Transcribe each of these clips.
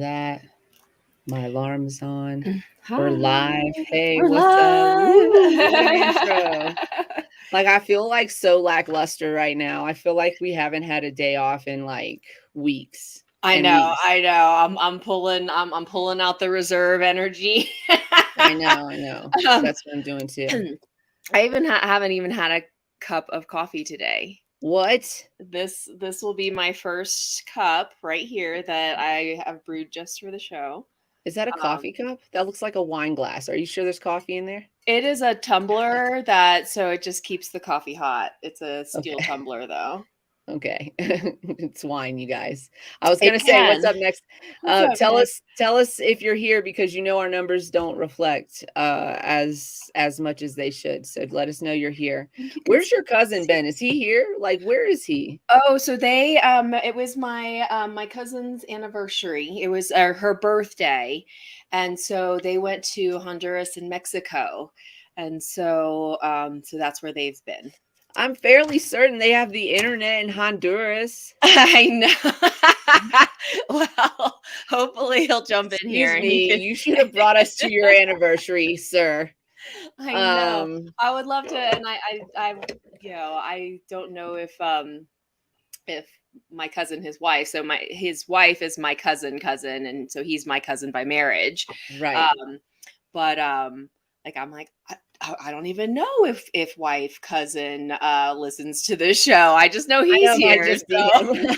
That my alarm's on. Hi, We're live. Hey, we're what's up? Woo! What an intro. live. Like I feel like so lackluster right now. I feel like we haven't had a day off in like weeks I and know, weeks. I know. I'm pulling out the reserve energy. I know. um, That's what I'm doing too. I even haven't even had a cup of coffee today. What? This will be my first cup right here that I have brewed just for the show. Is that a Um, coffee cup? That looks like a wine glass. Are you sure there's coffee in there? it is a tumbler that so it just keeps the coffee hot. It's a steel Okay. tumbler though. Okay. It's wine, you guys. I was It gonna say, what's can. up next? What's up, Tell Nick? us if you're here because you know our numbers don't reflect as much as they should. So let us know you're here. Thank you, good. Where's your cousin Ben? Is he here? Like, where is he? Oh, so they it was my cousin's anniversary. It was her birthday. And so they went to Honduras and Mexico. And so that's where they've been. I'm fairly certain they have the internet in Honduras. I know. Well, hopefully he'll jump in here Excuse and he me, can. you should have brought us to your anniversary, sir. I know. Um, I would love to, and I don't know if my cousin, his wife, so his wife is my cousin, and so he's my cousin by marriage. right. Um, but like I'm like I don't even know if wife cousin listens to this show. I just know I he's know, might here. just be So him.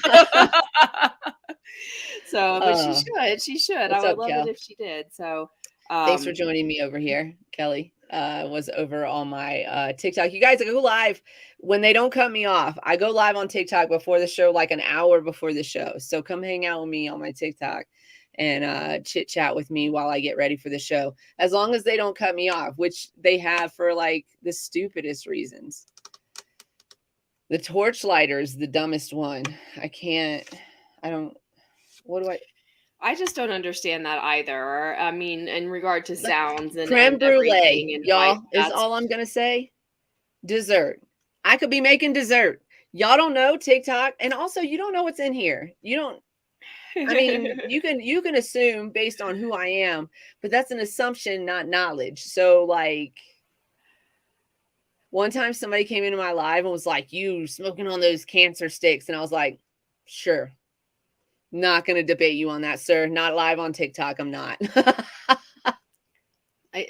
so, but she should. I What's would up, love it Kel? if she did. So Thanks for um joining me over here. Kelly was over on my TikTok. You guys, I go live when they don't cut me off. I go live on TikTok before the show, like an hour before the show. So come hang out with me on my TikTok and chit chat with me while I get ready for the show. As long as they don't cut me off, which they have for like the stupidest reasons. The torchlighter is the dumbest one. What do I just don't understand that either. I mean, in regard to sounds creme and brulee, everything, and like y'all, is that's all I'm going to say. Dessert. I could be making dessert. Y'all don't know TikTok, and also you don't know what's in here. You don't. I mean, you can assume based on who I am, but that's an assumption, not knowledge. So like, one time somebody came into my live and was like, "You smoking on those cancer sticks?" And I was like, "Sure." Not going to debate you on that, sir. Not live on TikTok. I'm not.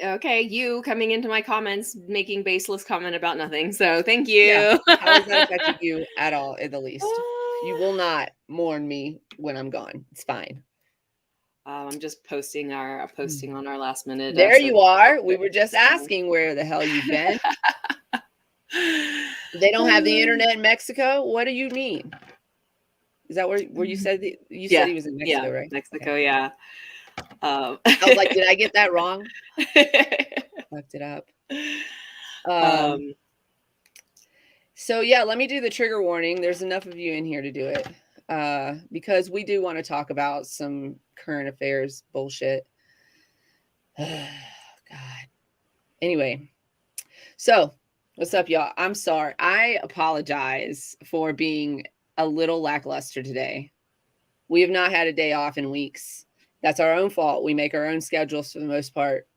okay, you coming into my comments making baseless comment about nothing. So thank Yeah. you. How has that affected you at all, at the least? You will not mourn me when I'm gone. It's fine. I'm just posting on our last minute. There you are. We were just asking where the hell you've been. They don't have the internet in Mexico. What do you mean? Is that where you said you said Yeah, he was in yeah, Mexico, right? Mexico, Okay. yeah. I was like, did I get that wrong? Fucked it up. um, So yeah, let me do the trigger warning. There's enough of you in here to do it. Because we do want to talk about some current affairs bullshit. God. Anyway, so what's up, y'all? I'm sorry. I apologize for being a little lackluster today. We have not had a day off in weeks. That's our own fault. We make our own schedules for the most part.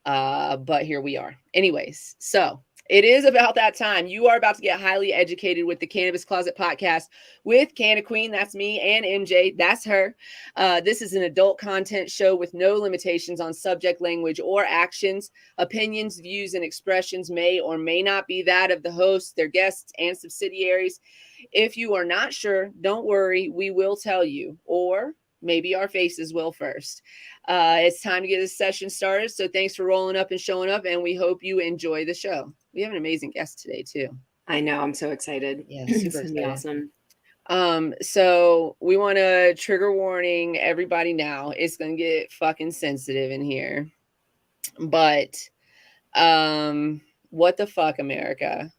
But here we are. Anyways, so it is about that time. You are about to get highly educated with the Cannabis Closet podcast with Canna Queen. That's me, and MJ. That's her. This is an adult content show with no limitations on subject, language, or actions. Opinions, views, and expressions may or may not be that of the hosts, their guests, and subsidiaries. If you are not sure, don't worry. We will tell you, or maybe our faces will first. It's time to get this session started. So thanks for rolling up and showing up, and we hope you enjoy the show. We have an amazing guest today too. I know, I'm so excited. Yeah, It's super gonna be excited. awesome. So we want to trigger warning everybody now. It's gonna get fucking sensitive in here. But what the fuck, America?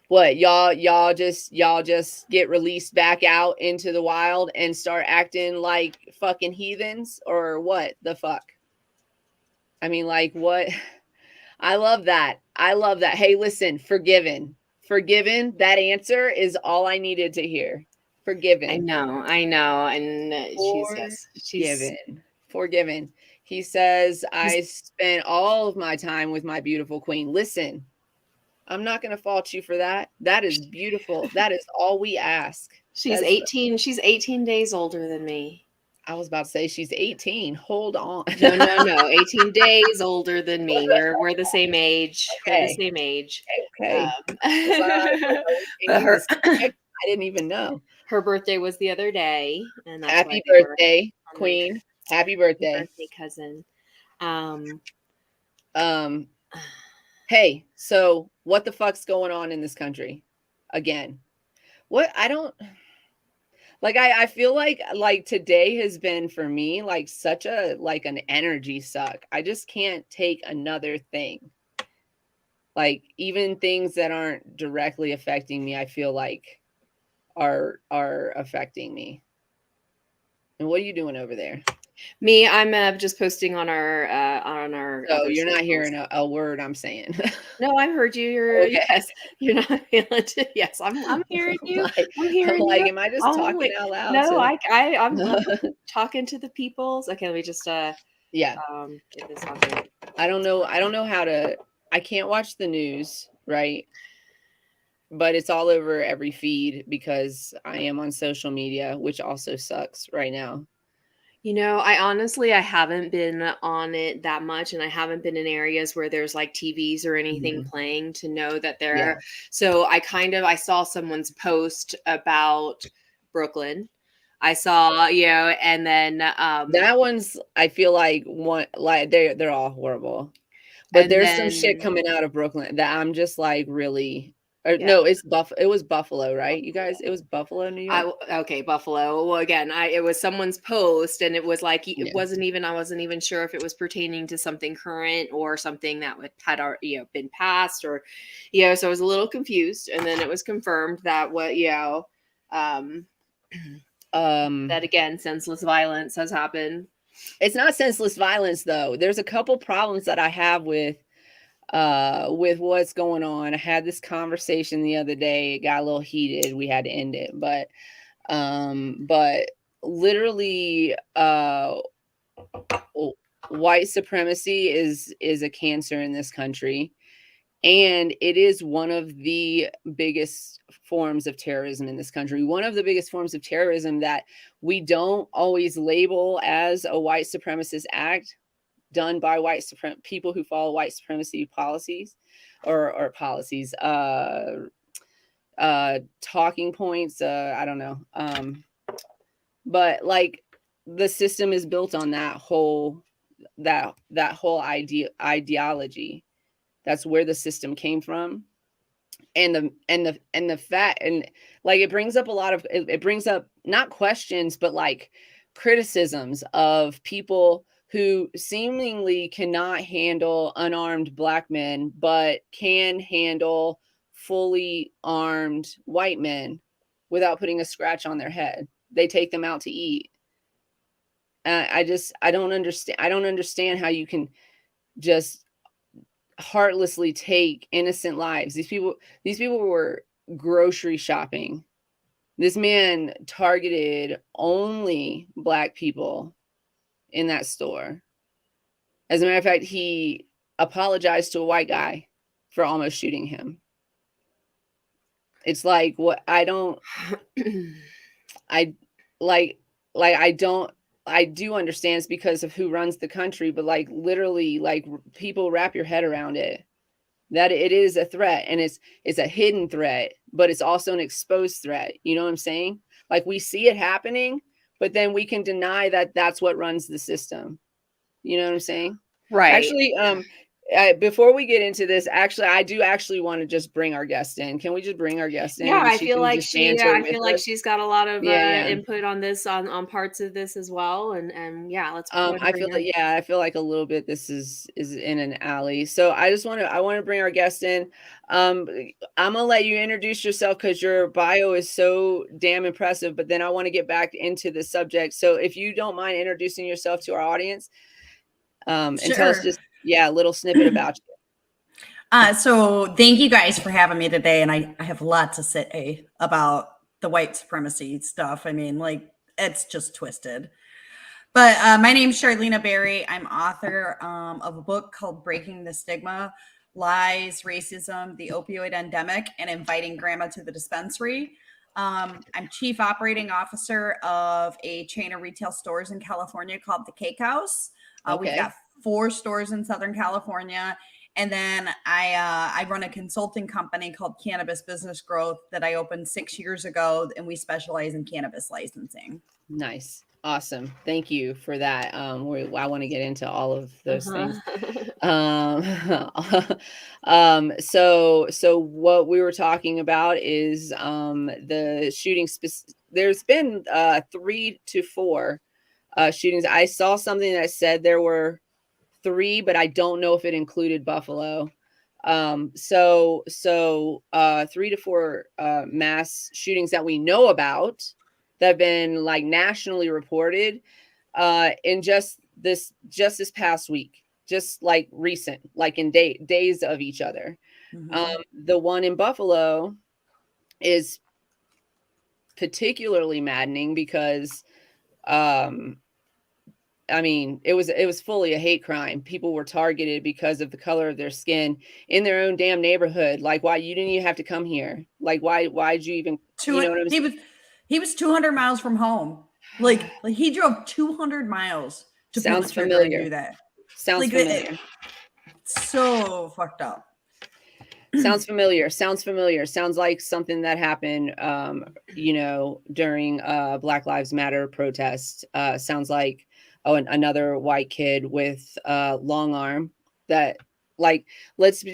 What y'all just get released back out into the wild and start acting like fucking heathens, or what the fuck? I mean, like, what? I love that. Hey, listen, forgiven. That answer is all I needed to hear. I Forgiven. know, and she's Forgiven. Forgiven. He says, I spent all of my time with my beautiful queen. Listen, I'm not going to fault you for that. That is beautiful. That is all we ask. She's 18. She's 18 days older than me. I was about to say she's 18. Hold on. No. 18 days older than me. We're the same age. Okay. We're the same age. Okay. I didn't even know. Her birthday was the other day, and that's happy birthday, Queen. Happy birthday. Happy birthday, cousin. Hey, so what the fuck's going on in this country? Again. What I don't like I feel like today has been for me like such a like an energy suck. I just can't take another thing. Like even things that aren't directly affecting me, I feel like are affecting me. And what are you doing over there? Me, I'm just posting on our. So you're not hearing a word I'm saying. No, I heard you. Okay. Yes, you're not feeling it. Yes, I'm hearing you. I'm hearing like, you. am I just talking out loud? No, I'm talking to the peoples. Okay, let me just yeah. get this on here. I don't know how to. I can't watch the news, right? But it's all over every feed because I am on social media, which also sucks right now. You know, I haven't been on it that much, and I haven't been in areas where there's like TVs or anything playing to know that they're. Yeah. So I saw someone's post about Brooklyn. I saw, and then that one's. I feel like they're all horrible, but there's some shit coming out of Brooklyn that I'm just like really. No, it was Buffalo, right? You guys, it was Buffalo, New York. Okay, Buffalo. Well, again, it was someone's post, and it was like I wasn't even sure if it was pertaining to something current or something that had been passed, or so I was a little confused, and then it was confirmed that that again, senseless violence has happened. It's not senseless violence though. There's a couple problems that I have with what's going on. I had this conversation the other day. It got a little heated. We had to end it, but literally, white supremacy is a cancer in this country, and it is one of the biggest forms of terrorism in this country. One of the biggest forms of terrorism that we don't always label as a white supremacist act done by people who follow white supremacy policies or policies, talking points. I don't know. But like the system is built on that whole ideology. That's where the system came from. And the fact, and like it brings up it brings up not questions, but like criticisms of people who seemingly cannot handle unarmed black men, but can handle fully armed white men without putting a scratch on their head. They take them out to eat. I don't understand how you can just heartlessly take innocent lives. These people were grocery shopping. This man targeted only black people in that store. As a matter of fact, he apologized to a white guy for almost shooting him. It's like what I do understand it's because of who runs the country, but like literally, like people wrap your head around it, that it is a threat, and it's a hidden threat, but it's also an exposed threat. You know what I'm saying? Like we see it happening, but then we can deny that that's what runs the system. You know what I'm saying? Right. Actually, before we get into this, I do want to just bring our guest in. Can we just bring our guest in? Yeah, I feel like she's got a lot of input on this, on parts of this as well. And let's. I feel like a little bit this is in an alley. So I want to bring our guest in. I'm gonna let you introduce yourself because your bio is so damn impressive. But then I want to get back into the subject. So if you don't mind introducing yourself to our audience, and tell us just a little snippet about you. So thank you guys for having me today. And I have a lot to say about the white supremacy stuff. I mean, like, it's just twisted. But my name's Charlena Berry. I'm author of a book called Breaking the Stigma, Lies, Racism, the Opioid Endemic, and Inviting Grandma to the Dispensary. I'm chief operating officer of a chain of retail stores in California called the Cake House. We've got 4 stores in Southern California. And then I run a consulting company called Cannabis Business Growth that I opened 6 years ago, and we specialize in cannabis licensing. Nice. Awesome. Thank you for that. I want to get into all of those things. So what we were talking about is the shooting. There's been 3 to 4 shootings. I saw something that said there were 3, but I don't know if it included Buffalo. So 3 to 4 mass shootings that we know about that have been like nationally reported in just this past week, just like recent, like in days of each other. The one in Buffalo is particularly maddening because I mean, it was fully a hate crime. People were targeted because of the color of their skin in their own damn neighborhood. Like, why you didn't even have to come here? Like, why'd you even? You know what I'm saying? He was 200 miles from home. Like he drove 200 miles to pull the trigger and do that. Sounds familiar. So fucked up. Sounds familiar. Sounds like something that happened, during Black Lives Matter protest. Sounds like another white kid with long arm that, like, let's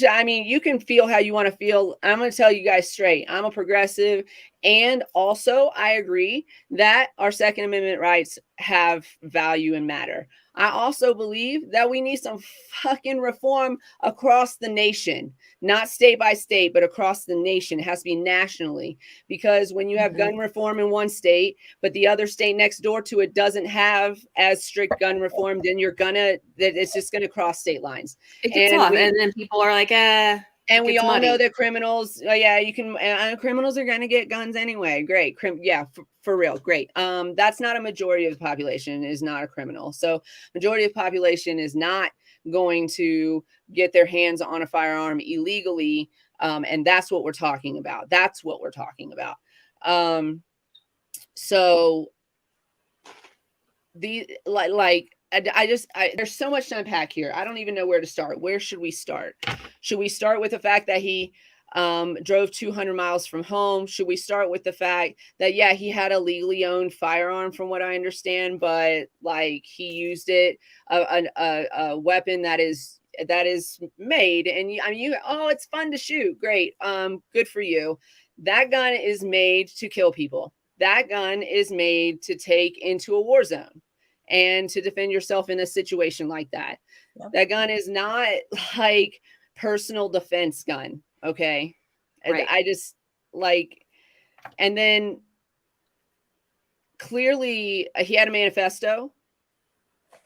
I mean, you can feel how you want to feel. I'm going to tell you guys straight. I'm a progressive, and also I agree that our Second Amendment rights have value and matter. I also believe that we need some fucking reform across the nation, not state by state, but across the nation. It has to be nationally, because when you have gun reform in one state, but the other state next door to it doesn't have as strict gun reform, then it's just going to cross state lines. It gets off, and then people are like, and we all know that criminals, criminals are going to get guns anyway. Great. For real. Great. That's not a majority of the population is not a criminal. So majority of the population is not going to get their hands on a firearm illegally. And that's what we're talking about. So there's so much to unpack here. I don't even know where to start. Where should we start? Should we start with the fact that he drove 200 miles from home? Should we start with the fact that, he had a legally owned firearm, from what I understand, but like he used it, a weapon that is made, and it's fun to shoot. Great. Good for you. That gun is made to kill people. That gun is made to take into a war zone and to defend yourself in a situation like that. Yep. That gun is not like personal defense gun. Okay. Right. I just and then clearly he had a manifesto.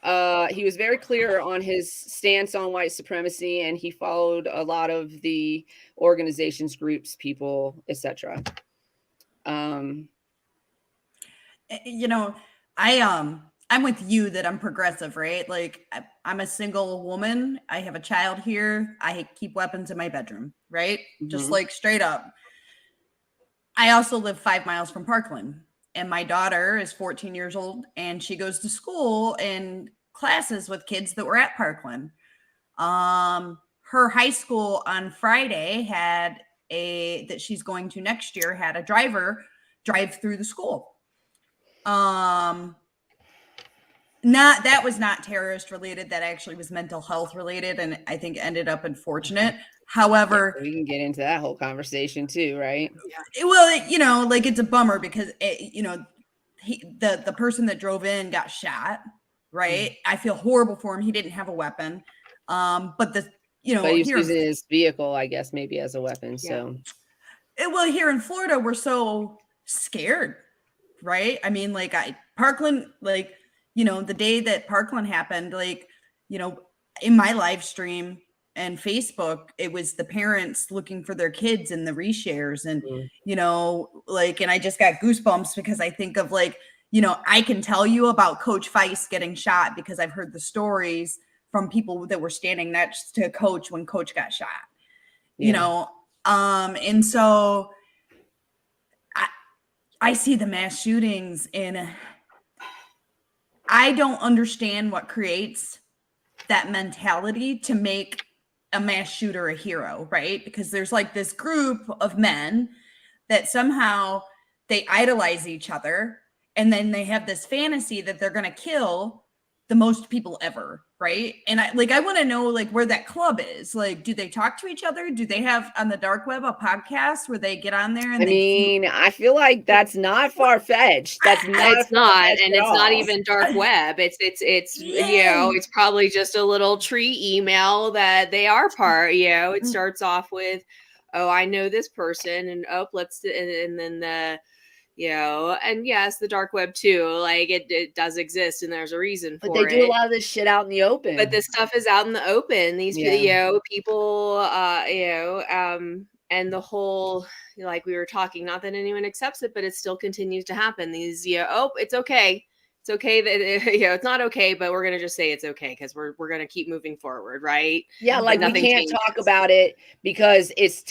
He was very clear on his stance on white supremacy, and he followed a lot of the organizations, groups, people, etc. I'm with you that I'm progressive, right? Like I'm a single woman. I have a child here. I keep weapons in my bedroom, right? Just like straight up. I also live 5 miles from Parkland, and my daughter is 14 years old, and she goes to school and classes with kids that were at Parkland. Her high school on Friday that she's going to next year had a driver drive through the school. That was not terrorist related. That actually was mental health related, and I think ended up unfortunate. However, we can get into that whole conversation too, right? Well, it's a bummer because the person that drove in got shot, right? I feel horrible for him. He didn't have a weapon, but he was using his vehicle, I guess, maybe as a weapon. So, well, here in Florida, we're so scared, right? I mean, Parkland, the day that Parkland happened, in my live stream and Facebook, it was the parents looking for their kids in the reshares. And, and I just got goosebumps because I think of you know, I can tell you about Coach Feist getting shot because I've heard the stories from people that were standing next to Coach when Coach got shot, you know? And so I see the mass shootings and I don't understand what creates that mentality to make a mass shooter a hero, right? Because there's like this group of men that somehow they idolize each other and then they have this fantasy that they're going to kill the most people ever, right? And I want to know like where that club is. Like, do they talk to each other? Do they have on the dark web a podcast where they get on there and I feel like that's not far-fetched. That's not it's not, far-fetched and at it's not all. even dark web. It's you know, it's probably just a little tree email that they are part, you know. It starts off with, oh, I know this person, and oh, and then the, you know, and yes, the dark web too, like it does exist and there's a reason for it. But they do a lot of this shit out in the open. But this stuff is out in the open. These, you know, people, you know, and the whole, like we were talking, not that anyone accepts it, but it still continues to happen. These, you know, oh, it's okay. It's okay that, you know, it's not okay, but we're going to just say it's okay because we're going to keep moving forward, right? Yeah, like we can't talk about it because it's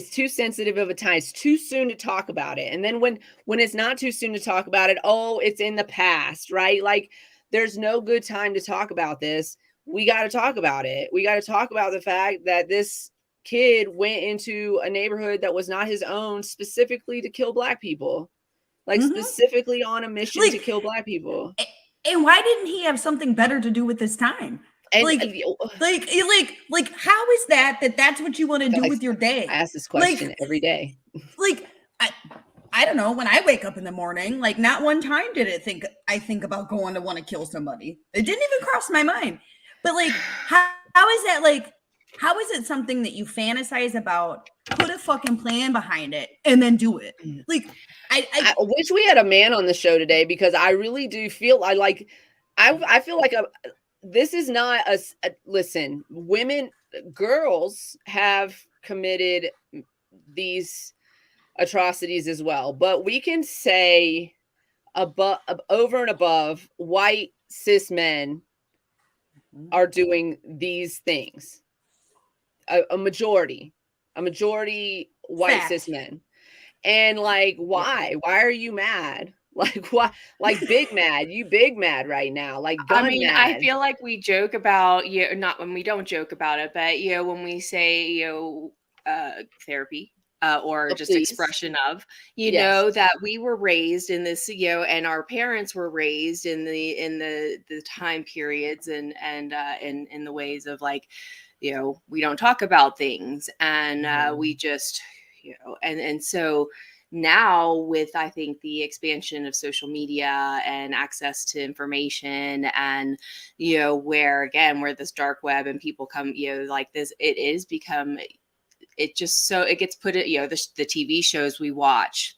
too sensitive of a time. It's too soon to talk about it. And then when it's not too soon to talk about it, oh, it's in the past, right? Like there's no good time to talk about this. We got to talk about it. We got to talk about the fact that this kid went into a neighborhood that was not his own specifically to kill Black people. Like specifically on a mission to kill Black people. And why didn't he have something better to do with his time? And like how is that's what you want to do with your day? I ask this question every day. Like I don't know, when I wake up in the morning, like not one time did I think about going to want to kill somebody. It didn't even cross my mind. But like how is that, like how is it something that you fantasize about, put a fucking plan behind it, and then do it? Like, I wish we had a man on the show today because I really do feel I feel like this is not listen, girls have committed these atrocities as well, but we can say over and above white cis men are doing these things. A majority white cis men. And like, why are you mad? Like, why? Like big mad, you big mad right now. Like, gun mad. I feel like we joke about, you know, not when we don't joke about it, but you know, when we say, you know, therapy, or just expression of, you know, that we were raised in this, you know, and our parents were raised in the time periods and in the ways of like, you know, we don't talk about things and we just, you know, and so now with, I think, the expansion of social media and access to information and, you know, where this dark web and people come, you know, like this, it gets put it, you know, the TV shows we watch,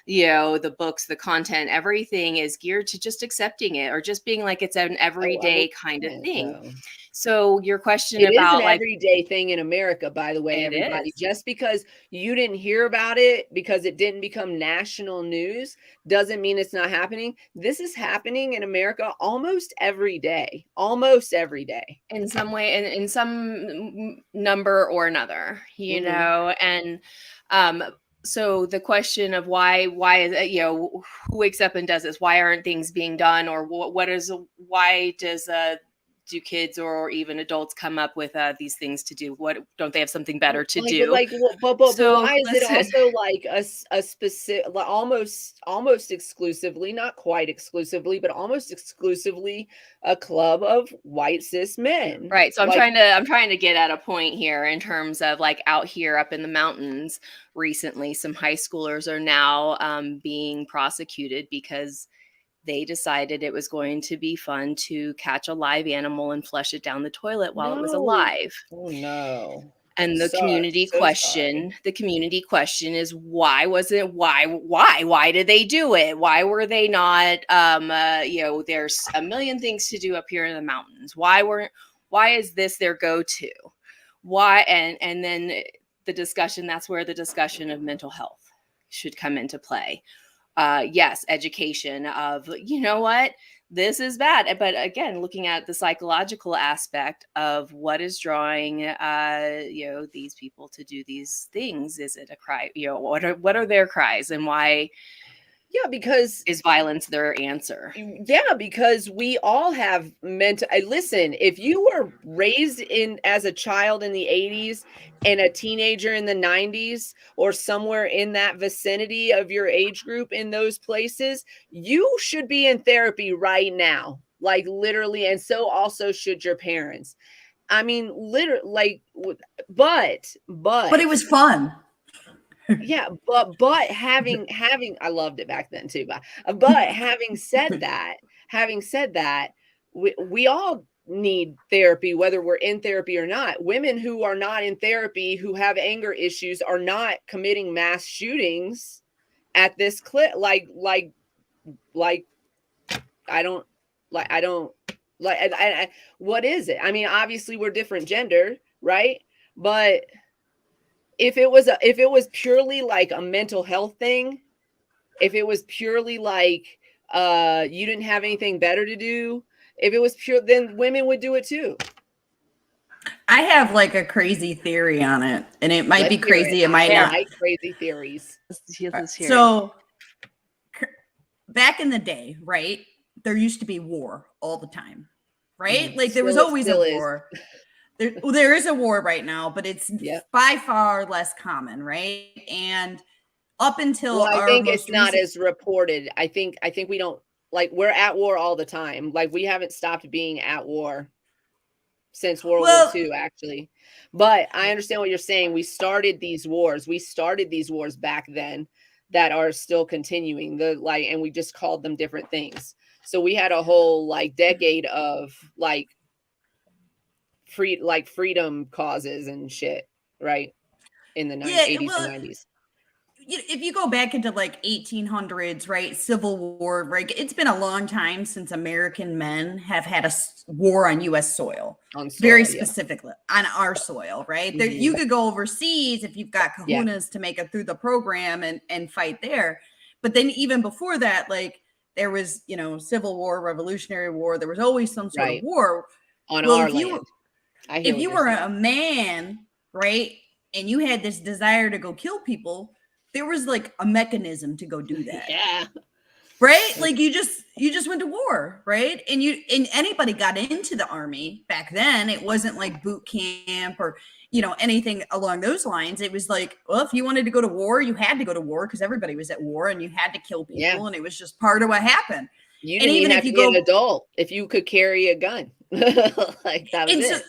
you know, the books, the content, everything is geared to just accepting it or just being like it's an everyday kind of thing. Though. So your question about is an everyday thing in America, by the way, everybody, just because you didn't hear about it because it didn't become national news doesn't mean it's not happening. This is happening in America almost every day in some way, and in some number or another, you know, and so the question of why is it, you know, who wakes up and does this? Why aren't things being done? Or why do kids or even adults come up with these things to do? What don't they have something better to do? But why is it also like a specific, almost exclusively, not quite exclusively, but almost exclusively a club of white cis men? Right. So I'm trying to get at a point here in terms of like out here up in the mountains recently, some high schoolers are now being prosecuted because they decided it was going to be fun to catch a live animal and flush it down the toilet while it was alive. Oh no. And the community question is, why was it? Why did they do it? Why were they not, you know, there's a million things to do up here in the mountains. Why is this their go-to? Why? And then the discussion, that's where the discussion of mental health should come into play. yes, education of, you know what, this is bad. But again, looking at the psychological aspect of what is drawing, these people to do these things. Is it a cry? What are their cries, and why? Yeah, because is violence their answer? Yeah, because we all have mental. Listen, if you were raised as a child in the 80s and a teenager in the 90s, or somewhere in that vicinity of your age group in those places, you should be in therapy right now, like literally. And so also should your parents. I mean, literally, but it was fun. Yeah, but having I loved it back then too, but having said that, we all need therapy, whether we're in therapy or not. Women who are not in therapy, who have anger issues, are not committing mass shootings at this clip. Like I don't what is it? I mean, obviously we're different gender, right? But if it was purely like a mental health thing, if it was purely like you didn't have anything better to do, if it was pure, then women would do it too. I have like a crazy theory on it, and it might be crazy. It might not. I like crazy theories. So back in the day, right, there used to be war all the time, right? Mm-hmm. Like there was always a war. There is a war right now, but it's by far less common, right? And up until I think it's not as reported. I think we don't, like, we're at war all the time. Like, we haven't stopped being at war since World War II, actually. But I understand what you're saying. We started these wars back then that are still continuing. And we just called them different things. So we had a whole decade of freedom causes and shit, right? In the 80s and 90s. If you go back into 1800s, right, Civil War, right, it's been a long time since American men have had a war on U.S. soil, very specifically on our soil, right? Mm-hmm. You could go overseas if you've got kahunas to make it through the program and fight there. But then even before that, there was, Civil War, Revolutionary War, there was always some sort of war. On our land. If you were a man, right, and you had this desire to go kill people, there was a mechanism to go do that. Yeah. Right? You just went to war, right? And anybody got into the army back then. It wasn't like boot camp or, anything along those lines. It was if you wanted to go to war, you had to go to war because everybody was at war and you had to kill people. And it was just part of what happened. You didn't even have to be an adult if you could carry a gun. That was it.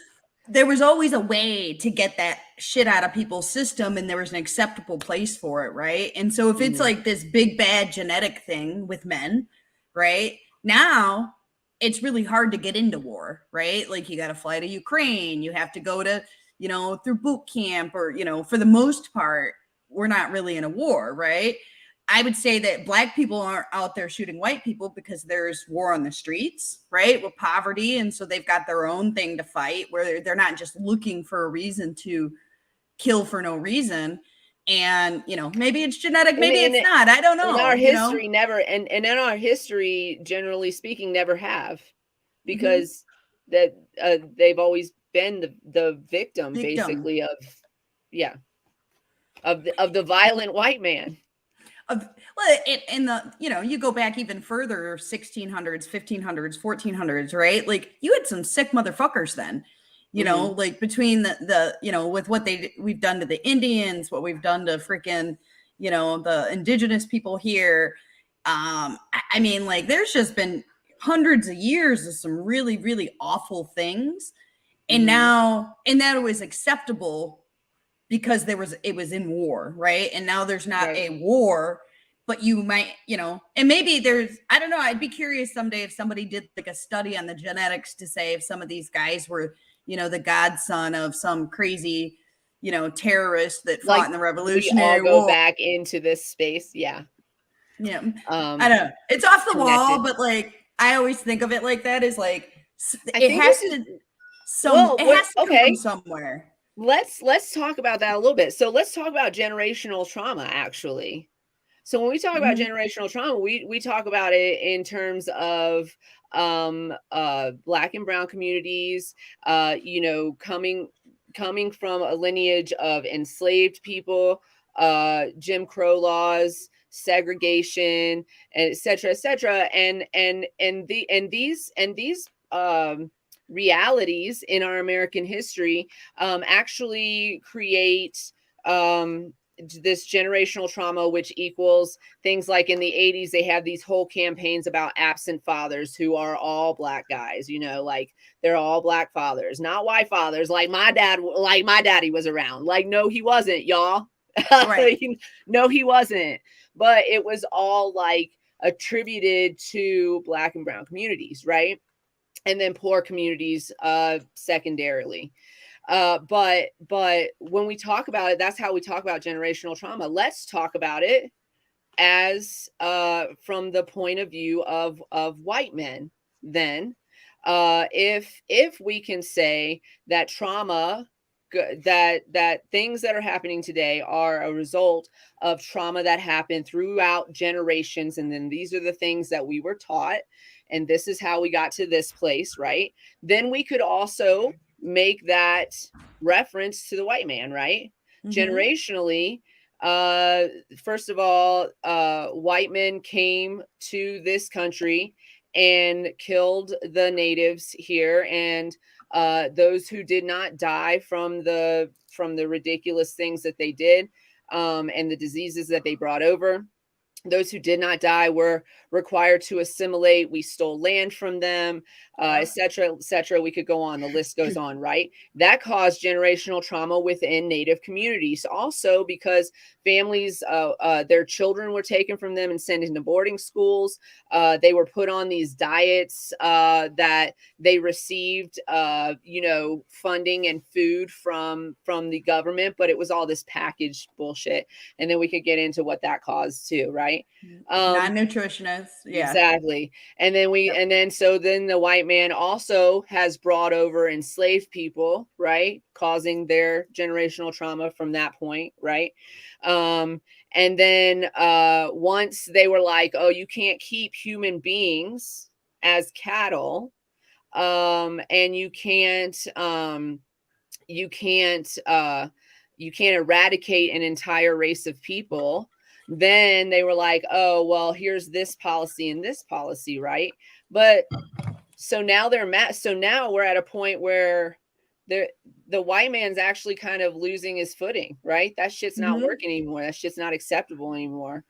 There was always a way to get that shit out of people's system, and there was an acceptable place for it, right? And so if it's this big bad genetic thing with men, right? Now it's really hard to get into war, right? You got to fly to Ukraine, you have to go to, through boot camp, or, for the most part, we're not really in a war, right? I would say that Black people aren't out there shooting white people because there's war on the streets, right? With poverty. And so they've got their own thing to fight where they're not just looking for a reason to kill for no reason. And, maybe it's genetic, maybe it's not. I don't know. In our history, never. And in our history, generally speaking, never have, because they've always been the victim, basically, of the violent white man. You go back even further, 1600s, 1500s, 1400s, right? You had some sick motherfuckers then, between the with what we've done to the Indians, what we've done to freaking, the indigenous people here. There's just been hundreds of years of some really, really awful things. And now, that it was acceptable because it was in war, right? And now there's not a war, but you might, and maybe I don't know. I'd be curious someday if somebody did a study on the genetics to say if some of these guys were, the godson of some crazy, terrorist that fought in the Revolutionary War. Go back into this space. Yeah. Yeah. I don't know. It's off the wall, but I always think of it like that is it has to come from somewhere. Let's talk about that a little bit. So let's talk about generational trauma, actually. So when we talk about generational trauma, we talk about it in terms of Black and brown communities, you know, coming from a lineage of enslaved people, Jim Crow laws, segregation, and et cetera, and these realities in our American history actually create this generational trauma, which equals things like in the 80s, they have these whole campaigns about absent fathers who are all Black guys, you know, like they're all Black fathers, not white fathers. Like my daddy was around. Like, no, he wasn't, y'all. Right. No, he wasn't. But it was all like attributed to Black and brown communities, right? And then poor communities secondarily. But when we talk about it, that's how we talk about generational trauma. Let's talk about it as from the point of view of white men. Then, if we can say that trauma, that things that are happening today are a result of trauma that happened throughout generations, and then these are the things that we were taught, and this is how we got to this place, right? Then we could also make that reference to the white man, right? Generationally, first of all, white men came to this country and killed the natives here, and those who did not die from the ridiculous things that they did, and the diseases that they brought over. Those who did not die were required to assimilate. We stole land from them, et cetera, et cetera. We could go on. The list goes on, right? That caused generational trauma within Native communities. Also, because families, their children were taken from them and sent into boarding schools. They were put on these diets that they received, you know, funding and food from the government, but it was all this packaged bullshit. And then we could get into what that caused too, right? Non-nutritionists, yeah, exactly. And then so then the white man also has brought over enslaved people, right, causing their generational trauma from that point, right? And then once they were like, oh, you can't keep human beings as cattle, and you can't eradicate an entire race of people. Then they were like, oh, well, here's this policy and this policy, right? But so now so now we're at a point where the white man's actually kind of losing his footing, right? That shit's not working anymore. That shit's not acceptable anymore.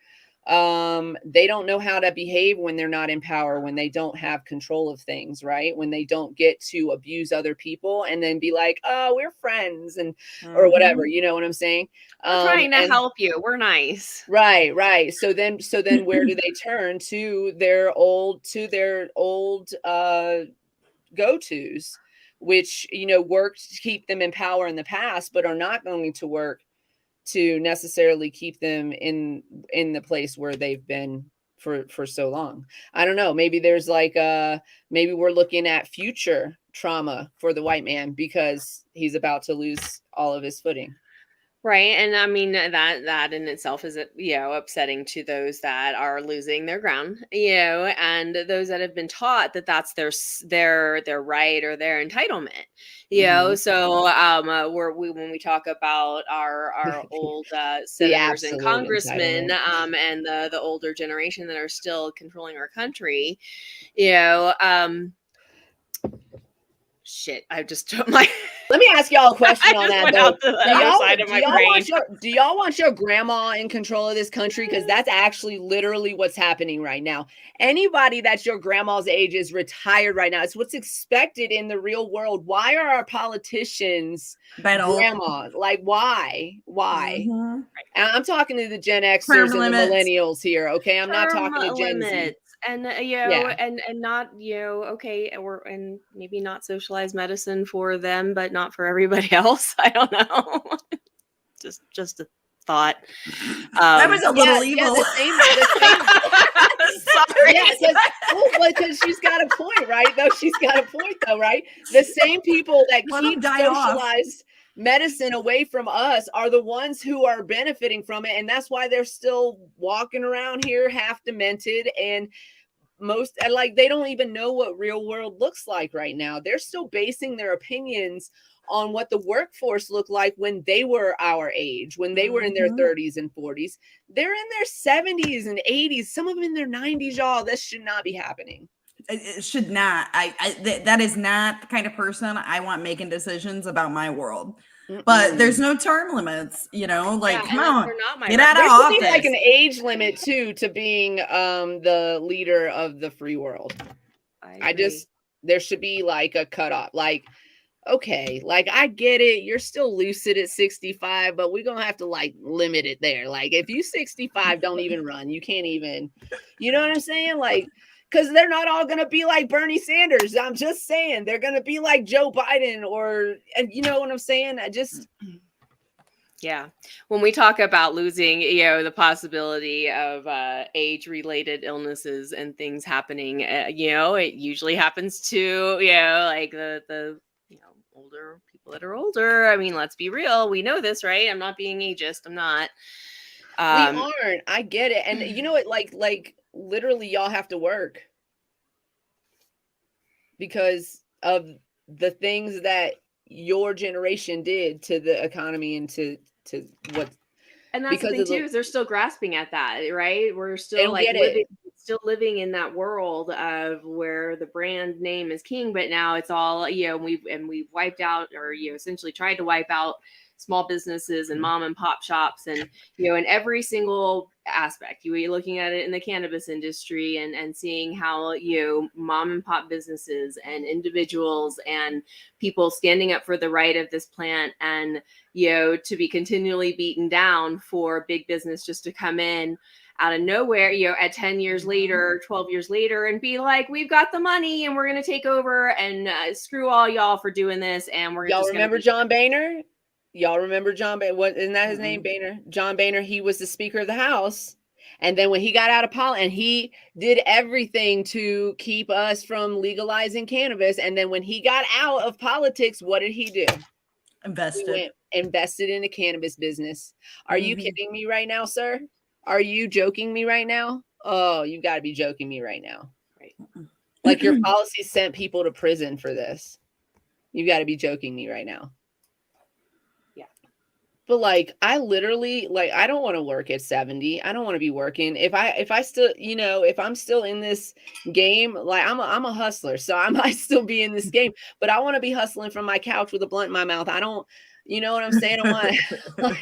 They don't know how to behave when they're not in power, when they don't have control of things, right? When they don't get to abuse other people and then be like, oh, we're friends and or whatever, you know what I'm saying? We're trying to help you. We're nice. Right. So then where do they turn to their old go-tos, which, you know, worked to keep them in power in the past, but are not going to work to necessarily keep them in the place where they've been for so long. I don't know. Maybe there's like maybe we're looking at future trauma for the white man because he's about to lose all of his footing. Right. And I mean, that in itself is, you know, upsetting to those that are losing their ground, you know, and those that have been taught that that's their right or their entitlement, you know. So when we talk about our old senators and congressmen and the older generation that are still controlling our country, you know, shit, I just took my. Let me ask y'all a question on that though. Do y'all want your grandma in control of this country? Because that's actually literally what's happening right now. Anybody that's your grandma's age is retired right now. It's what's expected in the real world. Why are our politicians grandmas? Like, why? And I'm talking to the Gen Xers and the millennials here. Okay, I'm not talking to Gen Z. And you know, and not, you know, okay, and maybe not socialized medicine for them, but not for everybody else. I don't know. just a thought. That was a little evil. The same. Sorry. Because she's got a point, right? Though she's got a point, though, right? The same people that keep socialized. medicine away from us are the ones who are benefiting from it. And that's why they're still walking around here half demented, and most like they don't even know what real world looks like right now. They're still basing their opinions on what the workforce looked like when they were our age, when they were in their 30s and 40s. They're in their 70s and 80s, some of them in their 90s, y'all. This should not be happening. It should not. That is not the kind of person I want making decisions about my world. But there's no term limits, you know, like, come on, get out of office. There should be like an age limit too to being the leader of the free world. There should be like a cutoff. Like, okay, like I get it, you're still lucid at 65, but we're gonna have to like limit it there. Like if you 65, don't even run. You can't even, you know what I'm saying? Like, because they're not all gonna be like Bernie Sanders. I'm just saying they're gonna be like Joe Biden, or, and you know what I'm saying? Yeah. When we talk about losing, you know, the possibility of age-related illnesses and things happening, you know, it usually happens to, you know, like the you know, older people that are older. I mean, let's be real. We know this, right? I'm not being ageist. I'm not. We aren't. I get it. And you know what? Like literally, y'all have to work because of the things that your generation did to the economy and to what. And that's the thing too, is they're still grasping at that, right? We're still like living in that world of where the brand name is king, but now it's all, you know, we've wiped out, or, you know, essentially tried to wipe out small businesses and mom and pop shops, and, you know, in every single aspect. You're looking at it in the cannabis industry and seeing how, you know, mom and pop businesses and individuals and people standing up for the right of this plant, and, you know, to be continually beaten down for big business just to come in out of nowhere, you know, at 10 years later, 12 years later, and be like, we've got the money and we're going to take over, and screw all y'all for doing this. And we're y'all remember John Boehner? Y'all remember John Boehner? What, isn't that his name, Boehner? John Boehner. He was the Speaker of the House. And then when he got out of politics, and he did everything to keep us from legalizing cannabis. And then when he got out of politics, what did he do? Invested in a cannabis business. Are you kidding me right now, sir? Are you joking me right now? Oh, you got to be joking me right now. Right. Like your policy sent people to prison for this. You got to be joking me right now. But like, I literally, like, I don't want to work at 70. I don't want to be working. If I still, you know, if I'm still in this game, like I'm a hustler, so I might still be in this game, but I want to be hustling from my couch with a blunt in my mouth. I don't, you know what I'm saying? I want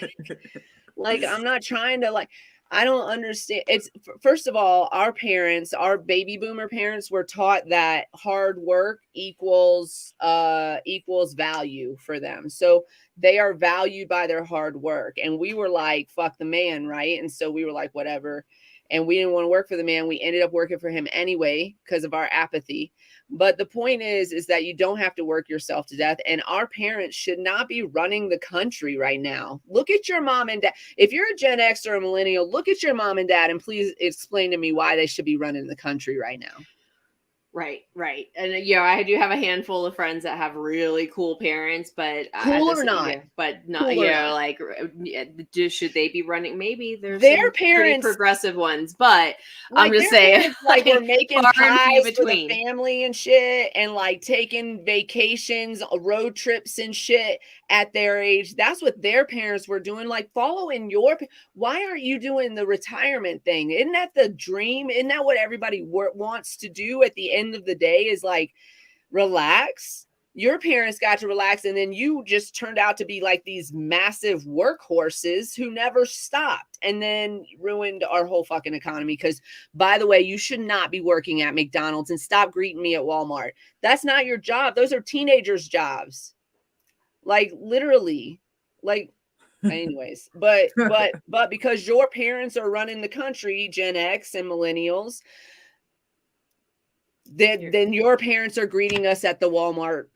like, I'm not trying to, like, I don't understand. It's, first of all, our parents, our baby boomer parents, were taught that hard work equals value for them. So they are valued by their hard work. And we were like, fuck the man, right? And so we were like, whatever. And we didn't want to work for the man. We ended up working for him anyway because of our apathy. But the point is that you don't have to work yourself to death. And our parents should not be running the country right now. Look at your mom and dad. If you're a Gen X or a millennial, look at your mom and dad and please explain to me why they should be running the country right now. Right. And, you know, I do have a handful of friends that have really cool parents, but cool or not, you know, like, should they be running? Maybe there's their parents, pretty progressive ones, but like, I'm just saying, like, we're making pies for the family and shit, and like taking vacations, road trips and shit at their age. That's what their parents were doing. Like, follow in your, why aren't you doing the retirement thing? Isn't that the dream? Isn't that what everybody wants to do at the end of the day, is like relax? Your parents got to relax, and then you just turned out to be like these massive workhorses who never stopped, and then ruined our whole fucking economy. Because, by the way, you should not be working at McDonald's, and stop greeting me at Walmart. That's not your job. Those are teenagers' jobs. Like, literally. Like, anyways, but because your parents are running the country, Gen X and millennials, then your parents are greeting us at the Walmart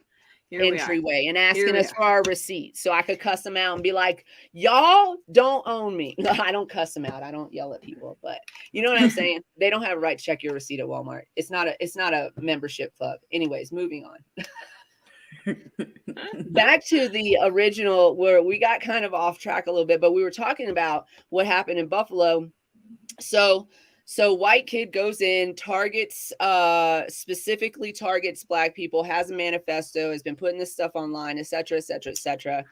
entryway and asking us for our receipts so I could cuss them out and be like, y'all don't own me. No, I don't cuss them out. I don't yell at people, but you know what I'm saying? They don't have a right to check your receipt at Walmart. It's not a membership club. Anyways, moving on. back to the original, where we got kind of off track a little bit, but we were talking about what happened in Buffalo. So white kid goes in, targets, specifically targets Black people, has a manifesto, has been putting this stuff online, etc., etc., etc.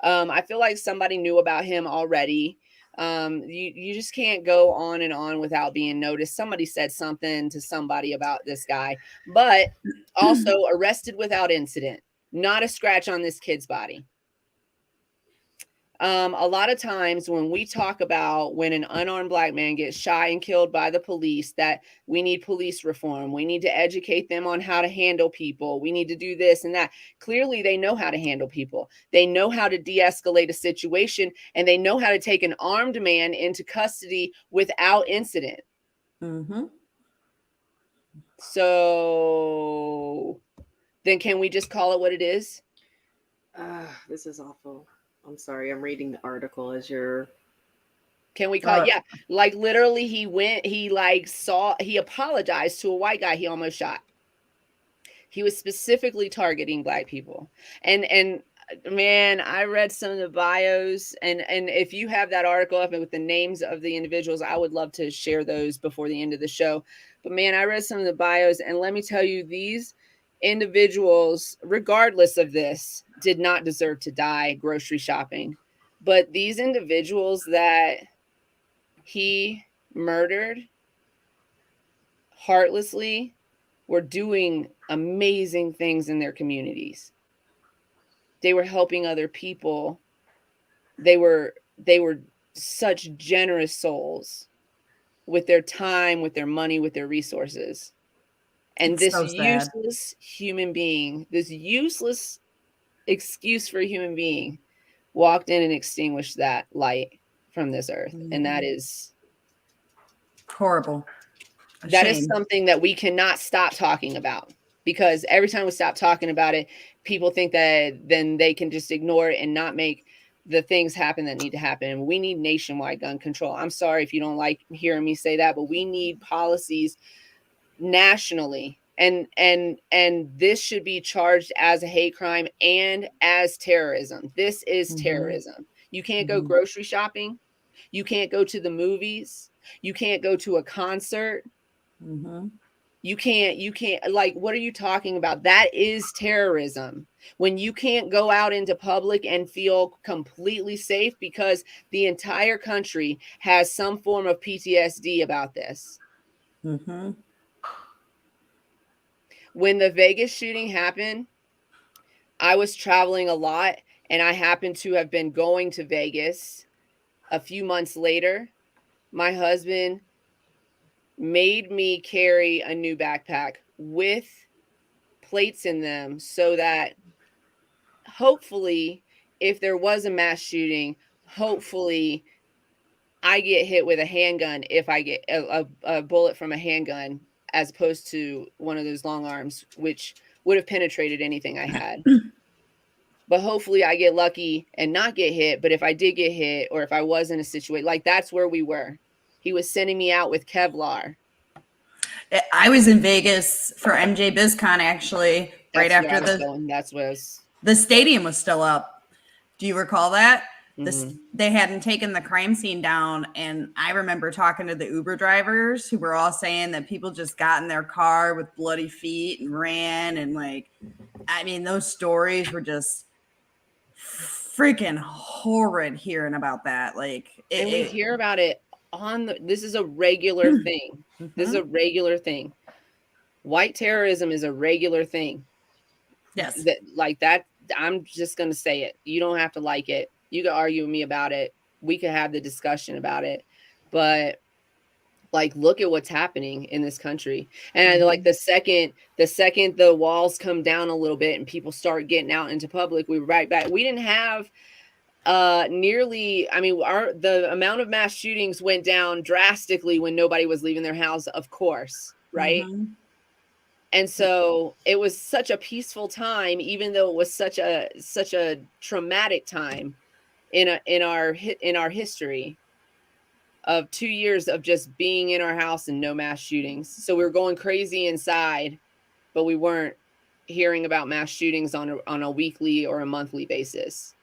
I feel like somebody knew about him already. You just can't go on and on without being noticed. Somebody said something to somebody about this guy, but also arrested without incident. Not a scratch on this kid's body. A lot of times when we talk about when an unarmed Black man gets shot and killed by the police, that we need police reform, we need to educate them on how to handle people, we need to do this and that. Clearly they know how to handle people, they know how to de-escalate a situation, and they know how to take an armed man into custody without incident. So then can we just call it what it is? This is awful. I'm sorry, I'm reading the article as you're... Can we call it? Yeah. Like literally he apologized to a white guy he almost shot. He was specifically targeting Black people. And man, I read some of the bios, and if you have that article up and with the names of the individuals, I would love to share those before the end of the show. But man, I read some of the bios, and let me tell you, these individuals, regardless of this, did not deserve to die grocery shopping. But these individuals that he murdered heartlessly were doing amazing things in their communities. They were helping other people. They were such generous souls with their time, with their money, with their resources. And It's this so sad. useless human being, this useless excuse for a human being, walked in and extinguished that light from this earth. And that is horrible. That is something that we cannot stop talking about, because every time we stop talking about it, people think that then they can just ignore it and not make the things happen that need to happen. And we need nationwide gun control. I'm sorry if you don't like hearing me say that, but we need policies nationally. And this should be charged as a hate crime and as terrorism. This is terrorism. You can't go grocery shopping. You can't go to the movies. You can't go to a concert. You can't, like, what are you talking about? That is terrorism. When you can't go out into public and feel completely safe because the entire country has some form of PTSD about this. When the Vegas shooting happened, I was traveling a lot, and I happened to have been going to Vegas a few months later. My husband made me carry a new backpack with plates in them so that hopefully, if there was a mass shooting, hopefully I get hit with a handgun if I get a bullet from a handgun, as opposed to one of those long arms, which would have penetrated anything I had. But hopefully I get lucky and not get hit. But if I did get hit, or if I was in a situation, like, that's where we were. He was sending me out with Kevlar. I was in Vegas for MJ BizCon, actually, right after the stadium was still up. Do you recall that? They hadn't taken the crime scene down, and I remember talking to the Uber drivers who were all saying that people just got in their car with bloody feet and ran, and like, I mean, those stories were just freaking horrid hearing about that. Like, and we hear about it this is a regular thing. This is a regular thing. White terrorism is a regular thing. Yes. That I'm just going to say it. You don't have to like it. You can argue with me about it. We can have the discussion about it. But like, look at what's happening in this country. And like the second the walls come down a little bit and people start getting out into public, we're right back. We didn't have nearly, I mean, the amount of mass shootings went down drastically when nobody was leaving their house, of course, right? And so it was such a peaceful time, even though it was such a traumatic time in our history of 2 years of just being in our house and no mass shootings. So we were going crazy inside, but we weren't hearing about mass shootings on a weekly or a monthly basis?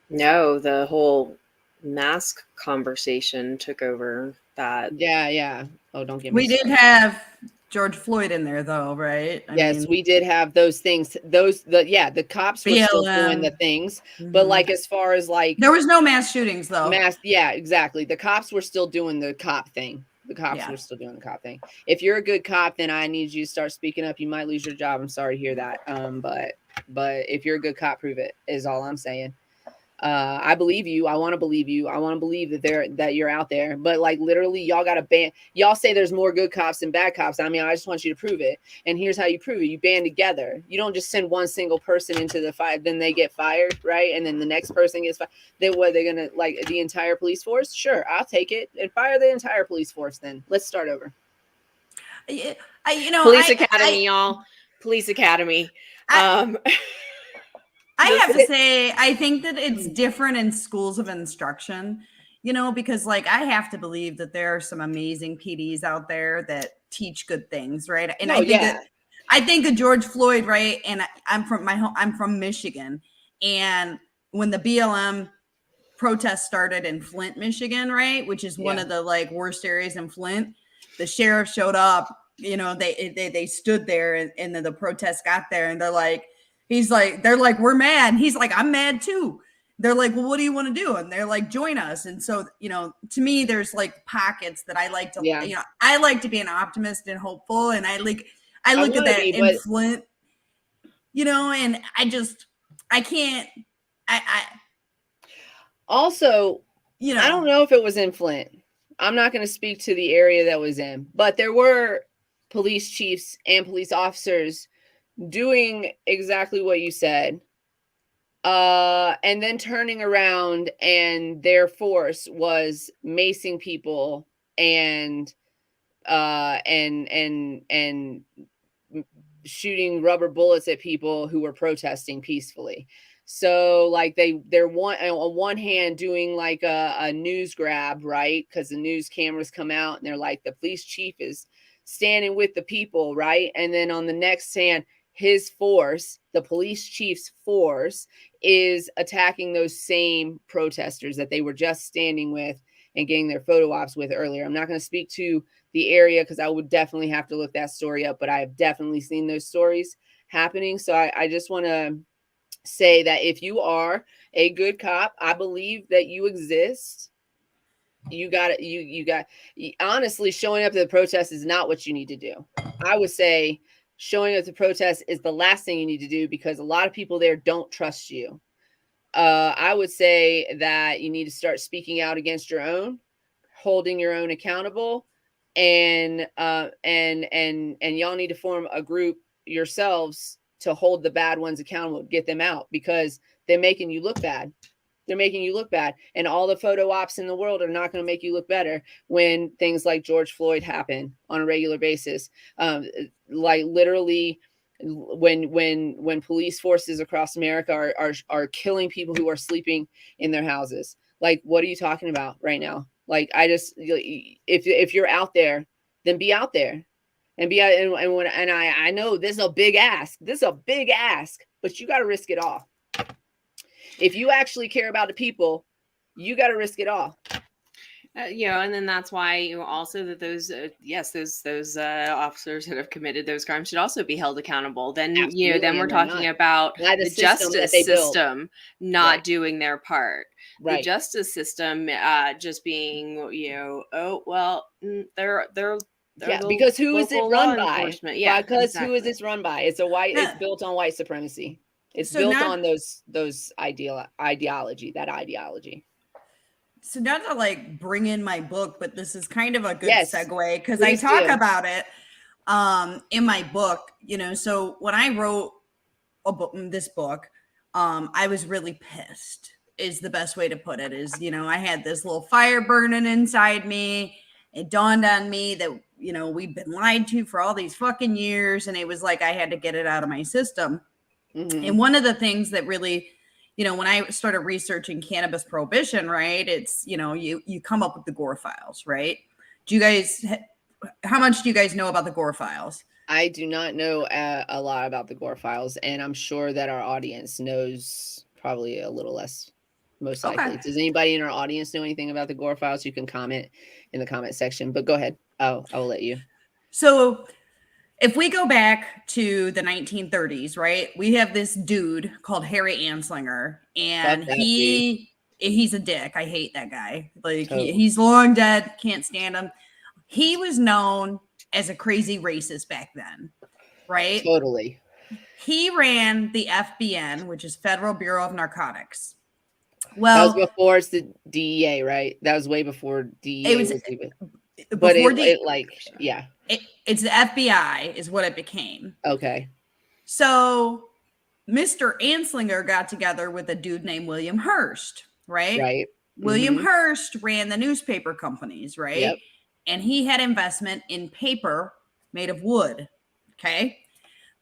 No, the whole mask conversation took over that. Yeah. Oh, don't get me We did started. have George Floyd in there, though, right? Yes, we did have those things. The cops were still doing the BLM. things, but like as far as like There was no mass shootings, though. yeah, exactly. The cops were still doing the cop thing. The cops were still doing the cop thing. If you're a good cop, then I need you to start speaking up. You might lose your job. I'm sorry to hear that. But if you're a good cop, prove it, is all I'm saying. I believe you. I want to believe you. I want to believe that you're out there. But like literally, y'all got to ban. Y'all say there's more good cops than bad cops. I mean, I just want you to prove it. And here's how you prove it: you band together. You don't just send one single person into the fight, then they get fired, right? And then the next person gets fired. Then what? They're gonna like the entire police force? Sure, I'll take it and fire the entire police force. Then let's start over. Police Academy, y'all. Police Academy. I have to say, I think that it's different in schools of instruction, because like I have to believe that there are some amazing PDs out there that teach good things, right? And I think of George Floyd, right? And I'm from Michigan, and when the BLM protests started in Flint, Michigan, right, which is one of the like worst areas in Flint, the sheriff showed up. They stood there, and then the protests got there, and they're like, we're mad. He's like, I'm mad too. They're like, well, what do you want to do? And they're like, join us. And so, to me, there's like pockets that I like to, I like to be an optimist and hopeful. And I look at that in Flint, and I can't, also, I don't know if it was in Flint. I'm not going to speak to the area that was in, but there were police chiefs and police officers doing exactly what you said, and then turning around, and their force was macing people and shooting rubber bullets at people who were protesting peacefully. So like they're on one hand doing like a news grab, right? Because the news cameras come out and they're like, the police chief is standing with the people, right? And then on the next hand, his force, the police chief's force, is attacking those same protesters that they were just standing with and getting their photo ops with earlier. I'm not going to speak to the area because I would definitely have to look that story up, but I have definitely seen those stories happening. So I just want to say that if you are a good cop, I believe that you exist. You got it. You got, honestly, showing up to the protest is not what you need to do. I would say showing up to protest is the last thing you need to do because a lot of people there don't trust you. I would say that you need to start speaking out against your own, holding your own accountable, and y'all need to form a group yourselves to hold the bad ones accountable, get them out, because they're making you look bad. They're making you look bad. And all the photo ops in the world are not going to make you look better when things like George Floyd happen on a regular basis. Like literally when police forces across America are killing people who are sleeping in their houses. Like, what are you talking about right now? Like, if you're out there, then be out there. And I know this is a big ask. But you got to risk it all. If you actually care about the people, you got to risk it all. And then that's why also that those officers that have committed those crimes should also be held accountable. Then Absolutely, then we're talking about the justice system not doing their part. Right. The justice system just being they're because who is it run by? Yeah, because exactly. Who is this run by? It's it's built on white supremacy. It's built on those ideology. So not to like bring in my book, but this is kind of a good segue because I talk about it in my book. So when I wrote this book, I was really pissed. Is the best way to put it. Is I had this little fire burning inside me. It dawned on me that we've been lied to for all these fucking years, and it was like I had to get it out of my system. Mm-hmm. And one of the things that really, when I started researching cannabis prohibition, right, it's, you come up with the Gore files, right? How much do you guys know about the Gore files? I do not know a lot about the Gore files, and I'm sure that our audience knows probably a little less, most likely. Okay. Does anybody in our audience know anything about the Gore files? You can comment in the comment section, but go ahead. I will let you. So if we go back to the 1930s, right, we have this dude called Harry Anslinger, and he's a dick. I hate that guy. Like he's long dead, can't stand him. He was known as a crazy racist back then, right? Totally. He ran the FBN, which is Federal Bureau of Narcotics. Well, that Well, was before it's the DEA, right? That was way before DEA it was even. But Before it's the FBI is what it became. Okay. So Mr. Anslinger got together with a dude named William Hearst, right? Right. William Hearst ran the newspaper companies, right? Yep. And he had investment in paper made of wood. Okay.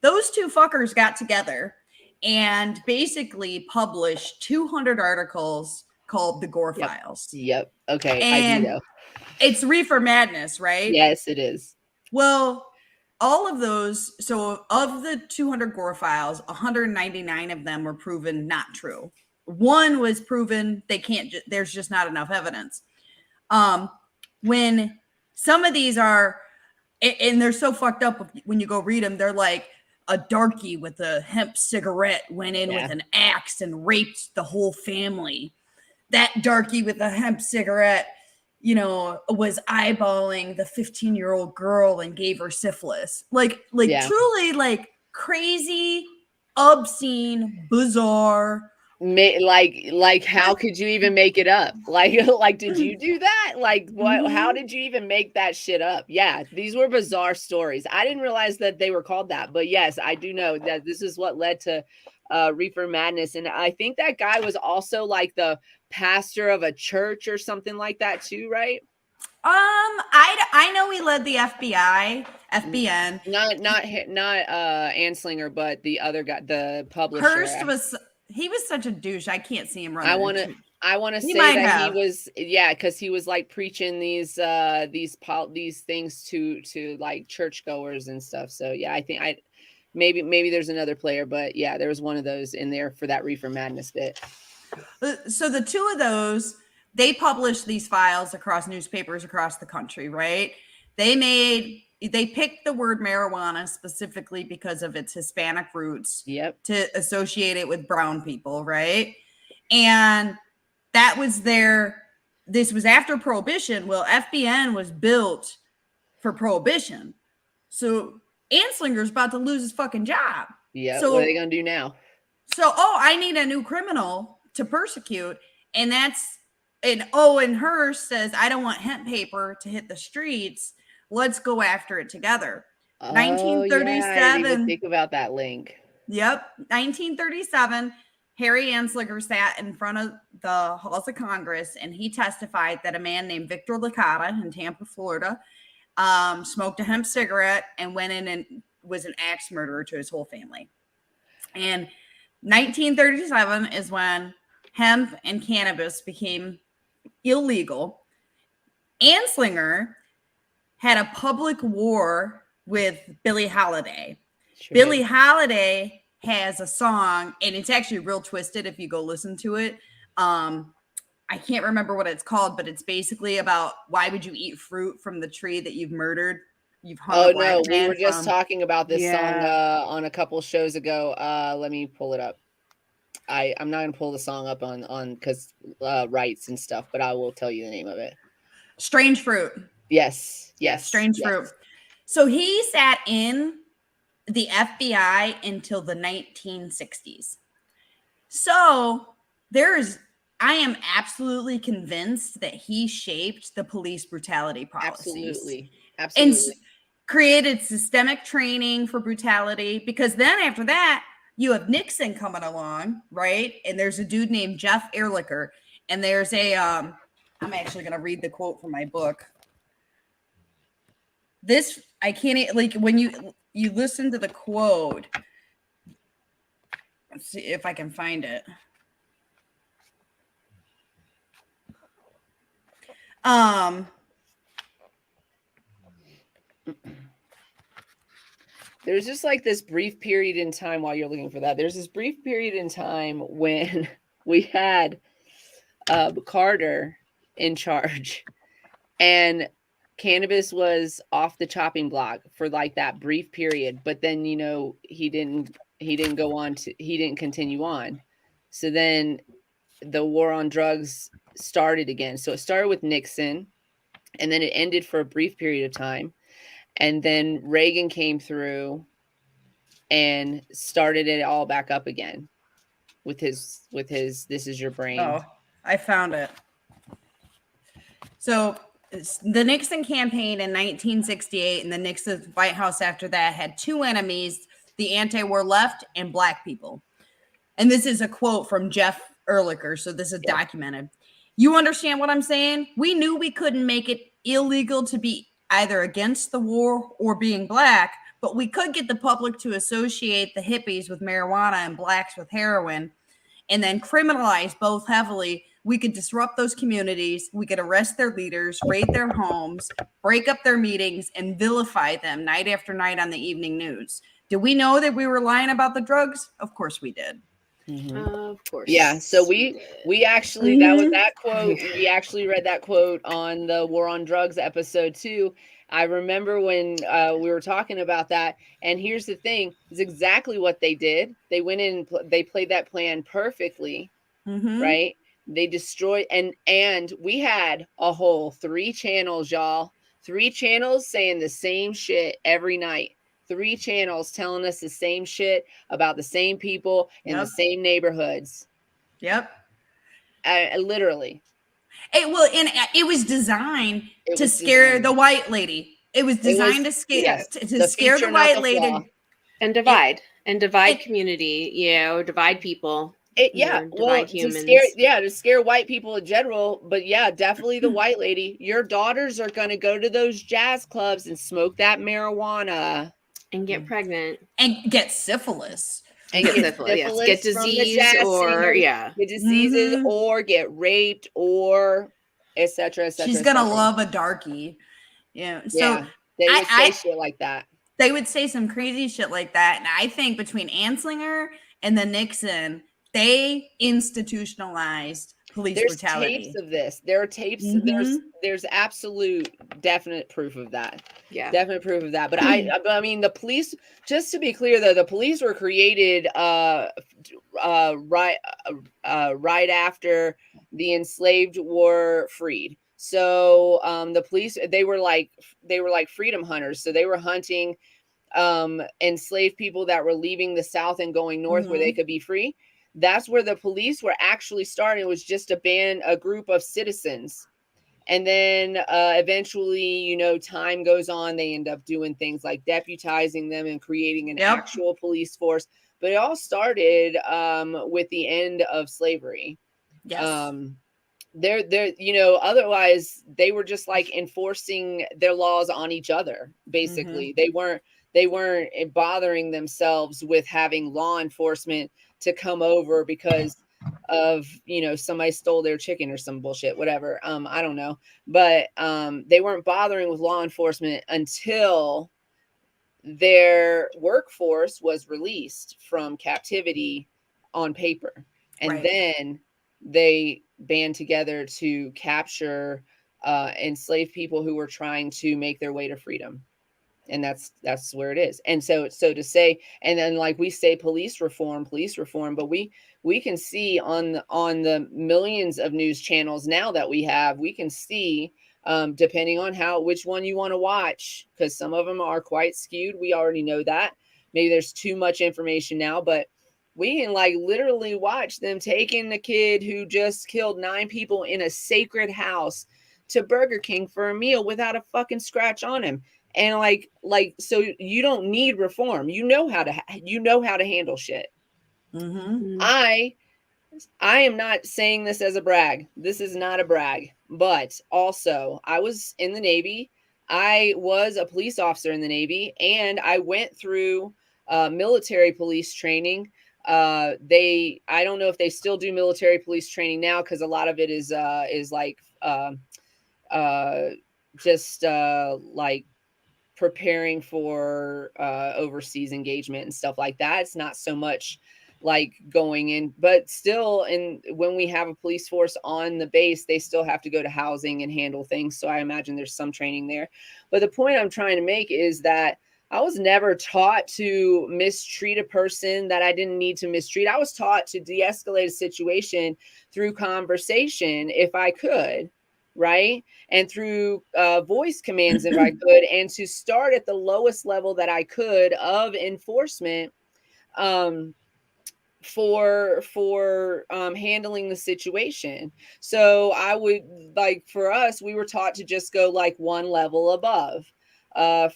Those two fuckers got together and basically published 200 articles called the Gore Files. Yep. Okay. And I do know. It's reefer madness, right? Yes, it is. Well, all of those, so of the 200 Gore files, 199 of them were proven not true. One was proven there's just not enough evidence. When some of these are, and they're so fucked up when you go read them, they're like, a darky with a hemp cigarette went in with an axe and raped the whole family. That darky with a hemp cigarette, was eyeballing the 15-year-old girl and gave her syphilis. Truly like crazy, obscene, bizarre. Like how could you even make it up? Like did you do that? Like what? How did you even make that shit up? Yeah, these were bizarre stories. I didn't realize that they were called that, but yes, I do know that this is what led to reefer madness. And I think that guy was also like the pastor of a church or something like that too, right? I know he led the FBN. Not Anslinger, but the other guy, the publisher. Hearst he was such a douche. I can't see him running. I want to say that he was, because he was like preaching these things to like churchgoers and stuff. So yeah, I think maybe there's another player, but yeah, there was one of those in there for that reefer madness bit. So the two of those, they published these files across newspapers across the country, right? They picked the word marijuana specifically because of its Hispanic roots. Yep. To associate it with brown people, right? And that was this was after Prohibition. Well, FBN was built for Prohibition. So Anslinger's about to lose his fucking job. Yeah. So what are they going to do now? So, I need a new criminal to persecute. And and Hearst says, I don't want hemp paper to hit the streets. Let's go after it together. 1937. I didn't even think about that link. Yep. 1937, Harry Anslinger sat in front of the halls of Congress and he testified that a man named Victor Licata in Tampa, Florida, smoked a hemp cigarette and went in and was an axe murderer to his whole family. And 1937 is when hemp and cannabis became illegal. Anslinger had a public war with Billie Holiday. Sure. Billie Holiday has a song, and it's actually real twisted if you go listen to it. I can't remember what it's called, but it's basically about why would you eat fruit from the tree that you've murdered? You've hung a black man we were just talking about this song on a couple shows ago. Let me pull it up. I'm not gonna pull the song up on because rights and stuff, but I will tell you the name of it. Strange Fruit. Yes. Strange Fruit. So he sat in the FBI until the 1960s. So I am absolutely convinced that he shaped the police brutality policies. Absolutely. And created systemic training for brutality, because then after that, you have Nixon coming along, right? And there's a dude named Jeff Ehrlicher. And there's I'm actually going to read the quote from my book. I can't, like, when you listen to the quote, let's see if I can find it. there's just like this brief period in time while you're looking for that. There's this brief period in time when we had Carter in charge, and cannabis was off the chopping block for like that brief period. But then, you know, he didn't continue on. So then the war on drugs started again. So it started with Nixon, and then it ended for a brief period of time. And then Reagan came through and started it all back up again with his This Is Your Brain. Oh, I found it. So the Nixon campaign in 1968 and the Nixon White House after that had two enemies, the anti-war left and black people. And this is a quote from Jeff Ehrlicher, so this is documented. You understand what I'm saying? We knew we couldn't make it illegal to be either against the war or being black, but we could get the public to associate the hippies with marijuana and blacks with heroin and then criminalize both heavily. We could disrupt those communities. We could arrest their leaders, raid their homes, break up their meetings, and vilify them night after night on the evening news. Did we know that we were lying about the drugs? Of course we did. Mm-hmm. Of course. Yeah. So we actually, that was that quote. We actually read that quote on the War on Drugs episode too. I remember when we were talking about that. And here's the thing: is exactly what they did. They went in, they played that plan perfectly, right? They destroyed, and we had a whole 3 channels, y'all. 3 channels saying the same shit every night. 3 channels telling us the same shit about the same people in the same neighborhoods. Yep. Literally. It was designed to scare the white lady. It was designed to scare the white lady and divide community, divide people. Divide humans. To scare white people in general, but definitely the white lady. Your daughters are going to go to those jazz clubs and smoke that marijuana and get pregnant and get syphilis. And get syphilis, get disease or get diseases or get raped or etc. She's gonna love a darkie. So they would say shit like that. They would say some crazy shit like that. And I think between Anslinger and the Nixon, they institutionalized police brutality. There's tapes of this. There are tapes. There's absolute definite proof of that. Yeah, definite proof of that. But I mean, the police. Just to be clear, though, the police were created right after the enslaved were freed. So the police, they were like freedom hunters. So they were hunting enslaved people that were leaving the South and going north where they could be free. That's where the police were actually starting. It was just a group of citizens. And then eventually, time goes on. They end up doing things like deputizing them and creating an actual police force. But it all started with the end of slavery. Yes. Otherwise they were just like enforcing their laws on each other. Basically, they weren't bothering themselves with having law enforcement to come over because of somebody stole their chicken or some bullshit, whatever. I don't know, but they weren't bothering with law enforcement until their workforce was released from captivity on paper, and then they band together to capture enslaved people who were trying to make their way to freedom. And that's where it is. And so to say, and then like we say police reform, but we can see on the millions of news channels now that we have, we can see depending on which one you want to watch, because some of them are quite skewed. We already know that. Maybe there's too much information now, but we can like literally watch them taking the kid who just killed 9 people in a sacred house to Burger King for a meal without a fucking scratch on him. And like, so you don't need reform. You know how to handle shit. I am not saying this as a brag. This is not a brag, but also I was in the Navy. I was a police officer in the Navy, and I went through military police training. I don't know if they still do military police training now, because a lot of it is like preparing for overseas engagement and stuff like that. It's not so much like going in, but still, and when we have a police force on the base, they still have to go to housing and handle things. So I imagine there's some training there. But the point I'm trying to make is that I was never taught to mistreat a person that I didn't need to mistreat. I was taught to de-escalate a situation through conversation if I could, right? And through voice commands if I could, and to start at the lowest level that I could of enforcement for handling the situation. So I would, like, for us, we were taught to just go like one level above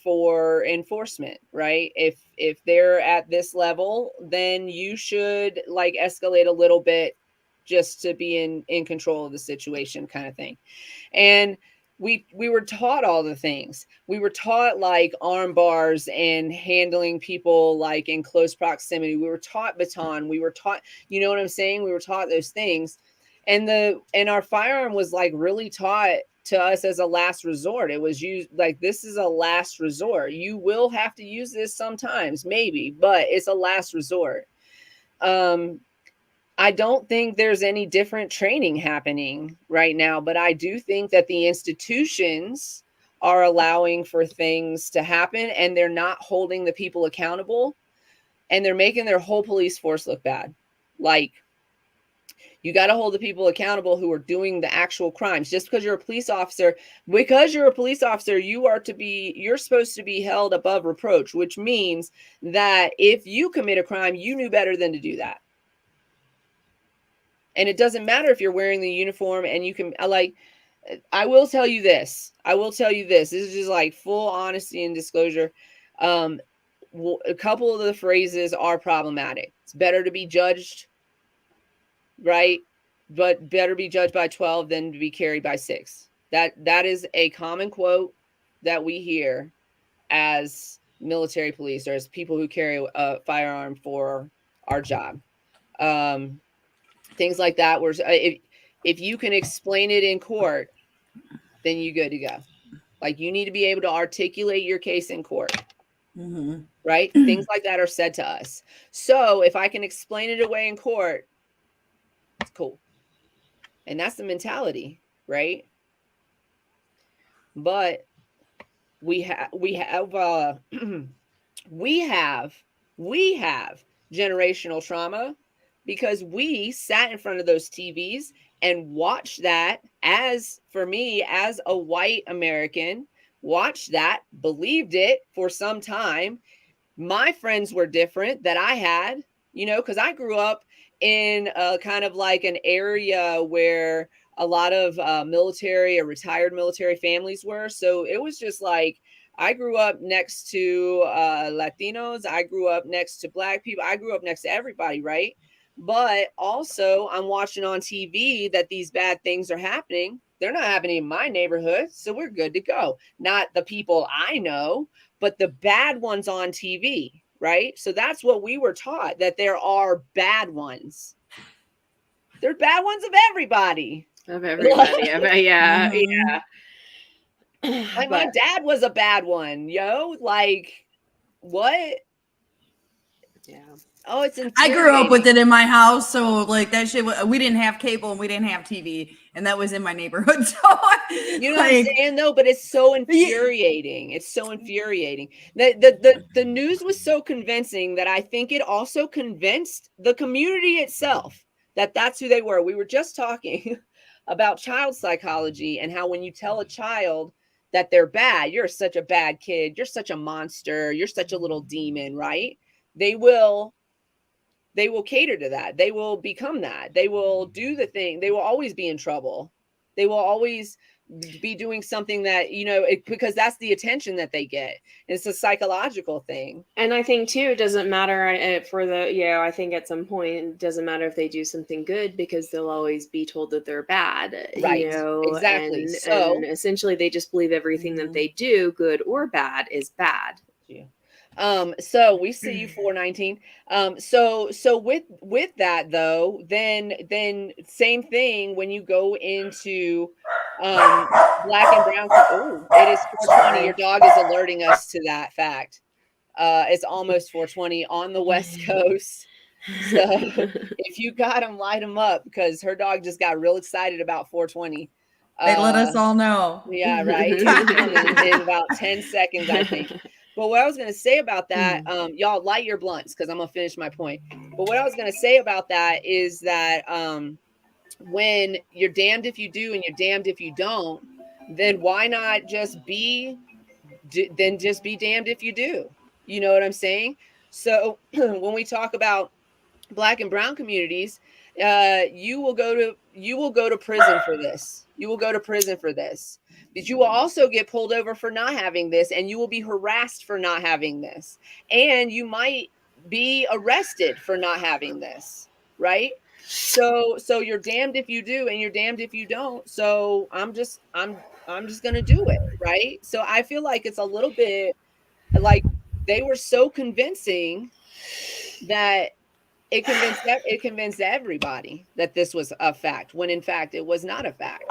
for enforcement, right? If they're at this level, then you should like escalate a little bit just to be in control of the situation, kind of thing. And we were taught all the things. We were taught like arm bars and handling people like in close proximity. We were taught baton. We were taught, you know what I'm saying? We were taught those things. And our firearm was like really taught to us as a last resort. It was used like, this is a last resort. You will have to use this sometimes, maybe, but it's a last resort. I don't think there's any different training happening right now, but I do think that the institutions are allowing for things to happen, and they're not holding the people accountable, and they're making their whole police force look bad. Like, you got to hold the people accountable who are doing the actual crimes. Just because you're a police officer, you're supposed to be held above reproach, which means that if you commit a crime, you knew better than to do that. And it doesn't matter if you're wearing the uniform, and you can, like, I will tell you this. This is just like full honesty and disclosure. A couple of the phrases are problematic. It's better to be judged, right? But better be judged by 12 than to be carried by 6. That is a common quote that we hear as military police, or as people who carry a firearm for our job. Things like that, where if you can explain it in court, then you're good to go. Like, you need to be able to articulate your case in court. Mm-hmm. Right? Things like that are said to us. So if I can explain it away in court, it's cool. And that's the mentality, right? But we have generational trauma, because we sat in front of those TVs and watched that. As for me, as a white American, watched that, believed it for some time. My friends were different that I had, because I grew up in a kind of like an area where a lot of military or retired military families were. So it was just like, I grew up next to Latinos. I grew up next to Black people. I grew up next to everybody, right? But also, I'm watching on TV that these bad things are happening. They're not happening in my neighborhood, so we're good to go. Not the people I know, but the bad ones on TV, right? So that's what we were taught, that there are bad ones. There are bad ones of everybody. Yeah. Like, my dad was a bad one, like, what? Yeah. Oh, it's I grew up with it in my house, so like that shit. We didn't have cable and we didn't have TV, and that was in my neighborhood. So you know what I'm saying, though. But it's so infuriating. It's so infuriating. The news was so convincing that I think it also convinced the community itself that that's who they were. We were just talking about child psychology and how when you tell a child that they're bad, you're such a bad kid, you're such a monster, you're such a little demon, right? They will cater to that. They will become that. They will do the thing. They will always be in trouble. They will always be doing something that, because that's the attention that they get. It's a psychological thing. And I think too, it doesn't matter I think at some point, it doesn't matter if they do something good, because they'll always be told that they're bad. Right. Exactly. And essentially they just believe everything that they do, good or bad, is bad. Yeah. So we see you 419. So with that though, then same thing when you go into Black and brown. Oh, it is 4:20. Your dog is alerting us to that fact. It's almost 4:20 on the West Coast. So if you got them, light them up, because her dog just got real excited about 4:20. They let us all know. Yeah, right. It's coming in about 10 seconds, I think. But what I was going to say about that, y'all light your blunts, because I'm going to finish my point. But what I was going to say about that is that when you're damned if you do and you're damned if you don't, then why not just be damned if you do? You know what I'm saying? So when we talk about Black and brown communities, you will go to prison for this. You will go to prison for this. But you will also get pulled over for not having this, and you will be harassed for not having this. And you might be arrested for not having this, right? So you're damned if you do and you're damned if you don't. So I'm just going to do it, right? So I feel like it's a little bit like they were so convincing that it convinced everybody that this was a fact, when in fact it was not a fact.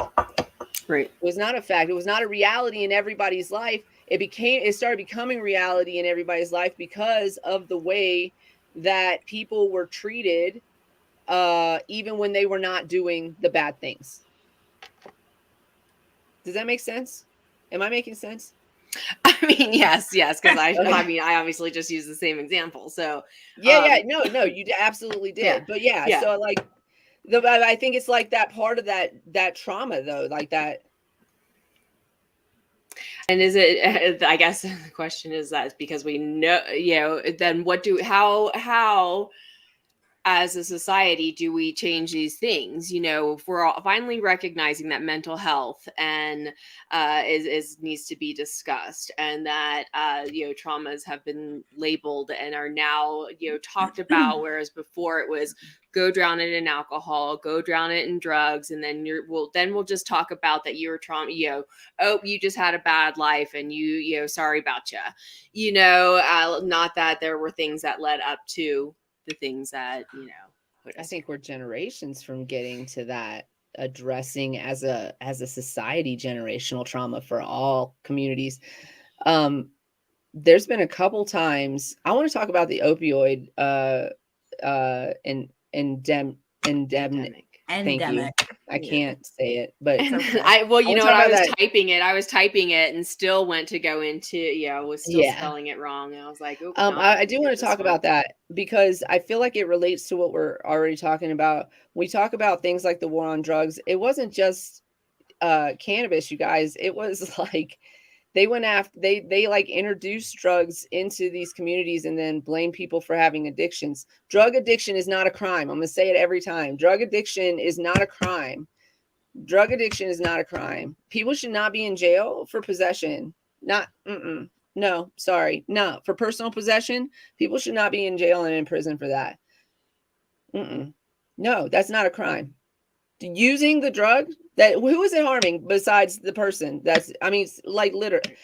Right. It was not a fact. It was not a reality in everybody's life. It started becoming reality in everybody's life because of the way that people were treated, even when they were not doing the bad things. Does that make sense? Am I making sense? I mean, yes, because I obviously just used the same example. So no, you absolutely did. But so like I think it's like that part of that trauma, though, like that. And is it? I guess the question is that because we know, then how as a society do we change these things? If we're all finally recognizing that mental health and is needs to be discussed, and that traumas have been labeled and are now talked about, whereas before it was go drown it in alcohol, go drown it in drugs, and then we'll just talk about that you were trauma. You just had a bad life, and sorry about you. Not that there were things that led up to the things that I think we're generations from getting to that, addressing as a society generational trauma for all communities. There's been a couple times I want to talk about the opioid endemic. Thank you. I can't say it, but okay. I was typing it and still went to go into was still spelling it wrong. And I was like, I do want to talk about that, because I feel like it relates to what we're already talking about. We talk about things like the war on drugs. It wasn't just cannabis, you guys. It was like they went after they like introduced drugs into these communities and then blame people for having addictions. Drug addiction is not a crime. I'm going to say it every time. Drug addiction is not a crime. Drug addiction is not a crime. People should not be in jail for possession. No, sorry. No, for personal possession, people should not be in jail and in prison for that. No, that's not a crime. Using the drug, who is it harming besides the person? Like literally.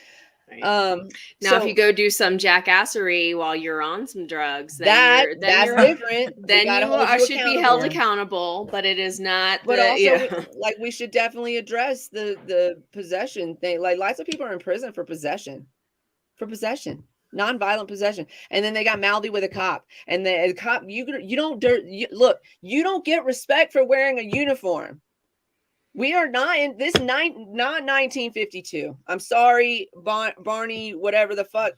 Right. Now, if you go do some jackassery while you're on some drugs, that's different. Then you should be held accountable, but it is not. But also, we should definitely address the possession thing. Like, lots of people are in prison for possession, nonviolent possession, and then they got mouthy with a cop, and the cop you don't get respect for wearing a uniform. We are not in this not 1952. I'm sorry, Barney, whatever the fuck.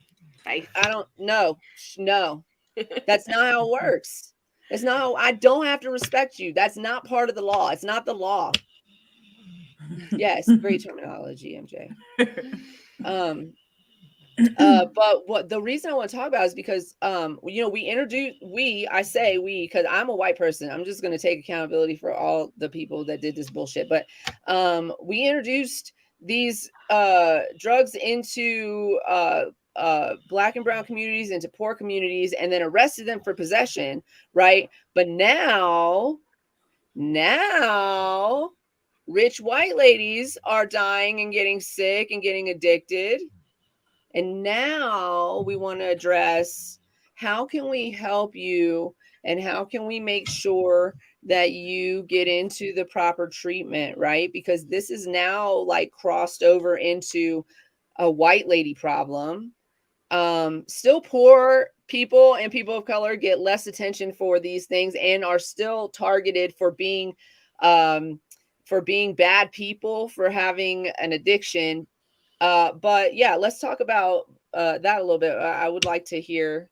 I don't know. No, that's not how it works. It's not how, I don't have to respect you. That's not part of the law. It's not the law. Yes, great terminology, MJ. But what the reason I want to talk about is because I say we because I'm a white person. I'm just going to take accountability for all the people that did this bullshit. But we introduced these drugs into Black and brown communities, into poor communities, and then arrested them for possession, right? But now rich white ladies are dying and getting sick and getting addicted. And now we want to address, how can we help you and how can we make sure that you get into the proper treatment, right? Because this is now like crossed over into a white lady problem. Still poor people and people of color get less attention for these things and are still targeted for being bad people, for having an addiction. But yeah, let's talk about that a little bit. I would like to hear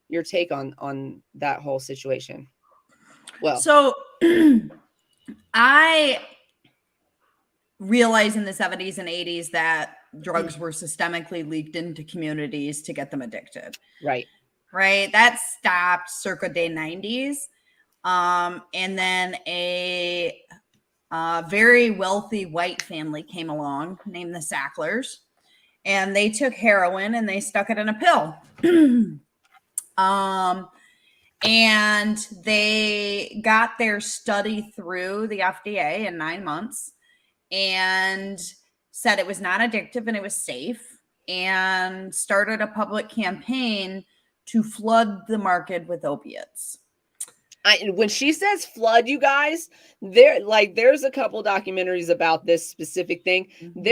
your take on that whole situation. Well, so I realized in the 70s and 80s that drugs were systemically leaked into communities to get them addicted. right. That stopped circa the 90s. And then a very wealthy white family came along named the Sacklers, and they took heroin and they stuck it in a pill. And they got their study through the FDA in 9 months and said it was not addictive and it was safe, and started a public campaign to flood the market with opiates. When she says flood, you guys, there's a couple documentaries about this specific thing. Mm-hmm.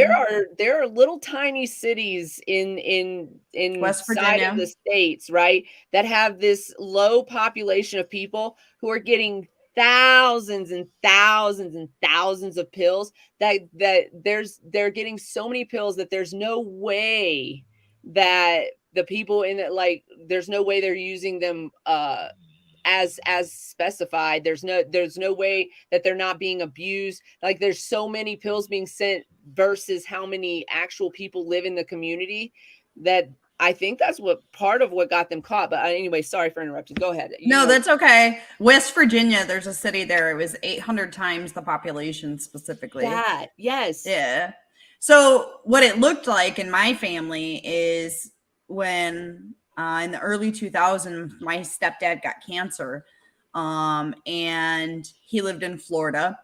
There are little tiny cities in West side Virginia of the states, right, that have this low population of people who are getting thousands and thousands and thousands of pills, that they're getting so many pills that there's no way that the people in it, like, there's no way they're using them as specified. There's no way that they're not being abused. Like, there's so many pills being sent versus how many actual people live in the community, that I think that's what part of what got them caught. But anyway, sorry for interrupting. Go ahead. That's okay. West Virginia, there's a city there. It was 800 times the population specifically. That, yes. Yeah. So what it looked like in my family is when in the early 2000s, my stepdad got cancer, and he lived in Florida.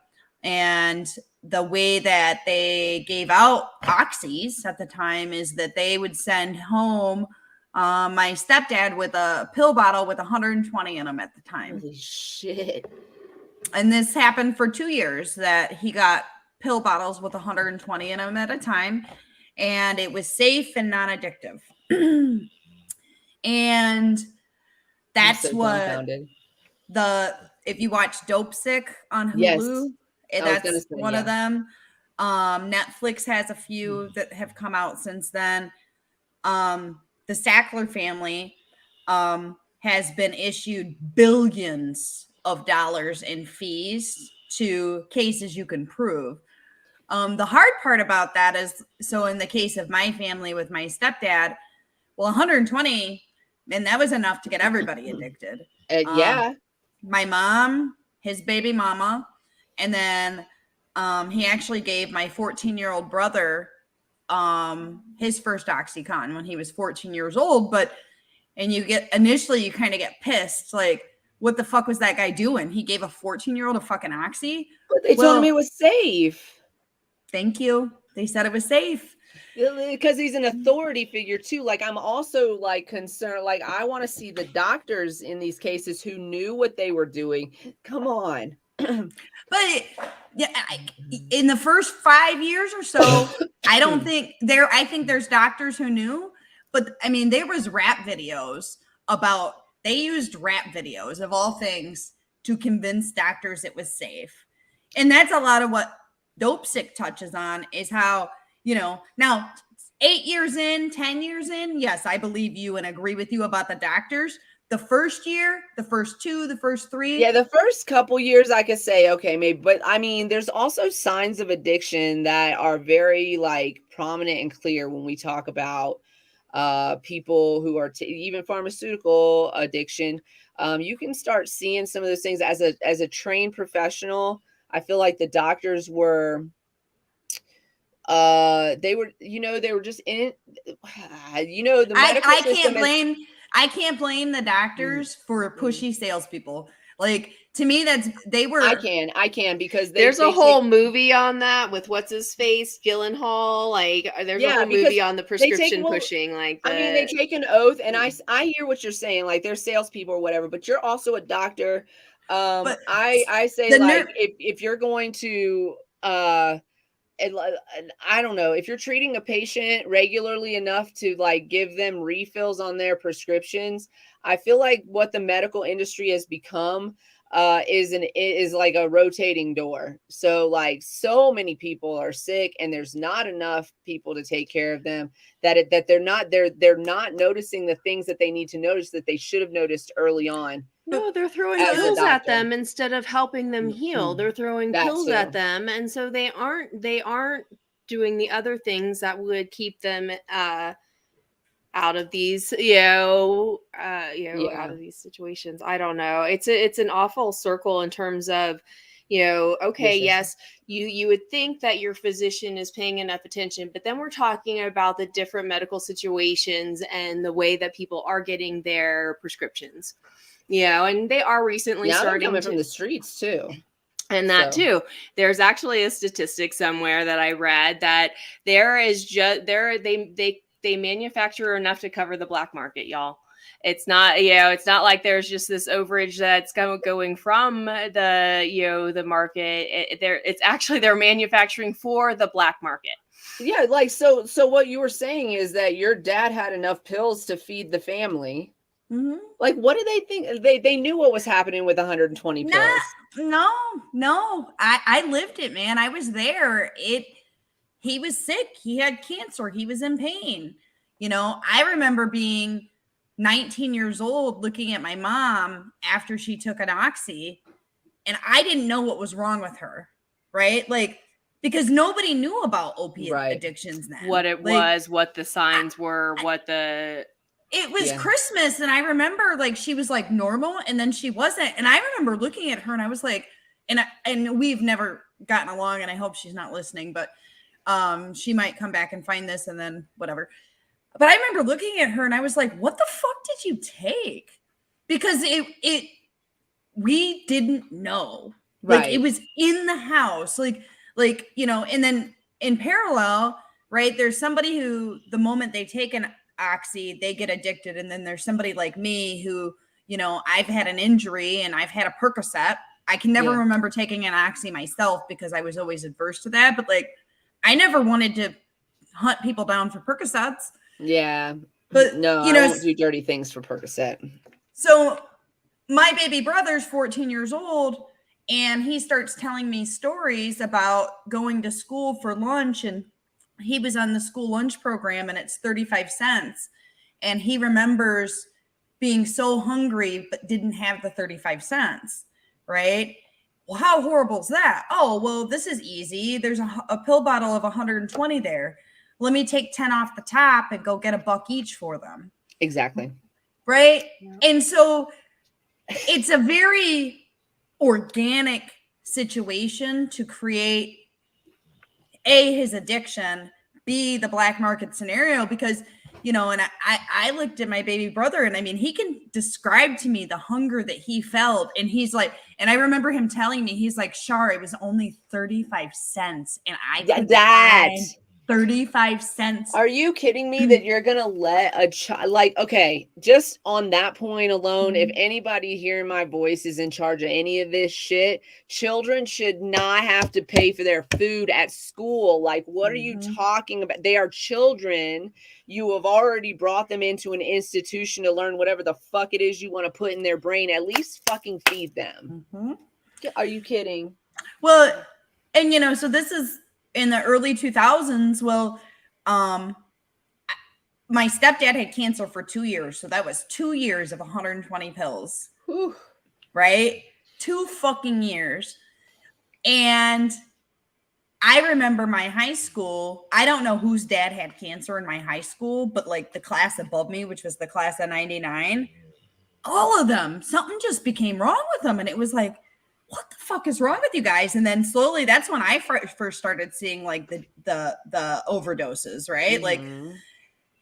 And the way that they gave out oxys at the time is that they would send home my stepdad with a pill bottle with 120 in them at the time. Holy shit. And this happened for 2 years, that he got pill bottles with 120 in them at a time. And it was safe and non-addictive. And that's so what if you watch Dope Sick on Hulu, that's one of them. Netflix has a few that have come out since then. The Sackler family has been issued billions of dollars in fees to cases you can prove. The hard part about that is, so in the case of my family with my stepdad, well, 120, and that was enough to get everybody addicted. Yeah. My mom, his baby mama, and then he actually gave my 14-year-old brother his first OxyContin when he was 14 years old. And you kind of get pissed, like, what the fuck was that guy doing? He gave a 14-year-old a fucking Oxy? But they told him it was safe. Thank you. They said it was safe. Because he's an authority figure too. Like, I'm also like concerned, like, I want to see the doctors in these cases who knew what they were doing. Come on. But yeah, in the first 5 years or so, I think there's doctors who knew, but I mean, there was they used rap videos of all things to convince doctors it was safe. And that's a lot of what Dope Sick touches on, is how, now 8 years in, 10 years in, yes, I believe you and agree with you about the doctors. The first year, the first two, the first three. Yeah, the first couple years I could say, okay, maybe. But I mean, there's also signs of addiction that are very like prominent and clear when we talk about people who are even pharmaceutical addiction. You can start seeing some of those things as a trained professional. I feel like the doctors were they were just in the medical I can't blame the doctors for pushy salespeople. Like, to me, that's they were. I can because there's a whole movie on that with what's his face, Gyllenhaal. Like, there's a whole movie on the prescription pushing. Like, I mean, they take an oath, and I hear what you're saying. Like, they're salespeople or whatever, but you're also a doctor. But I say, like, if you're going to and I don't know, if you're treating a patient regularly enough to like give them refills on their prescriptions, I feel like what the medical industry has become is like a rotating door. So like so many people are sick and there's not enough people to take care of them that they're not noticing the things that they need to notice that they should have noticed early on. No, they're throwing pills at them instead of helping them heal. They're throwing pills at them, and so they aren't doing the other things that would keep them out of these, out of these situations. I don't know. It's an awful circle in terms of, okay, yes, you would think that your physician is paying enough attention, but then we're talking about the different medical situations and the way that people are getting their prescriptions. And they are recently starting coming from the streets too. And that too. There's actually a statistic somewhere that I read that there is just they manufacture enough to cover the black market, y'all. It's not, it's not like there's just this overage that's going from the market. It's actually they're manufacturing for the black market. Yeah, like so what you were saying is that your dad had enough pills to feed the family. Mm-hmm. Like, what do they think? They knew what was happening with 120 pills. No. I lived it, man. I was there. He was sick. He had cancer. He was in pain. I remember being 19 years old looking at my mom after she took an oxy, and I didn't know what was wrong with her, right? Like, because nobody knew about opiate addictions then. What it was, what the signs were, it was Christmas, and I remember like she was like normal, and then she wasn't. And I remember looking at her, and I was like, and we've never gotten along, and I hope she's not listening, but she might come back and find this, and then whatever. But I remember looking at her, and I was like, "What the fuck did you take?" Because we didn't know, like it was in the house, like and then in parallel, right? There's somebody who the moment they take an oxy, they get addicted. And then there's somebody like me who, I've had an injury and I've had a Percocet. I can never remember taking an oxy myself because I was always adverse to that. But like, I never wanted to hunt people down for Percocets. Yeah. But no, I don't do dirty things for Percocet. So my baby brother's 14 years old, and he starts telling me stories about going to school for lunch, and he was on the school lunch program, and it's 35 cents. And he remembers being so hungry, but didn't have the 35 cents. Right. Well, how horrible is that? Oh, well, this is easy. There's a pill bottle of 120 there. Let me take 10 off the top and go get $1 each for them. Exactly. Right. Yeah. And so it's a very organic situation to create his addiction, B, the black market scenario, because, and I looked at my baby brother, and I mean, he can describe to me the hunger that he felt. And he's like, and I remember him telling me, he's like, Shar, it was only 35 cents. And I could that 35 cents. Are you kidding me that you're going to let a child, like, okay, just on that point alone, if anybody hearing my voice is in charge of any of this shit, children should not have to pay for their food at school. Like, what are you talking about? They are children. You have already brought them into an institution to learn whatever the fuck it is you want to put in their brain. At least fucking feed them. Are you kidding? Well, and so this is in the early 2000s. Well, my stepdad had cancer for 2 years. So that was 2 years of 120 pills. Whew. Right? 2 fucking years. And I remember my high school, I don't know whose dad had cancer in my high school, but like the class above me, which was the class of 99, all of them, something just became wrong with them. And it was like, what the fuck is wrong with you guys? And then slowly, that's when I first started seeing like the overdoses, right? Like, and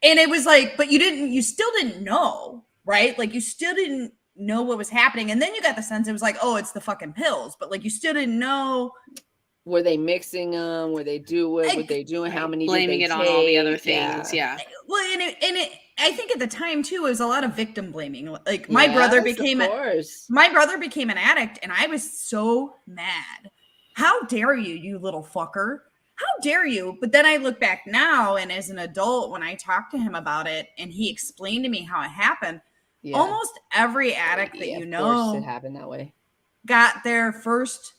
it was like, but you still didn't know, right? Like you still didn't know what was happening. And then you got the sense it was like, oh, it's the fucking pills, but like you still didn't know. Were they mixing them? Were they what they doing? How many blaming did they it on all the other take? things? Yeah. Well, I think at the time too, it was a lot of victim blaming. Like my brother became an addict, and I was so mad. How dare you, you little fucker? How dare you? But then I look back now, and as an adult, when I talked to him about it, and he explained to me how it happened, almost every addict that you know, of course it happened that way, got their first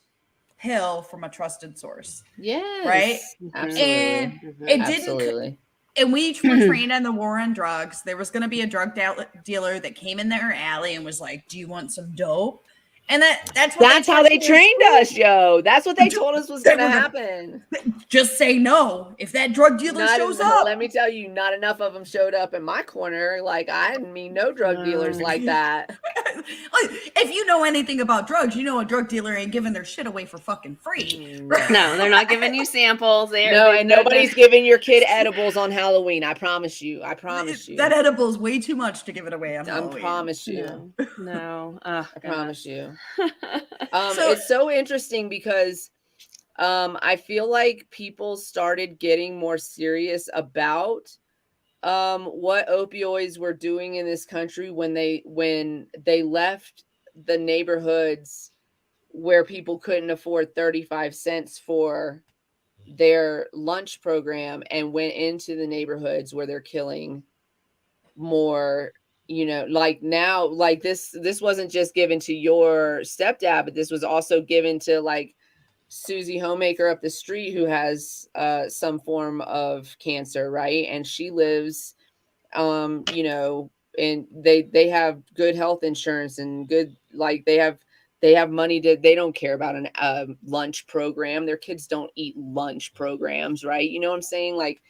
pill from a trusted source. Yes, right. Absolutely. And it didn't. And we each were trained on the war on drugs. There was going to be a drug dealer that came in their alley and was like, "Do you want some dope?" And that's how they trained us, yo. That's what they told us was going to happen. Just say no if that drug dealer shows up. Let me tell you, not enough of them showed up in my corner. Like, I didn't mean no drug dealers like that. If you know anything about drugs, you know a drug dealer ain't giving their shit away for fucking free. No, they're not giving you samples. Nobody's giving your kid edibles on Halloween. I promise you. That edible is way too much to give it away on Halloween. I promise you. No. I promise you. It's so interesting because I feel like people started getting more serious about what opioids were doing in this country when they left the neighborhoods where people couldn't afford 35 cents for their lunch program and went into the neighborhoods where they're killing more. Like now, like this wasn't just given to your stepdad, but this was also given to like Susie Homemaker up the street who has some form of cancer, right? And she lives, and they have good health insurance and good, like they have money they don't care about a lunch program. Their kids don't eat lunch programs, right? You know what I'm saying? Like,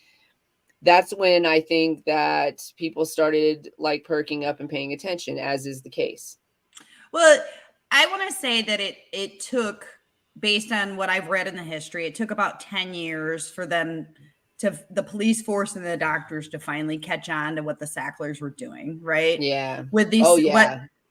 that's when I think that people started like perking up and paying attention, as is the case. Well, I want to say that it took, based on what I've read in the history, it took about 10 years for them the police force and the doctors to finally catch on to what the Sacklers were doing, right? Yeah. With these,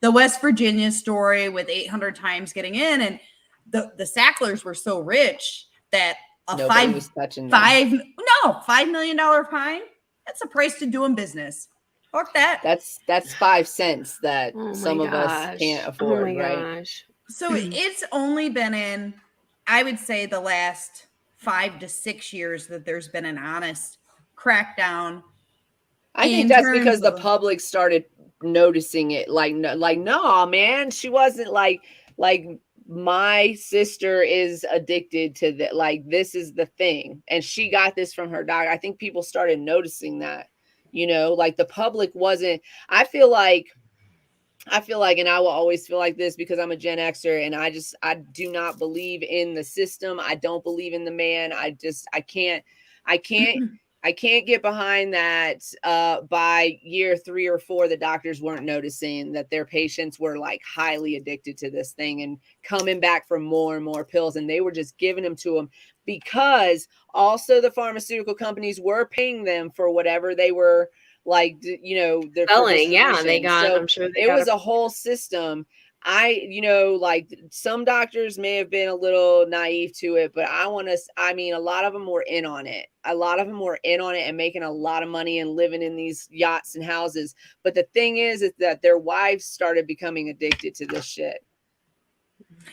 the West Virginia story with 800 times getting in, and the Sacklers were so rich that $5 million fine. That's a price to doing business. Fuck that. That's 5 cents that some of us can't afford, right? So it's only been in, I would say, the last 5 to 6 years that there's been an honest crackdown. I think that's because the public started noticing it. Like, no, man, she wasn't like my sister is addicted to that. Like, this is the thing. And she got this from her doctor. I think people started noticing that, like the public wasn't, I feel like, and I will always feel like this because I'm a Gen Xer and I do not believe in the system. I don't believe in the man. I can't get behind that by year 3 or 4, the doctors weren't noticing that their patients were like highly addicted to this thing and coming back for more and more pills. And they were just giving them to them because also the pharmaceutical companies were paying them for whatever they were like, they're selling. Yeah, they got, so I'm sure it was a whole system. Like some doctors may have been a little naive to it, but a lot of them were in on it. A lot of them were in on it and making a lot of money and living in these yachts and houses. But the thing is that their wives started becoming addicted to this shit.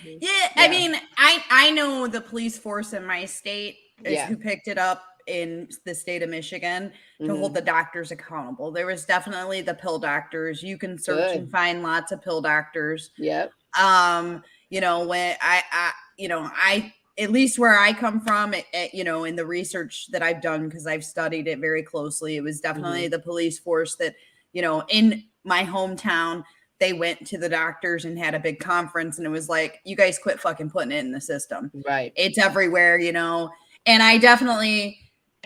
Yeah. I mean, I know the police force in my state is who picked it up in the state of Michigan to hold the doctors accountable. There was definitely the pill doctors. You can search and find lots of pill doctors. Yep. When I at least where I come from, in the research that I've done, because I've studied it very closely, it was definitely the police force that, in my hometown, they went to the doctors and had a big conference, and it was like, you guys quit fucking putting it in the system. Right. It's everywhere, and I definitely,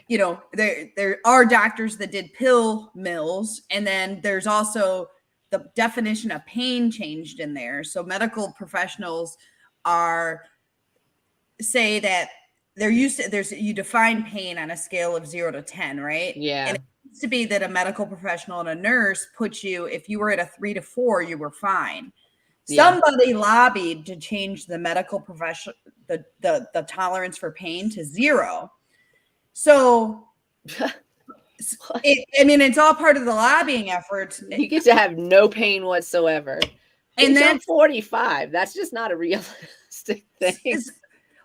there are doctors that did pill mills, and then there's also the definition of pain changed in there. So medical professionals say that you define pain on a scale of 0 to 10, right? Yeah. And used to be that a medical professional and a nurse put you, if you were at a 3 to 4, you were fine. Yeah. Somebody lobbied to change the medical profession, the tolerance for pain to 0. So it's all part of the lobbying efforts. You get to have no pain whatsoever. And then 45. That's just not a realistic thing.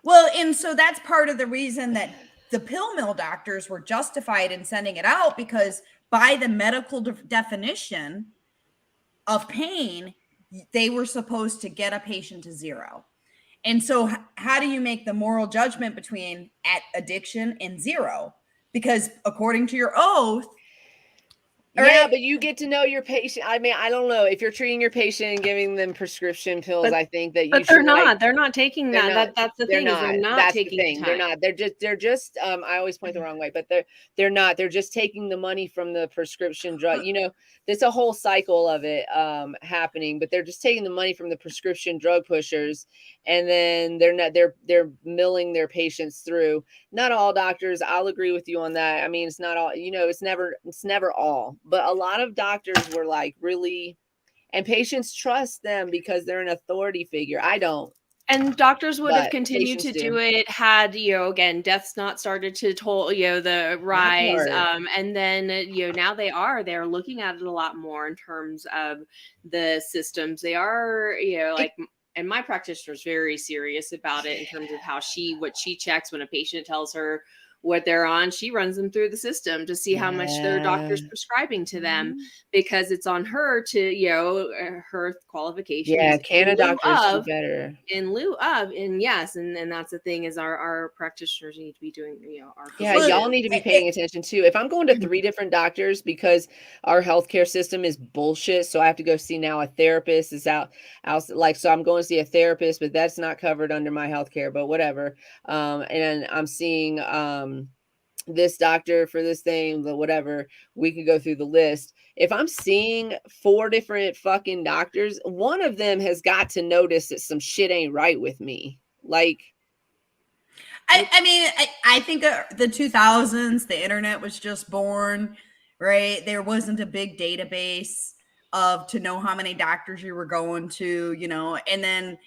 Well, and so that's part of the reason that the pill mill doctors were justified in sending it out, because by the medical definition of pain, they were supposed to get a patient to 0. And so how do you make the moral judgment between at addiction and 0? Because according to your oath, yeah, but you get to know your patient. I mean, I don't know if you're treating your patient and giving them prescription pills. I think that you but should. They're not. They're not taking that. That's the thing. They're not That's taking the thing. the time. They're just. I always point the wrong way, but they're not. They're just taking the money from the prescription drug. You know, there's a whole cycle of it happening, but they're just taking the money from the prescription drug pushers, and then they're milling their patients through. Not all doctors. I'll agree with you on that. I mean, it's not all. You know, it's never all. But a lot of doctors were like really, and patients trust them because they're an authority figure. I don't. And doctors would have continued to do it had, again, deaths not started to the rise. And then, now they're looking at it a lot more in terms of the systems. They are, and my practitioner is very serious about it in terms of what she checks when a patient tells her what they're on. She runs them through the system to see how much their doctor's prescribing to them, because it's on her to, her qualifications. Yeah, Canada doctors do better. In lieu of, and yes, and that's the thing is our practitioners need to be doing, our y'all need to be paying attention too. If I'm going to 3 different doctors because our healthcare system is bullshit, so I have to go see now a therapist is out so I'm going to see a therapist, but that's not covered under my healthcare, but whatever. And I'm seeing this doctor for this thing, but whatever, we could go through the list. If I'm seeing 4 different fucking doctors, one of them has got to notice that some shit ain't right with me. Like, I think the 2000s, the internet was just born, right? There wasn't a big database to know how many doctors you were going to, and then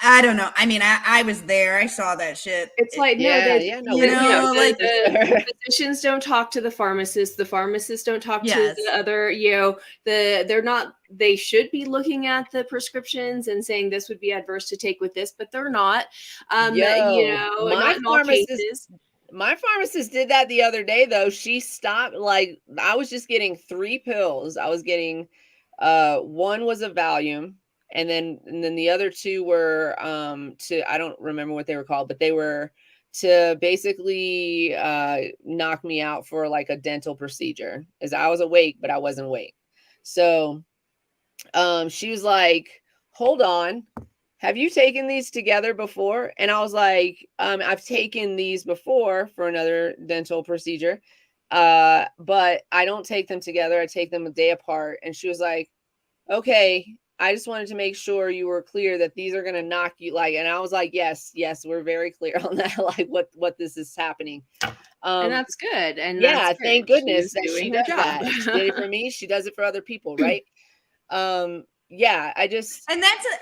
I don't know. I mean, I was there. I saw that shit. It's like, the physicians don't talk to the pharmacists. The pharmacists don't talk to the other, they're not, they should be looking at the prescriptions and saying this would be adverse to take with this, but they're not, not in all cases. My pharmacist did that the other day, though. She stopped, I was just getting 3 pills. I was getting, one was a Valium. And then the other 2 were I don't remember what they were called, but they were to basically knock me out for like a dental procedure, as I was awake, but I wasn't awake. So she was like, hold on, have you taken these together before? And I was like, I've taken these before for another dental procedure, but I don't take them together. I take them a day apart. And she was like, okay, I just wanted to make sure you were clear that these are going to knock you and I was like, yes, we're very clear on that. Like what this is happening. And that's good. And that's thank goodness that she does that. She did it for me. She does it for other people. Right. And that's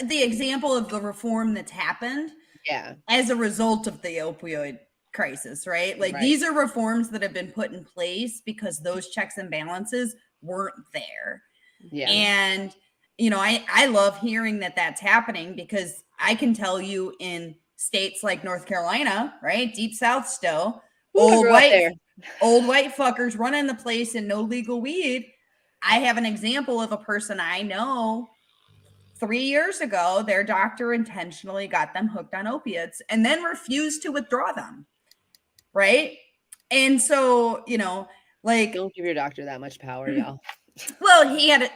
the example of the reform that's happened. Yeah. As a result of the opioid crisis, right? These are reforms that have been put in place because those checks and balances weren't there. Yeah. And I love hearing that that's happening, because I can tell you in states like North Carolina, right? Deep South still, old white fuckers running the place and no legal weed. I have an example of a person I know 3 years ago, their doctor intentionally got them hooked on opiates and then refused to withdraw them. Right. And so, don't give your doctor that much power, y'all. Well, he had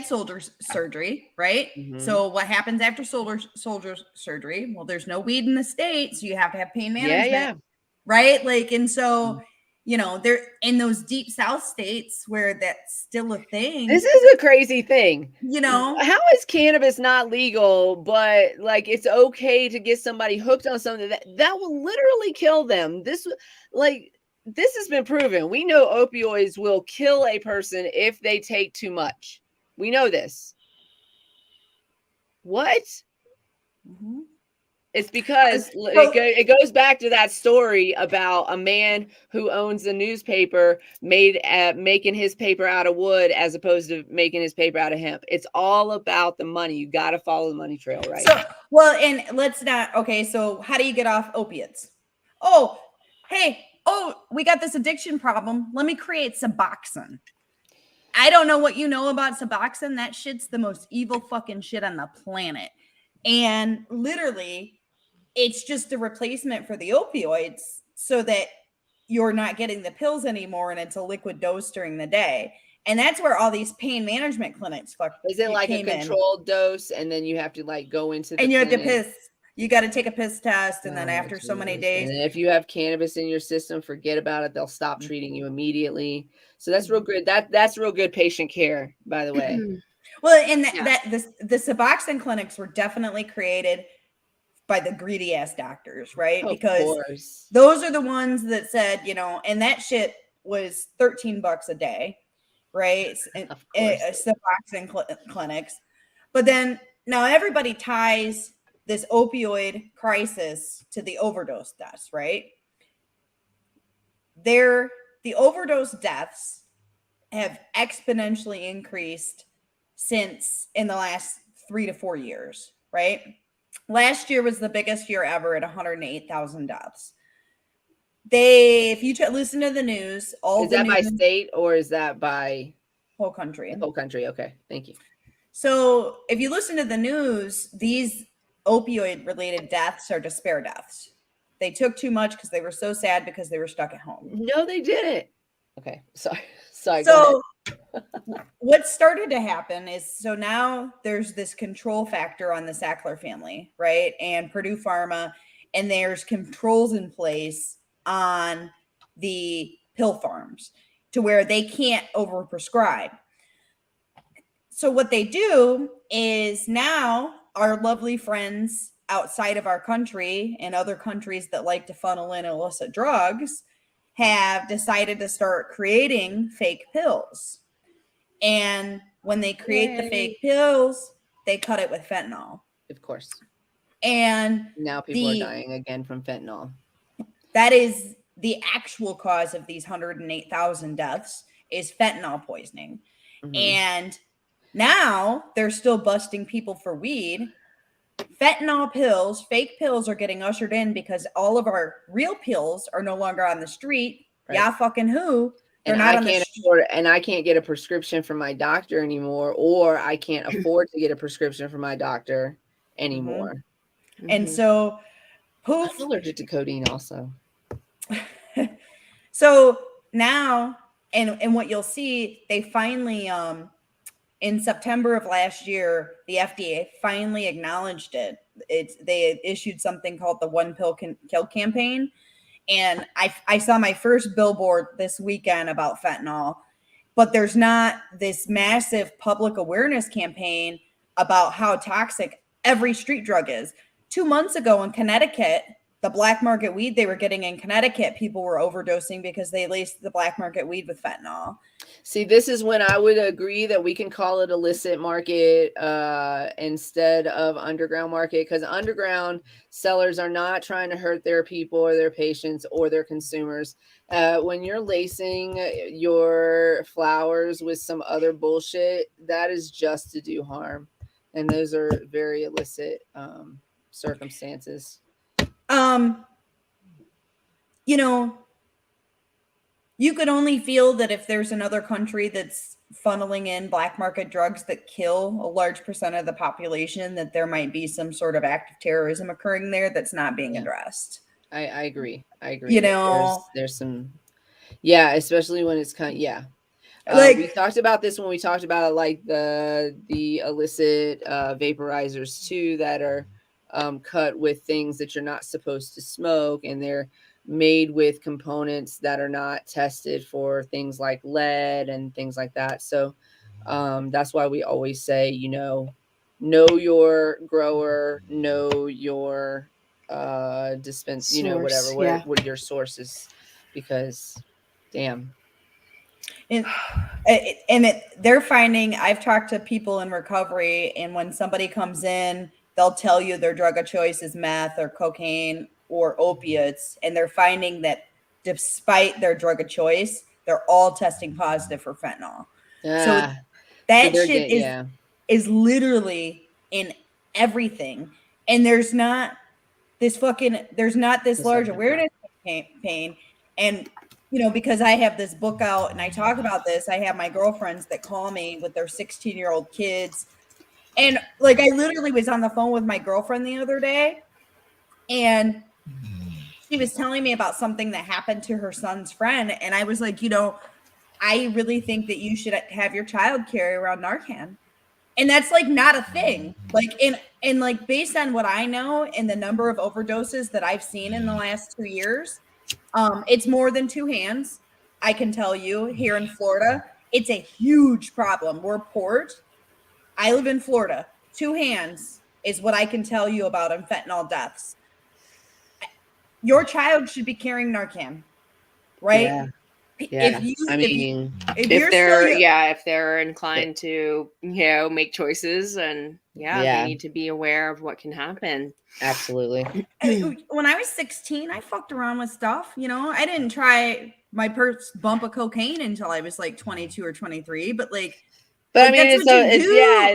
shoulder surgery, right? Mm-hmm. So what happens after shoulder surgery? Well, there's no weed in the state, so you have to have pain management, right? And so, they're in those deep South states where that's still a thing. This is a crazy thing. How is cannabis not legal, but it's okay to get somebody hooked on something that will literally kill them? this has been proven. We know opioids will kill a person if they take too much. We know this. What? Mhm. It's because it goes back to that story about a man who owns a newspaper making his paper out of wood as opposed to making his paper out of hemp. It's all about the money. You got to follow the money trail, right? So, well, and let's not. Okay, so how do you get off opiates? Oh, hey, we got this addiction problem. Let me create Suboxone. I don't know what you know about Suboxone. That shit's the most evil fucking shit on the planet. And literally, it's just a replacement for the opioids so that you're not getting the pills anymore and it's a liquid dose during the day. And that's where all these pain management clinics is it like a controlled dose and then you have to like go into the and you clinic? have to piss. You got to take a piss test, and then after so many days. And if you have cannabis in your system, forget about it. They'll stop treating you immediately. So that's real good. That's real good patient care, by the way. Well, and the Suboxone clinics were definitely created by the greedy ass doctors, right? Of Because course. those are the ones that said, you know, and that shit was $13 a day, right? And Suboxone clinics. But then now everybody ties this opioid crisis to the overdose deaths, right? The overdose deaths have exponentially increased since in the last 3 to 4 years, right? Last year was the biggest year ever at 108,000 deaths. If you listen to the news, is that by state or is that by whole country? The whole country. Okay, thank you. So if you listen to the news, these opioid related deaths are despair deaths. They took too much because they were so sad because they were stuck at home. No, they didn't. Okay, sorry. So what started to happen is, so now there's this control factor on the Sackler family, right? And Purdue Pharma, and there's controls in place on the pill farms to where they can't overprescribe. So what they do is now our lovely friends outside of our country and other countries that like to funnel in illicit drugs have decided to start creating fake pills. And when they create the fake pills, they cut it with fentanyl. Of course. And now people are dying again from fentanyl. That is the actual cause of these 108,000 deaths is fentanyl poisoning. Mm-hmm. And now they're still busting people for weed. Fentanyl pills, fake pills are getting ushered in because all of our real pills are no longer on the street. Right. Yeah, fucking who? And I can't afford it, and I can't get a prescription from my doctor anymore, or I can't afford to get a prescription from my doctor anymore. Mm-hmm. And so, poof. I'm allergic to codeine also. So now, and what you'll see, they finally, in September of last year, the FDA finally acknowledged it. They issued something called the One Pill Kill campaign. And I saw my first billboard this weekend about fentanyl, but there's not this massive public awareness campaign about how toxic every street drug is. 2 months ago in Connecticut, the black market weed they were getting in Connecticut, people were overdosing because they laced the black market weed with fentanyl. See, this is when I would agree that we can call it illicit market instead of underground market, because underground sellers are not trying to hurt their people or their patients or their consumers. When you're lacing your flowers with some other bullshit, that is just to do harm. And those are very illicit circumstances. You know, you could only feel that if there's another country that's funneling in black market drugs that kill a large percent of the population, that there might be some sort of act of terrorism occurring there that's not being addressed. I agree. You know, there's some, especially when it's like we talked about this when we talked about like the illicit vaporizers too, that are cut with things that you're not supposed to smoke, and they're made with components that are not tested for things like lead and things like that. So that's why we always say, know your grower, know your dispense, whatever, what your source is because damn. They're finding, I've talked to people in recovery, and when somebody comes in, they'll tell you their drug of choice is meth or cocaine or opiates, and they're finding that despite their drug of choice, they're all testing positive for fentanyl. So that shit is literally in everything, and there's not this large awareness campaign. And you know, because I have this book out and I talk about this, I have my girlfriends that call me with their 16-year-old kids. And like, I literally was on the phone with my girlfriend the other day, and she was telling me about something that happened to her son's friend. And I was like, you know, I really think that you should have your child carry around Narcan. And that's like not a thing. Like, and like, based on what I know and the number of overdoses that I've seen in the last 2 years, it's more than 2 hands. I can tell you, here in Florida, it's a huge problem. We're port. I live in Florida. 2 hands is what I can tell you about on fentanyl deaths. Your child should be carrying Narcan, right? Yeah. If they're inclined to, you know, make choices, and they need to be aware of what can happen. Absolutely. When I was 16, I fucked around with stuff. You know, I didn't try my first bump of cocaine until I was like 22 or 23. But like, I mean,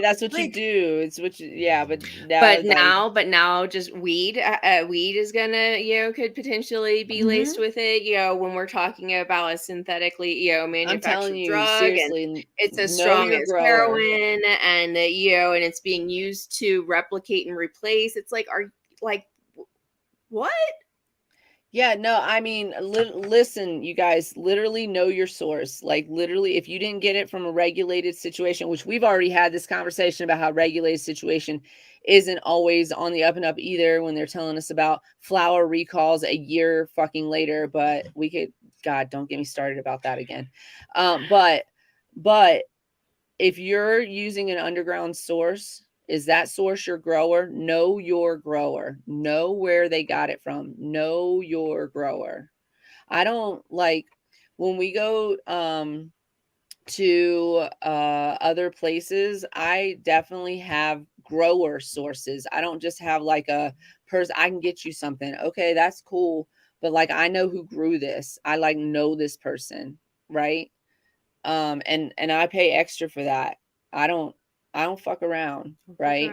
that's what you do. It's what you, but now just weed. Weed is gonna, you know, could potentially be laced with it. You know, when we're talking about a synthetically, you know, manufactured drug, seriously, and it's as strong as heroin, and you know, and it's being used to replicate and replace. It's like, what? Yeah, no, I mean, listen, you guys, literally know your source. Like, literally, if you didn't get it from a regulated situation, which we've already had this conversation about how regulated situation isn't always on the up and up either, when they're telling us about flower recalls a year fucking later. But we could, God, don't get me started about that again. But if you're using an underground source, is that source your grower? Know your grower. Know where they got it from. Know your grower. I don't like when we go to other places, I definitely have grower sources. I don't just have like a person. I can get you something. Okay, that's cool. But like, I know who grew this. I like know this person, right? And I pay extra for that. I don't fuck around, right?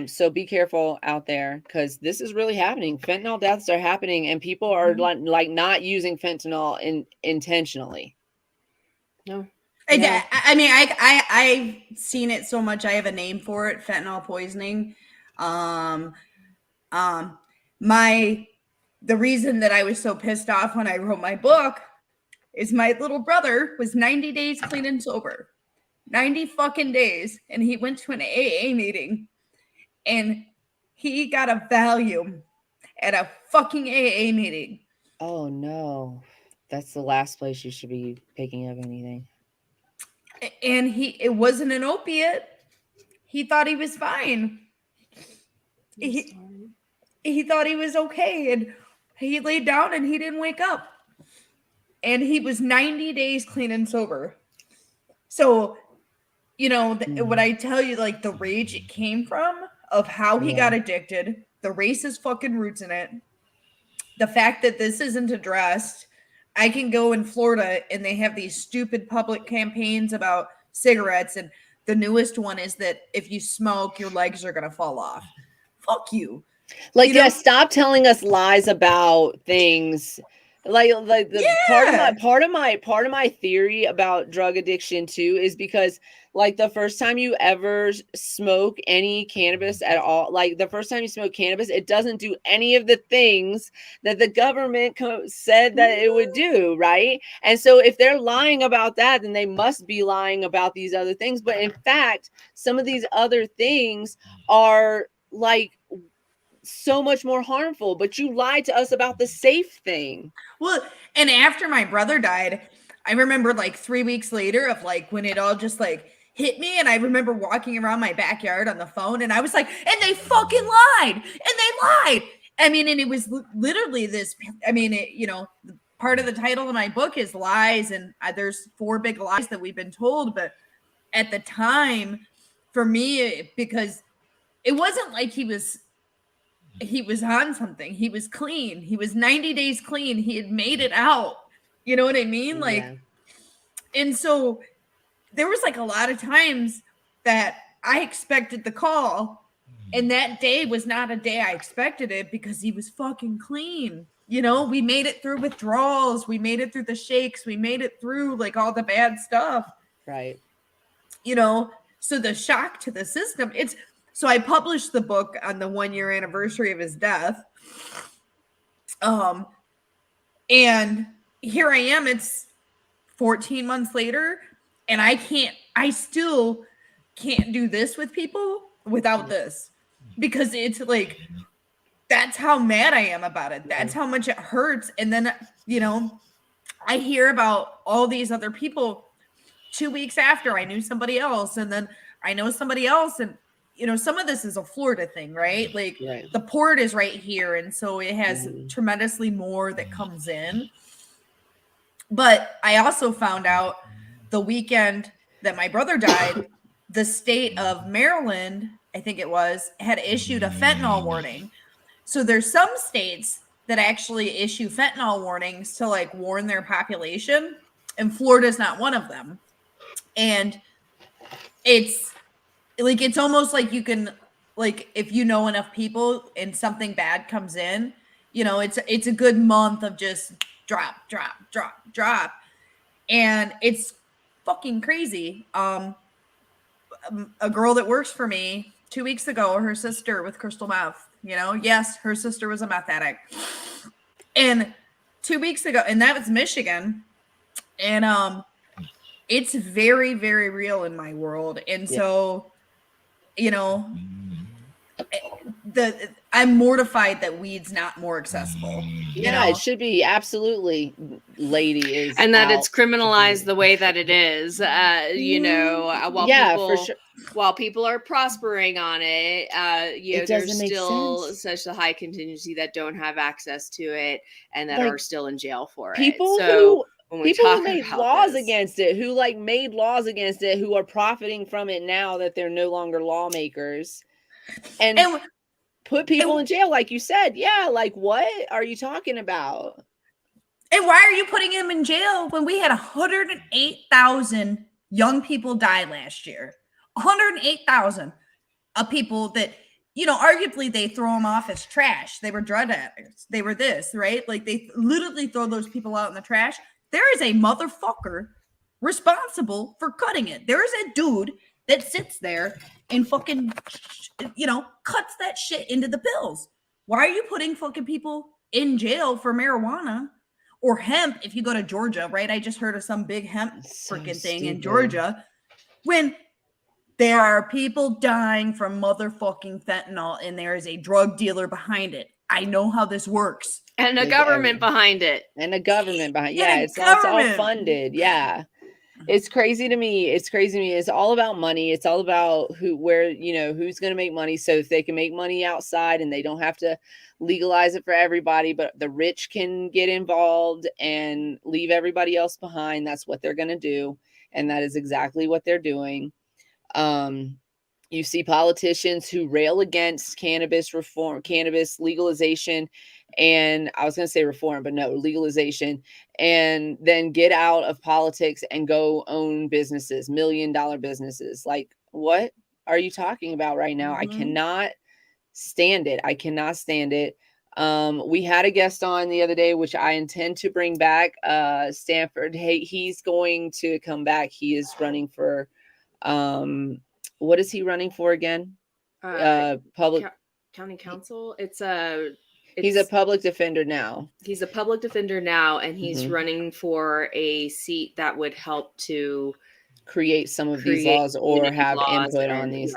So be careful out there, because this is really happening. Fentanyl deaths are happening, and people are like not using fentanyl intentionally. No. I mean, I've seen it so much. I have a name for it: fentanyl poisoning. The reason that I was so pissed off when I wrote my book is my little brother was 90 days clean and sober. 90 fucking days. And he went to an AA meeting, and he got a Valium at a fucking AA meeting. Oh no. That's the last place you should be picking up anything. And it wasn't an opiate. He thought he was fine. He thought he was okay, and he laid down and he didn't wake up. And he was 90 days clean and sober. So, you know, what I tell you, like the rage it came from, of how he got addicted, the racist fucking roots in it, the fact that this isn't addressed. I can go in Florida and they have these stupid public campaigns about cigarettes, and the newest one is that if you smoke, your legs are going to fall off. Fuck you. Like, stop telling us lies about things. Like the part of my theory about drug addiction too is because, like, the first time you ever smoke any cannabis at all, like the first time you smoke cannabis, it doesn't do any of the things that the government said that it would do, right? And so if they're lying about that, then they must be lying about these other things. But in fact, some of these other things are like so much more harmful, but you lied to us about the safe thing. Well, and after my brother died, I remember like 3 weeks later of like when it all just like hit me, and I remember walking around my backyard on the phone, and I was like, and they fucking lied, and they lied. I mean, and it was literally this, I mean, part of the title of my book is lies, and there's 4 big lies that we've been told. But at the time, for me, because it wasn't like he was on something. He was clean. He was 90 days clean. He had made it out. You know what I mean? Like, Yeah. and so there was like a lot of times that I expected the call, and that day was not a day I expected it because he was fucking clean. You know, we made it through withdrawals. We made it through the shakes. We made it through like all the bad stuff. Right. You know, so the shock to the system, so I published the book on the 1-year anniversary of his death. And here I am, it's 14 months later, and I still can't do this with people without this, because it's like, that's how mad I am about it. That's how much it hurts. And then, you know, I hear about all these other people 2 weeks after I knew somebody else, and then I know somebody else. And, you know, some of this is a Florida thing, right? Like the port is right here. And so it has tremendously more that comes in. But I also found out the weekend that my brother died, the state of Maryland, I think it was, had issued a fentanyl warning. So there's some states that actually issue fentanyl warnings to like warn their population, and Florida's not one of them. And it's like, it's almost like you can, like, if you know enough people and something bad comes in, you know, it's a good month of just drop. And it's fucking crazy. A girl that works for me 2 weeks ago, her sister with crystal meth, you know, yes, her sister was a meth addict. And 2 weeks ago, and that was Michigan. And it's very, very real in my world. And so, you know, I'm mortified that weed's not more accessible. Yeah, it should be, absolutely. Lady is, and that it's criminalized the way that it is. You know, while people are prospering on it, you know, there's still such a high contingency that don't have access to it and that are still in jail for it. So people who made laws against it, who like made laws against it, who are profiting from it now that they're no longer lawmakers, and put people in jail, like you said. Yeah, like, what are you talking about? And why are you putting him in jail when we had 108,000 young people die last year? 108,000 of people that, you know, arguably they throw them off as trash. They were drug addicts. They were this, right? Like, they literally throw those people out in the trash. There is a motherfucker responsible for cutting it. There is a dude that sits there and fucking, you know, cuts that shit into the pills. Why are you putting fucking people in jail for marijuana or hemp if you go to Georgia, right? I just heard of some big hemp freaking thing in Georgia, when there are people dying from motherfucking fentanyl and there is a drug dealer behind it. I know how this works. And a government behind it. And a government behind it. Yeah, it's all funded. Yeah. It's crazy to me. It's all about money. It's all about who's going to make money. So if they can make money outside and they don't have to legalize it for everybody, but the rich can get involved and leave everybody else behind, that's what they're going to do. And that is exactly what they're doing. You see politicians who rail against cannabis reform, cannabis legalization, and I was going to say reform, but no, legalization, and then get out of politics and go own businesses, $1 million businesses. Like, what are you talking about right now? I cannot stand it. We had a guest on the other day, which I intend to bring back, Stanford. Hey, he's going to come back. He is running for, what is he running for again? Public county council. He's a public defender now. He's a public defender now, and he's running for a seat that would help to create some of these laws or have input on these.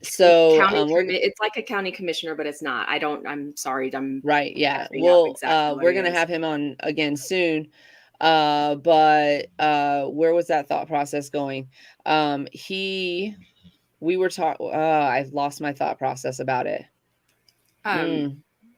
So it's like a county commissioner, but it's not. I'm sorry. Right. Yeah. Well, we're going to have him on again soon. But where was that thought process going? We were talking, I've lost my thought process about it.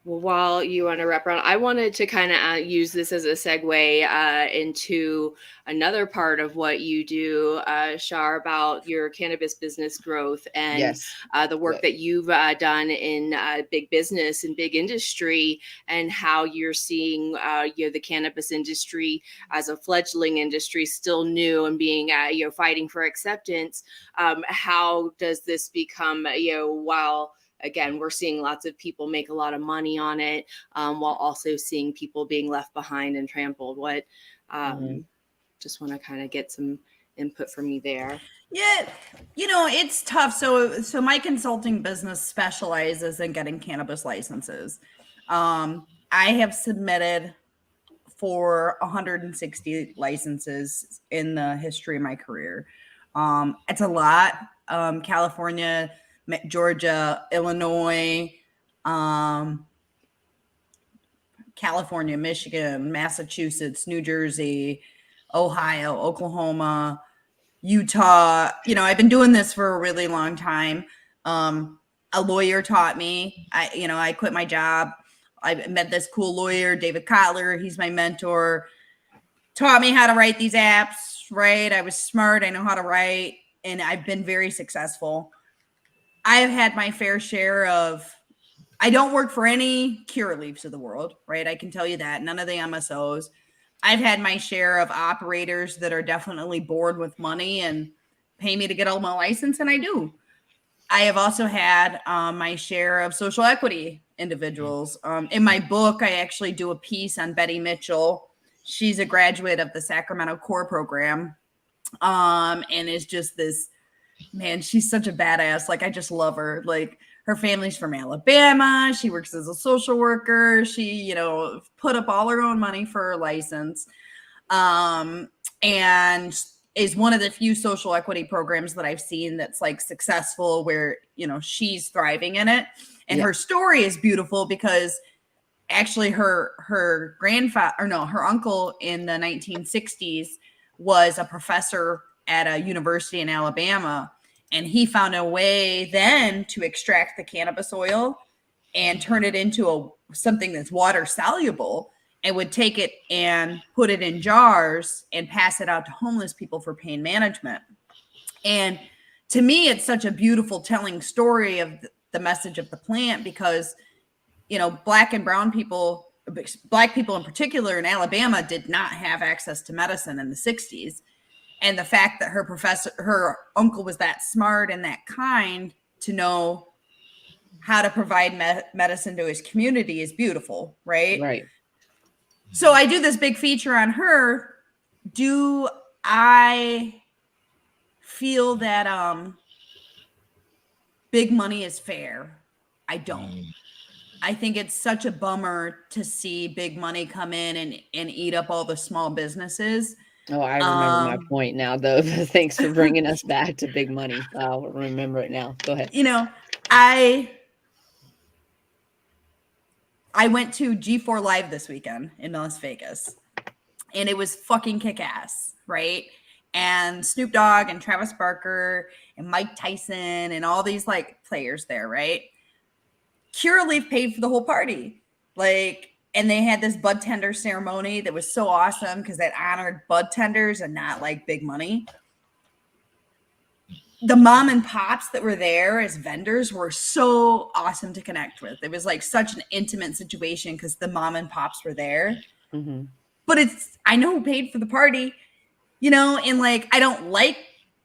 Well, while you want to wrap around, I wanted to kind of use this as a segue into another part of what you do, Shar, about your cannabis business growth and Yes. the work that you've done in big business and big industry, and how you're seeing the cannabis industry as a fledgling industry, still new and being fighting for acceptance. How does this become while again, we're seeing lots of people make a lot of money on it, while also seeing people being left behind and trampled. What, just want to kind of get some input from you there. Yeah, it's tough. So my consulting business specializes in getting cannabis licenses. I have submitted for 160 licenses in the history of my career. It's a lot. California, Georgia, Illinois, California, Michigan, Massachusetts, New Jersey, Ohio, Oklahoma, Utah. I've been doing this for a really long time. A lawyer taught me. I quit my job. I met this cool lawyer, David Kotler. He's my mentor. Taught me how to write these apps, right? I was smart. I know how to write, and I've been very successful. I've had my fair share of, I don't work for any Curaleafs of the world, right? I can tell you that. None of the MSOs. I've had my share of operators that are definitely bored with money and pay me to get all my license, and I do. I have also had my share of social equity individuals. In my book, I actually do a piece on Betty Mitchell. She's a graduate of the Sacramento Core program, and is just this, man, she's such a badass. Like, I just love her. Like, her family's from Alabama. She works as a social worker. She, put up all her own money for her license. And is one of the few social equity programs that I've seen that's like successful, where, she's thriving in it. And her story is beautiful because actually her uncle in the 1960s was a professor at a university in Alabama. And he found a way then to extract the cannabis oil and turn it into something that's water soluble, and would take it and put it in jars and pass it out to homeless people for pain management. And to me, it's such a beautiful telling story of the message of the plant, because, black and brown people, black people in particular in Alabama, did not have access to medicine in the 60s. And the fact that her uncle was that smart and that kind to know how to provide medicine to his community is beautiful, right? Right. So I do this big feature on her. Do I feel that big money is fair? I don't. I think it's such a bummer to see big money come in and eat up all the small businesses. Oh, I remember my point now, though. Thanks for bringing us back to big money. I'll remember it now. Go ahead. I went to G4 Live this weekend in Las Vegas, and it was fucking kick-ass, right? And Snoop Dogg and Travis Barker and Mike Tyson and all these like players there, right? Curaleaf paid for the whole party. And they had this bud tender ceremony that was so awesome because that honored bud tenders and not like big money. The mom and pops that were there as vendors were so awesome to connect with. It was like such an intimate situation because the mom and pops were there. Mm-hmm. But I know who paid for the party, and like, I don't like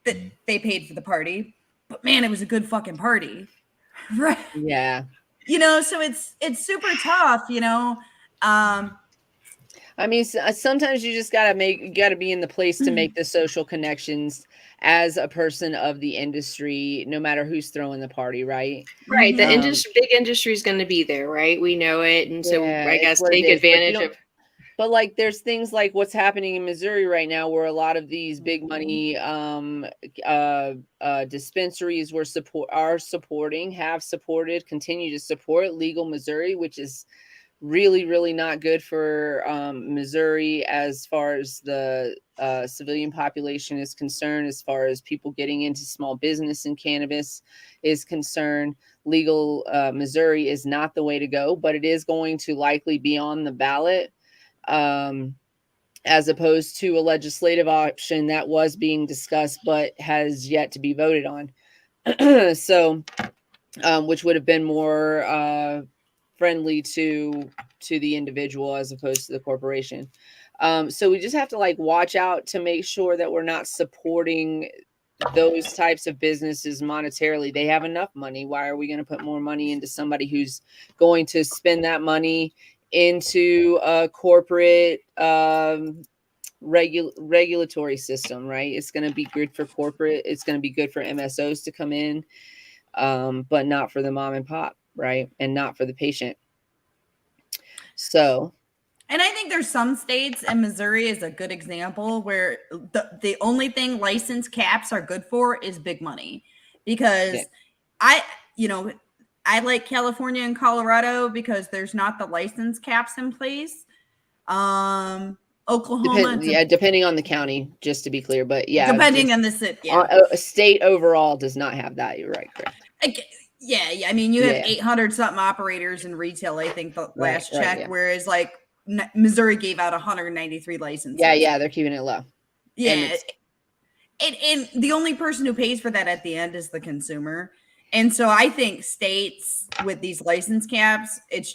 that they paid for the party, but man, it was a good fucking party. Right. Yeah. So it's super tough, I mean, sometimes you just gotta be in the place to make the social connections as a person of the industry, no matter who's throwing the party, right? Right. The big industry is going to be there, right? We know it. And so I guess take advantage of. But like, there's things like what's happening in Missouri right now, where a lot of these big money dispensaries have supported, continue to support legal Missouri, which is really, really not good for Missouri as far as the civilian population is concerned, as far as people getting into small business in cannabis is concerned. Legal Missouri is not the way to go, but it is going to likely be on the ballot, as opposed to a legislative option that was being discussed but has yet to be voted on. So, which would have been more friendly to the individual as opposed to the corporation. So we just have to like watch out to make sure that we're not supporting those types of businesses monetarily. They have enough money. Why are we going to put more money into somebody who's going to spend that money into a corporate regulatory system, right? It's going to be good for corporate. It's going to be good for MSOs to come in, but not for the mom and pop, right? And not for the patient. So, and I think there's some states, and Missouri is a good example, where the only thing license caps are good for is big money. Because I like California and Colorado because there's not the license caps in place. Oklahoma, depending on the county, just to be clear, but depending on the city, a state overall does not have that. You're right, correct. Yeah. I mean, you have 800 something operators in retail, I think, the last check, whereas like Missouri gave out 193 licenses. Yeah, they're keeping it low. Yeah, and the only person who pays for that at the end is the consumer. And so I think states with these license caps, it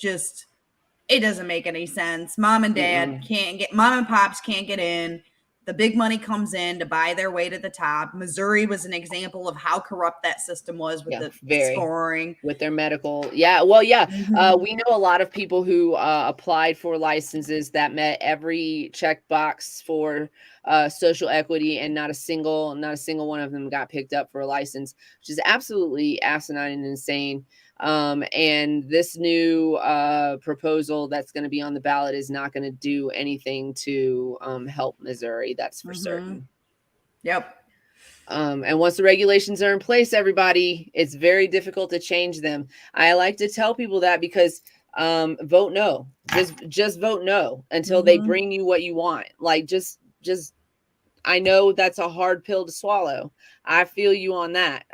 doesn't make any sense. Mom and dad mom and pops can't get in. The big money comes in to buy their way to the top. Missouri was an example of how corrupt that system was with the scoring. With their medical. Yeah. Well, yeah. We know a lot of people who applied for licenses that met every checkbox for social equity, and not a single one of them got picked up for a license, which is absolutely asinine and insane. And this new proposal that's going to be on the ballot is not going to do anything to help Missouri. That's for certain. Yep. And once the regulations are in place, everybody, it's very difficult to change them. I like to tell people that because vote no. Just vote no until they bring you what you want. Like just I know that's a hard pill to swallow. I feel you on that.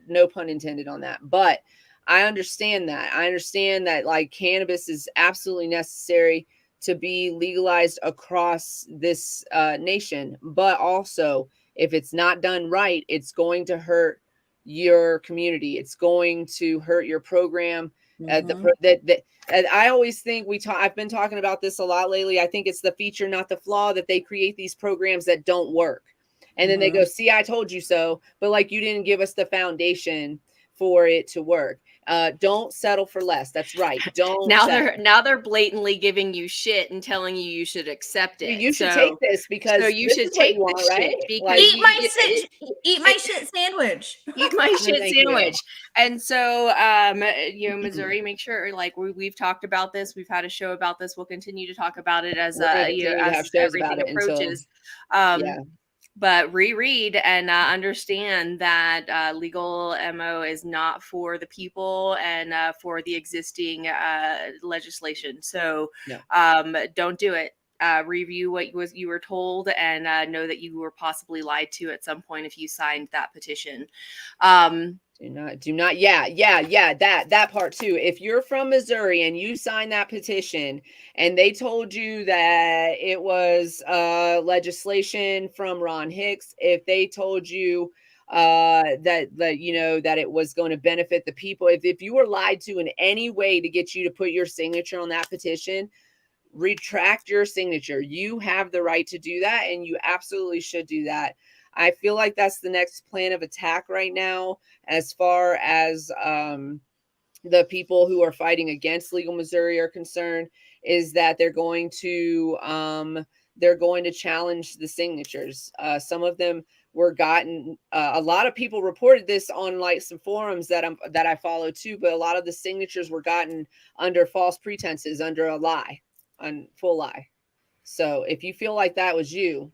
No pun intended on that. But I understand that. I understand that like cannabis is absolutely necessary to be legalized across this nation. But also, if it's not done right, it's going to hurt your community. It's going to hurt your program. I always think I've been talking about this a lot lately. I think it's the feature, not the flaw, that they create these programs that don't work. And then they go, see, I told you so. But like, you didn't give us the foundation for it to work. Don't settle for less. That's right. Don't. Now they're blatantly giving you shit and telling you should accept it. You should take this because you should take this shit. Because eat my shit sandwich. Eat my shit sandwich. And so, Missouri, make sure, like we've talked about this. We've had a show about this. We'll continue to talk about it as everything approaches. But reread and understand that legal MO is not for the people and for the existing legislation. So don't do it. Review what you were told and know that you were possibly lied to at some point if you signed that petition. Do not. Yeah. That part too. If you're from Missouri and you signed that petition and they told you that it was legislation from Ron Hicks, if they told you that it was going to benefit the people, if you were lied to in any way to get you to put your signature on that petition, retract your signature. You have the right to do that, and you absolutely should do that. I feel like that's the next plan of attack right now, as far as the people who are fighting against legal Missouri are concerned, is that they're going to challenge the signatures. Some of them were gotten. A lot of people reported this on like some forums that I follow too, but a lot of the signatures were gotten under false pretenses, under a lie, on full lie. So if you feel like that was you,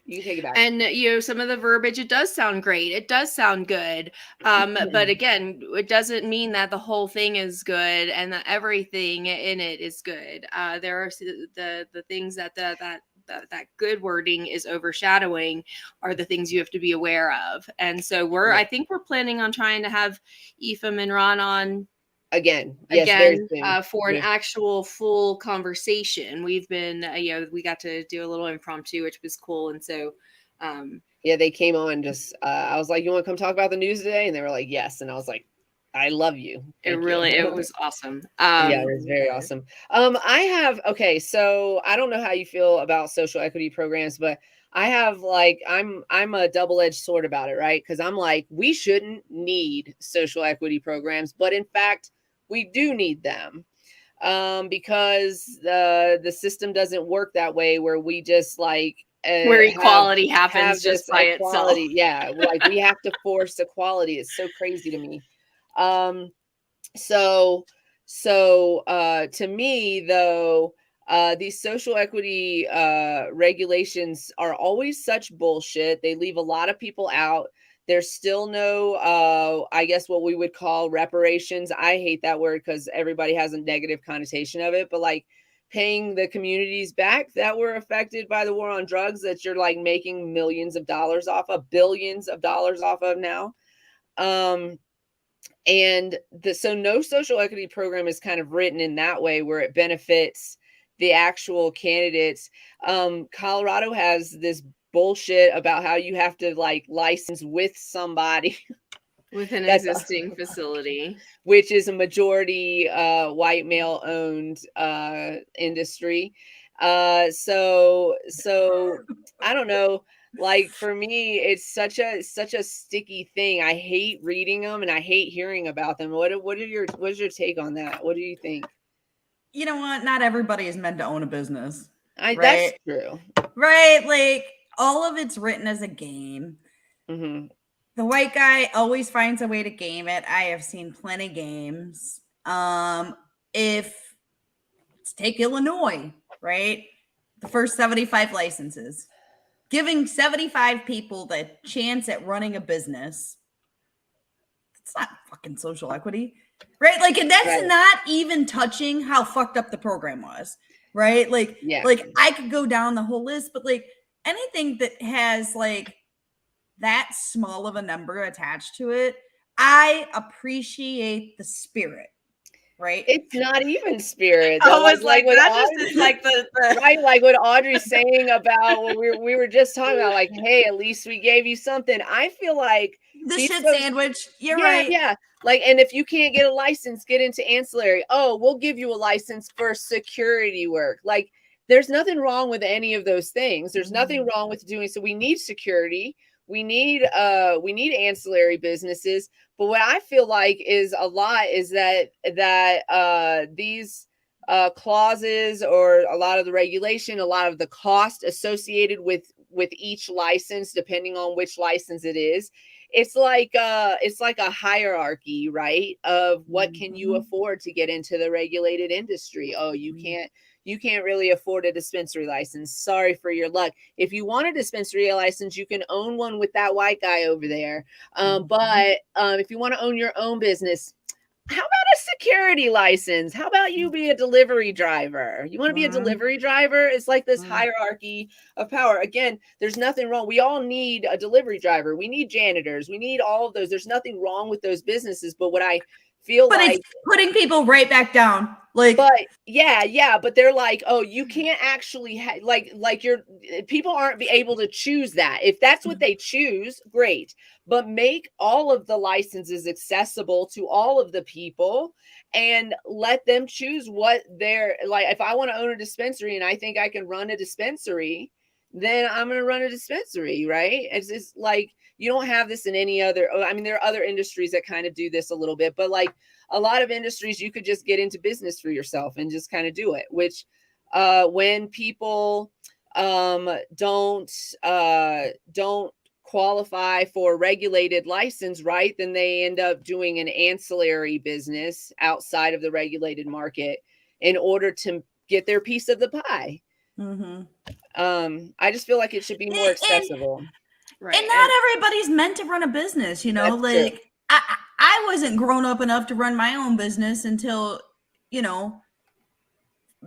You can take it back. And some of the verbiage, it does sound great. It does sound good. But again, it doesn't mean that the whole thing is good and that everything in it is good. There are the things that that good wording is overshadowing are the things you have to be aware of. And so I think we're planning on trying to have Ephraim and Ron on again, very soon. For an actual full conversation. We've been we got to do a little impromptu, which was cool. And so they came on just I was like, you want to come talk about the news today? And they were like, yes. And I was like, I love you. It was awesome. Yeah, it was very awesome. So I don't know how you feel about social equity programs, but I have I'm a double-edged sword about it, right? Because I'm like, we shouldn't need social equity programs, but in fact, we do need them, because the system doesn't work that way, where we just where equality happens just by itself. Yeah, we have to force equality. It's so crazy to me. To me though, these social equity regulations are always such bullshit. They leave a lot of people out. There's still no, I guess what we would call reparations. I hate that word because everybody has a negative connotation of it, but paying the communities back that were affected by the war on drugs that you're making millions of dollars off of, billions of dollars off of now. So no social equity program is kind of written in that way where it benefits the actual candidates. Colorado has this bullshit about how you have to license with somebody with an existing facility, which is a majority white male owned industry. So I don't know. For me, it's such a sticky thing. I hate reading them and I hate hearing about them. What's your take on that? What do you think? You know what? Not everybody is meant to own a business. Right? That's true. Right? All of it's written as a game. Mm-hmm. The white guy always finds a way to game it. I have seen plenty games. Let's take Illinois, right? The first 75 licenses. Giving 75 people the chance at running a business. It's not fucking social equity, right? And that's not even touching how fucked up the program was, right? I could go down the whole list, but anything that has that small of a number attached to it, I appreciate the spirit. Right? It's not even spirit. Oh, it's what Audrey, right, what Audrey's saying about what we were just talking about, hey, at least we gave you something. I feel like the shit sandwich. You're right. Yeah. And if you can't get a license, get into ancillary. Oh, we'll give you a license for security work. There's nothing wrong with any of those things. There's nothing wrong with doing so. We need security. We need ancillary businesses. But what I feel is a lot is that these clauses, or a lot of the regulation, a lot of the cost associated with each license, depending on which license it is, it's like a hierarchy, right? Of what can you afford to get into the regulated industry? Oh, you can't really afford a dispensary license. Sorry for your luck. If you want a dispensary license, you can own one with that white guy over there. But if you want to own your own business, how about a security license? How about you be a delivery driver? You want to be a delivery driver? It's this hierarchy of power. Again, there's nothing wrong. We all need a delivery driver. We need janitors. We need all of those. There's nothing wrong with those businesses. But what I feel it's putting people right back down. But they're oh, you can't actually your people aren't be able to choose that. If that's what they choose, great. But make all of the licenses accessible to all of the people and let them choose what they're if I want to own a dispensary and I think I can run a dispensary, then I'm going to run a dispensary, right? It's just you don't have this in any other, I mean, there are other industries that kind of do this a little bit, but a lot of industries, you could just get into business for yourself and just kind of do it, which when people don't qualify for regulated license, right, then they end up doing an ancillary business outside of the regulated market in order to get their piece of the pie. I just feel like it should be more accessible. Right. And not everybody's meant to run a business, you know, That's like I wasn't grown up enough to run my own business until, you know,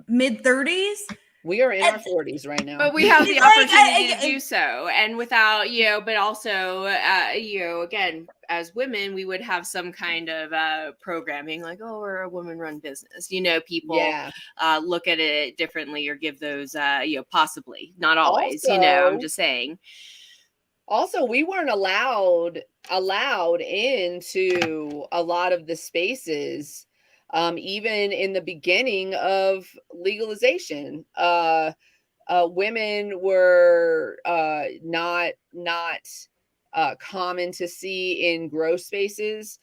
mid-30s. We are in our 40s right now. But we have the Like, opportunity to do so. And without, you know, but also, you know, again, as women, we would have some kind of programming like, oh, we're a woman-run business. You know, people look at it differently or give those, you know, possibly, not always, Also, you know, I'm just saying. Also, we weren't allowed into a lot of the spaces, even in the beginning of legalization. Women were not common to see in grow spaces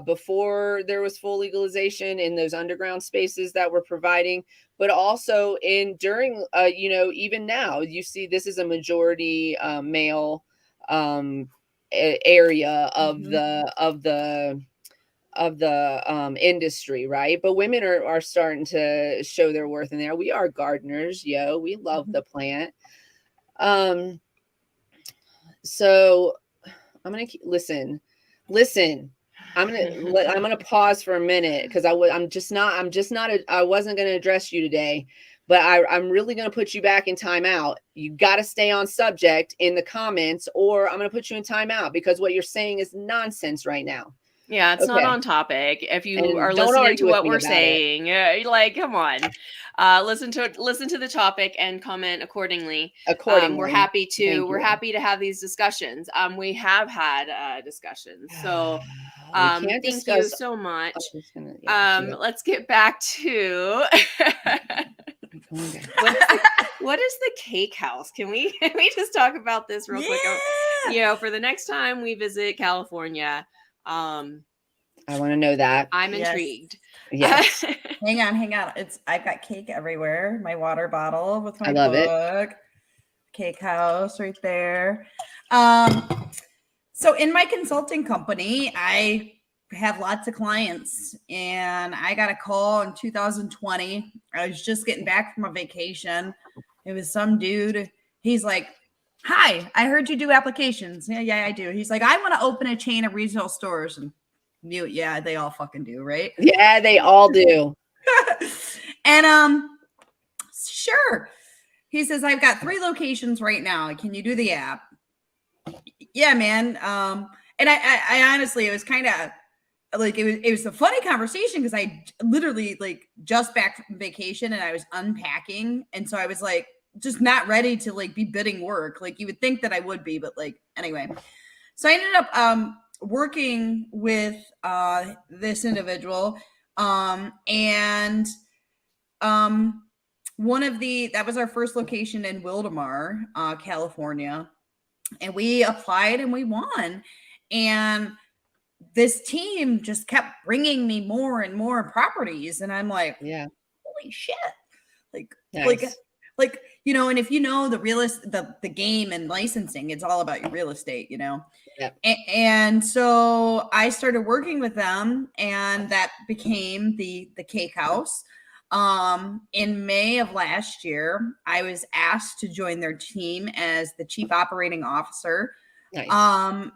before there was full legalization, in those underground spaces that we're providing, but also during you know, even now you see this is a majority male area of the industry, right? But women are starting to show their worth in there. We are gardeners, we love the plant. So I'm gonna listen. I'm gonna pause for a minute because I wasn't gonna address you today, but I'm really gonna put you back in timeout. You got to stay on subject in the comments, or I'm gonna put you in timeout because what you're saying is nonsense right now. Yeah, it's not on topic. If you are don't listening argue to with what me we're about saying, like, come on, listen to the topic and comment accordingly. Accordingly. We're happy to have these discussions. We have had discussions. So thank you so much. Let's get back to what is the cake house? Can we just talk about this real quick? You know, for the next time we visit California. I want to know that. I'm intrigued. Yes. Hang on. I've got cake everywhere. My water bottle with my book. Cake house right there. So in my consulting company, I have lots of clients, and I got a call in 2020. I was just getting back from a vacation. It was some dude. He's like, "Hi, I heard you do applications." Yeah, I do. He's like, "I want to open a chain of retail stores." And yeah, they all fucking do, right? Yeah, they all do. And sure. He says, "I've got 3 locations right now. Can you do the app?" Yeah, man. And I honestly, it was kind of like it was a funny conversation because I literally like just back from vacation and I was unpacking, and so I was like just not ready to like be bidding work. Like you would think that I would be, but like anyway. So I ended up working with this individual, and that was our first location in Wildomar, California, and we applied and we won. And this team just kept bringing me more and more properties, and I'm like, holy shit, like nice. like you know. And if you know the game and licensing, it's all about your real estate, you know. And so I started working with them, and that became the cake house. In May of last year, I was asked to join their team as the chief operating officer. Nice.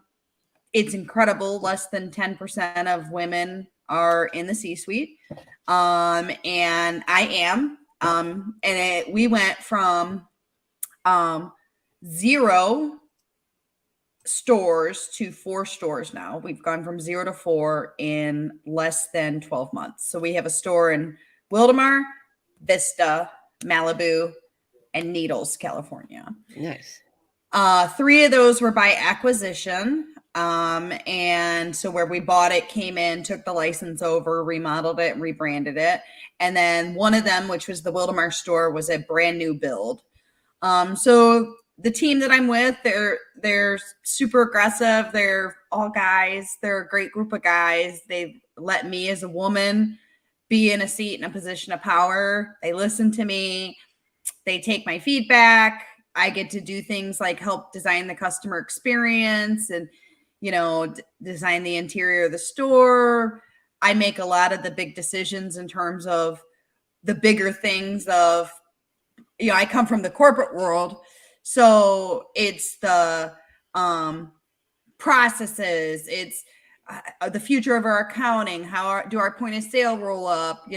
It's incredible. Less than 10% of women are in the C-suite. And I am. We went from 0 stores to 4 stores now. We've gone from 0 to 4 in less than 12 months. So we have a store in Wildomar, Vista, Malibu, and Needles, California. Nice. 3 of those were by acquisition. And so where we bought it, came in, took the license over, remodeled it, and rebranded it. And then one of them, which was the Wildomar store, was a brand new build. So the team that I'm with, they're super aggressive. They're all guys. They're a great group of guys. They let me as a woman be in a seat in a position of power. They listen to me. They take my feedback. I get to do things like help design the customer experience and, you know, design the interior of the store. I make a lot of the big decisions in terms of the bigger things of I come from the corporate world. So it's the processes, it's the future of our accounting, do our point of sale roll up.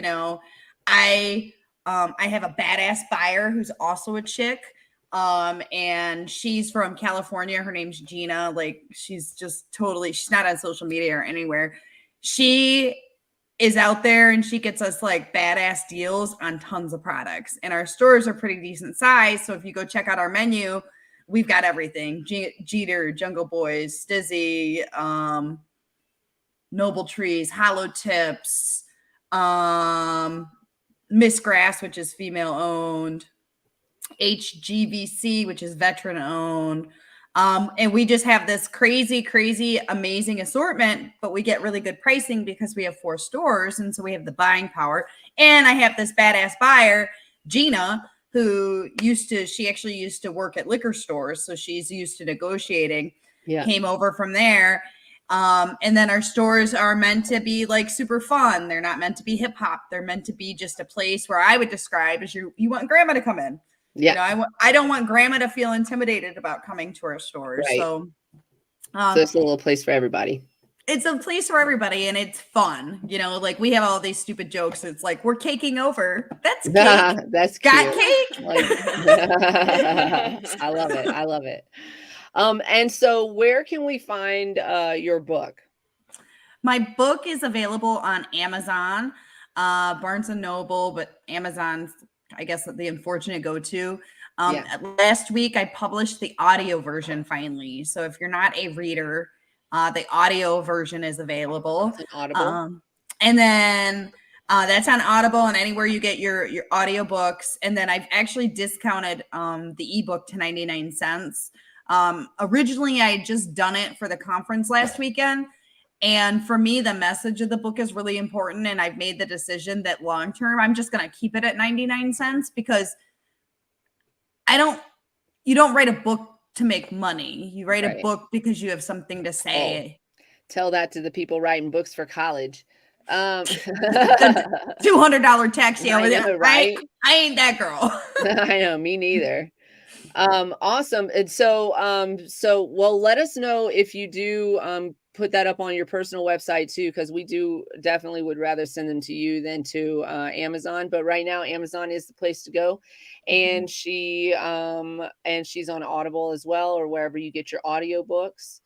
I have a badass buyer who's also a chick, and she's from California. Her name's Gina. Like, she's not on social media or anywhere. She is out there and she gets us like badass deals on tons of products, and our stores are pretty decent size. So if you go check out our menu, we've got everything: Jeter, Jungle Boys, Stizzy, Noble Trees, Hollow Tips, Miss Grass, which is female owned, HGVC, which is veteran owned. And we just have this crazy, amazing assortment, but we get really good pricing because we have 4 stores. And so we have the buying power. And I have this badass buyer, Gina, who she actually used to work at liquor stores. So she's used to negotiating, came over from there. And then our stores are meant to be like super fun. They're not meant to be hip hop. They're meant to be just a place where I would describe as you want grandma to come in. Yeah. I don't want grandma to feel intimidated about coming to our stores. Right. So it's a little place for everybody. It's a place for everybody, and it's fun. Like, we have all these stupid jokes. It's like, we're caking over. That's cake. That's got cake. I love it. And so where can we find your book? My book is available on Amazon, Barnes and Noble, but Amazon's, I guess, the unfortunate go-to. Last week I published the audio version finally. So if you're not a reader, the audio version is available. It's on Audible. And then that's on Audible and anywhere you get your audio books. And then I've actually discounted the ebook to 99 cents. Originally I had just done it for the conference last weekend. And for me, the message of the book is really important. And I've made the decision that long term, I'm just going to keep it at 99 cents because you don't write a book to make money. You write a book because you have something to say. Oh, tell that to the people writing books for college. $200 taxi over there. Right? I ain't that girl. I know, me neither. Awesome. And so well, let us know if you do put that up on your personal website too, because we definitely would rather send them to you than to Amazon. But right now, Amazon is the place to go, and she's on Audible as well, or wherever you get your audiobooks.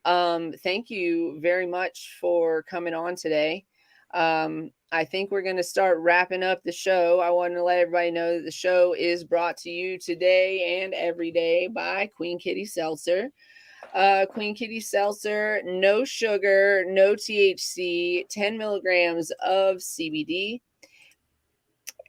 Thank you very much for coming on today. I think we're going to start wrapping up the show. I want to let everybody know that the show is brought to you today and every day by Queen Kitty Seltzer. Queen Kitty Seltzer, no sugar, no THC, 10 milligrams of CBD,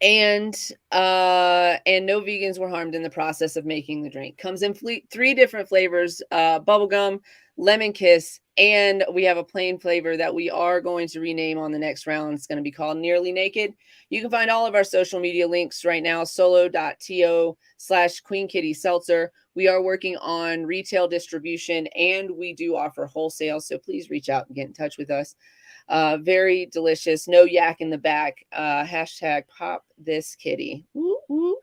and no vegans were harmed in the process of making the drink. Comes in 3 different flavors: bubblegum, lemon kiss, and we have a plain flavor that we are going to rename on the next round. It's going to be called Nearly Naked. You can find all of our social media links right now, solo.to/Queen Kitty Seltzer. We are working on retail distribution, and we do offer wholesale. So please reach out and get in touch with us. Very delicious. No yak in the back. Hashtag pop this kitty. Woo, woo.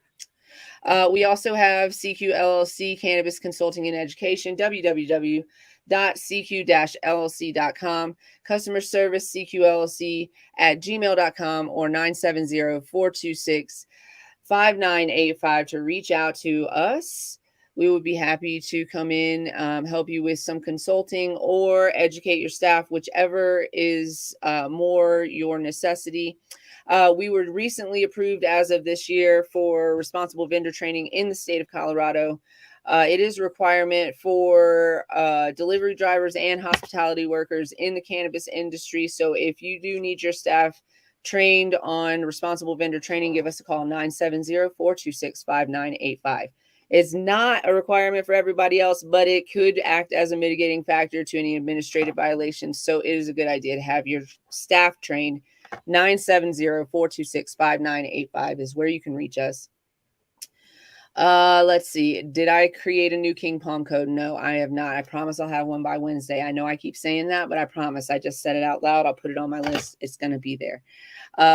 We also have CQ LLC, Cannabis Consulting and Education, www.cq-llc.com. Customer service, cqllc@gmail.com or 970-426-5985 to reach out to us. We would be happy to come in, help you with some consulting or educate your staff, whichever is more your necessity. We were recently approved as of this year for responsible vendor training in the state of Colorado. It is a requirement for delivery drivers and hospitality workers in the cannabis industry. So if you do need your staff trained on responsible vendor training, give us a call, 970-426-5985. It's not a requirement for everybody else, but it could act as a mitigating factor to any administrative violations. So it is a good idea to have your staff trained. 970-426-5985 is where you can reach us. Let's see. Did I create a new King Palm code? No, I have not. I promise I'll have one by Wednesday. I know I keep saying that, but I promise. I just said it out loud. I'll put it on my list. It's going to be there.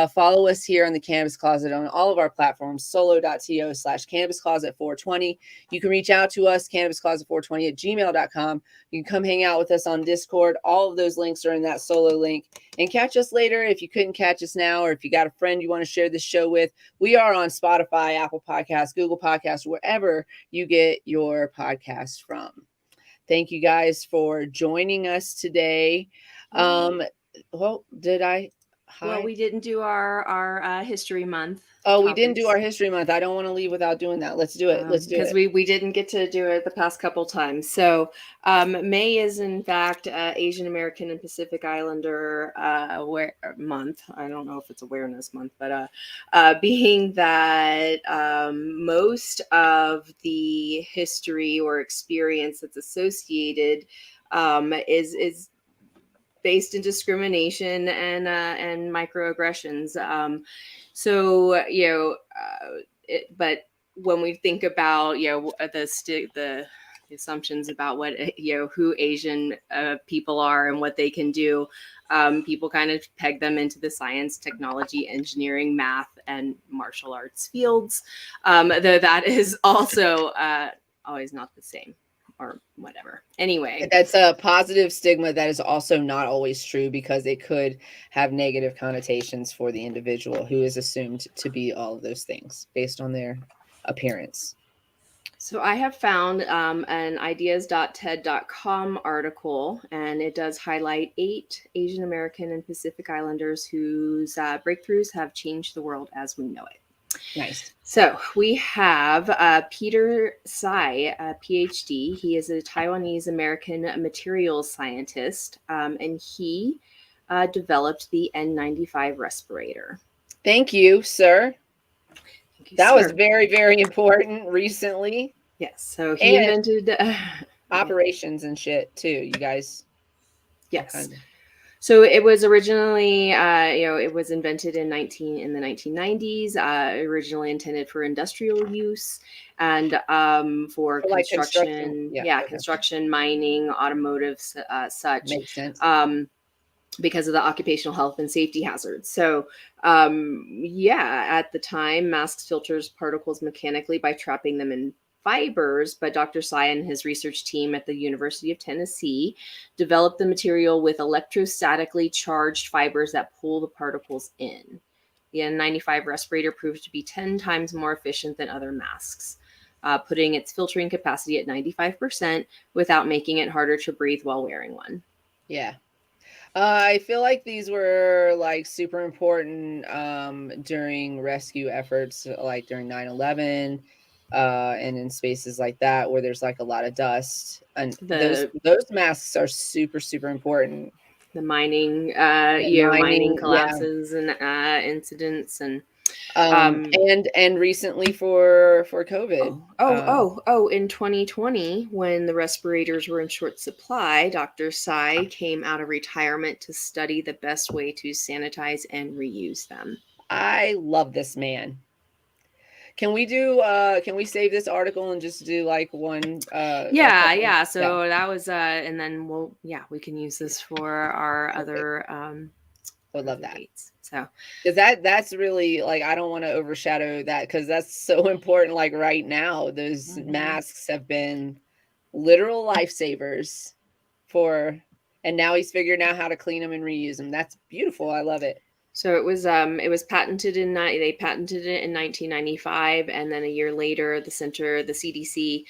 Follow us here on the Cannabis Closet on all of our platforms, solo.to/cannabiscloset420. You can reach out to us, cannabiscloset420@gmail.com. You can come hang out with us on Discord. All of those links are in that solo link. And catch us later if you couldn't catch us now, or if you got a friend you want to share this show with. We are on Spotify, Apple Podcasts, Google Podcasts, wherever you get your podcast from. Thank you guys for joining us today. Well, did I? Well, we didn't do our history month. Oh, we didn't do our history month. I don't want to leave without doing that. Let's do it. Let's do it. Because we didn't get to do it the past couple times. So May is in fact Asian American and Pacific Islander month. I don't know if it's awareness month, but being that most of the history or experience that's associated is based in discrimination and microaggressions. But when we think about the assumptions about what who Asian people are and what they can do, people kind of peg them into the science, technology, engineering, math, and martial arts fields. Though that is also always not the same. Or whatever. Anyway, that's a positive stigma that is also not always true, because it could have negative connotations for the individual who is assumed to be all of those things based on their appearance. So I have found an ideas.ted.com article, and it does highlight 8 Asian American and Pacific Islanders whose breakthroughs have changed the world as we know it. Nice. So we have Peter Tsai, PhD. He is a Taiwanese American materials scientist, and he developed the N95 respirator. Thank you, sir. Thank you, that sir. was very, very important recently. Yes. So he invented operations and shit too, you guys. Yes. So it was originally, it was invented in the 1990s, originally intended for industrial use and for construction, construction, mining, automotive, such. Makes sense. Because of the occupational health and safety hazards. So, at the time, masks filters particles mechanically by trapping them in fibers, but Dr. Tsai and his research team at the University of Tennessee developed the material with electrostatically charged fibers that pull the particles in. The N95 respirator proved to be 10 times more efficient than other masks, putting its filtering capacity at 95% without making it harder to breathe while wearing one. Yeah. I feel like these were like super important during rescue efforts, like during 9/11. And in spaces like that where there's like a lot of dust, and those masks are super, super important. The mining, mining collapses and incidents, and recently for COVID. In 2020, when the respirators were in short supply, Dr. Tsai came out of retirement to study the best way to sanitize and reuse them. I love this man. Can we save this article and just do like one? So that was, and then we can use this for our other. Would love that. Dates. So, because that's really like, I don't want to overshadow that, because that's so important. Like right now, those masks have been literal lifesavers and now he's figuring out how to clean them and reuse them. That's beautiful. I love it. So it was patented they patented it in 1995, and then a year later, the CDC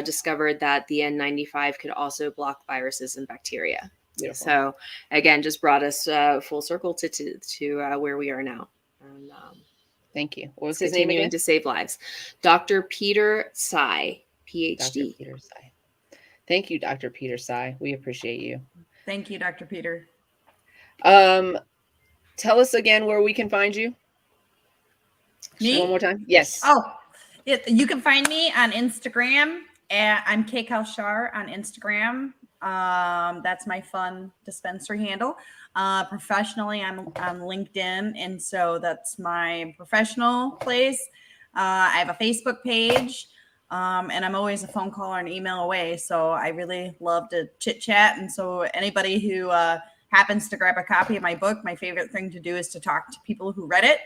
discovered that the N95 could also block viruses and bacteria. Beautiful. So again, just brought us full circle to where we are now. And, thank you. What was his name again? To save lives, Dr. Peter Tsai, PhD. Dr. Peter Tsai. Thank you, Dr. Peter Tsai. We appreciate you. Thank you, Dr. Peter. Tell us again where we can find you. Me? One more time. Yes. You can find me on Instagram. I'm KKalshar on Instagram. That's my fun dispensary handle. Professionally, I'm on LinkedIn, and so that's my professional place. I have a Facebook page. And I'm always a phone call or an email away. So I really love to chit chat. And so anybody who happens to grab a copy of my book, my favorite thing to do is to talk to people who read it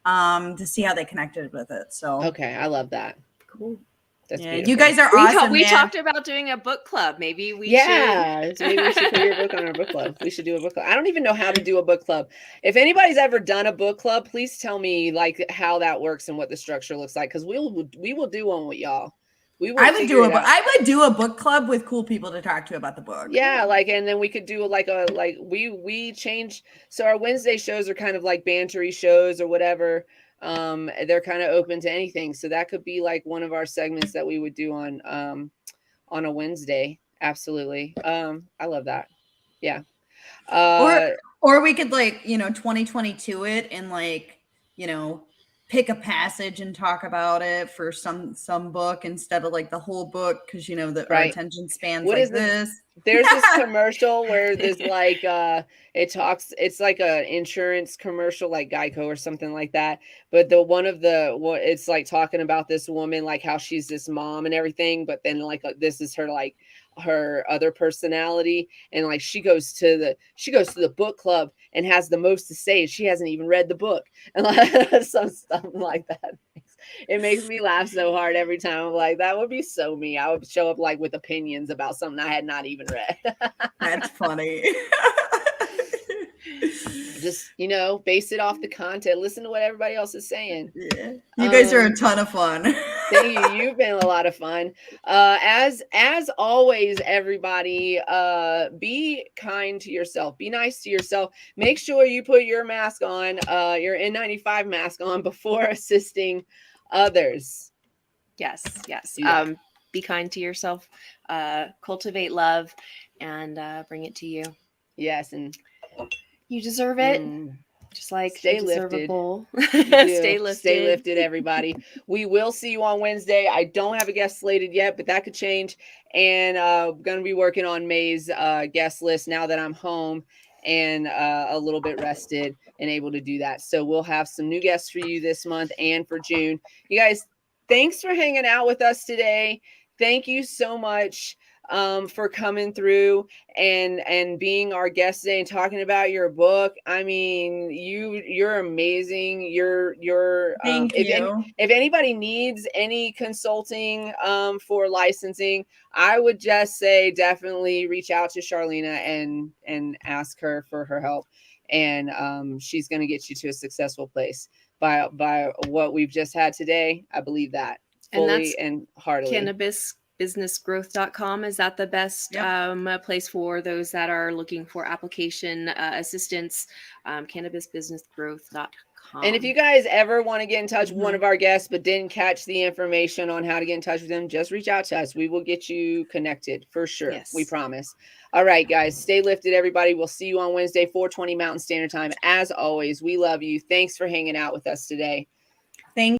to see how they connected with it. So Okay, I love that. Cool. That's yeah, beautiful. you guys are awesome. We man. talked about doing a book club. Maybe we should. should. Maybe we should put your book on our book club. We should do a book club. I don't even know how to do a book club. If anybody's ever done a book club, please tell me like how that works and what the structure looks like, because we will do one with y'all. We will. I would do a book club with cool people to talk to about the book. Yeah, like, and then we could do we change. So our Wednesday shows are kind of like bantery shows or whatever. They're kind of open to anything. So that could be like one of our segments that we would do on a Wednesday. Absolutely. I love that. Yeah. Or we could 2022 it and pick a passage and talk about it for some book instead of like the whole book, because our attention spans this. There's this commercial where there's it's like an insurance commercial, like Geico or something like that. But it's like talking about this woman, like how she's this mom and everything, but then this is her other personality, and like she goes to the book club and has the most to say. She hasn't even read the book, and some stuff like that. It makes me laugh so hard every time. I'm like, that would be so me. I would show up like with opinions about something I had not even read. That's funny. Just, base it off the content. Listen to what everybody else is saying. Yeah. You guys are a ton of fun. Thank you. You've been a lot of fun. As always, everybody, be kind to yourself. Be nice to yourself. Make sure you put your mask on, your N95 mask on before assisting others. Yes. Yeah. Be kind to yourself. Cultivate love, and bring it to you. Yes, and you deserve it. Just like stay lifted. Stay lifted. Stay lifted, everybody. We will see you on Wednesday. I don't have a guest slated yet, but that could change. And going to be working on May's guest list now that I'm home and a little bit rested and able to do that. So we'll have some new guests for you this month and for June. You guys, thanks for hanging out with us today. Thank you so much for coming through and being our guest today and talking about your book. I mean, you're amazing. Thank you. If anybody needs any consulting for licensing, I would just say definitely reach out to Charlena and ask her for her help. And she's going to get you to a successful place by what we've just had today. I believe that fully and heartily. Cannabisbusinessgrowth.com. Is that the best place for those that are looking for application assistance? Cannabisbusinessgrowth.com. And if you guys ever want to get in touch with one of our guests but didn't catch the information on how to get in touch with them, just reach out to us. We will get you connected for sure. Yes. We promise. All right, guys, stay lifted, everybody. We'll see you on Wednesday, 4:20 Mountain Standard Time. As always, we love you. Thanks for hanging out with us today.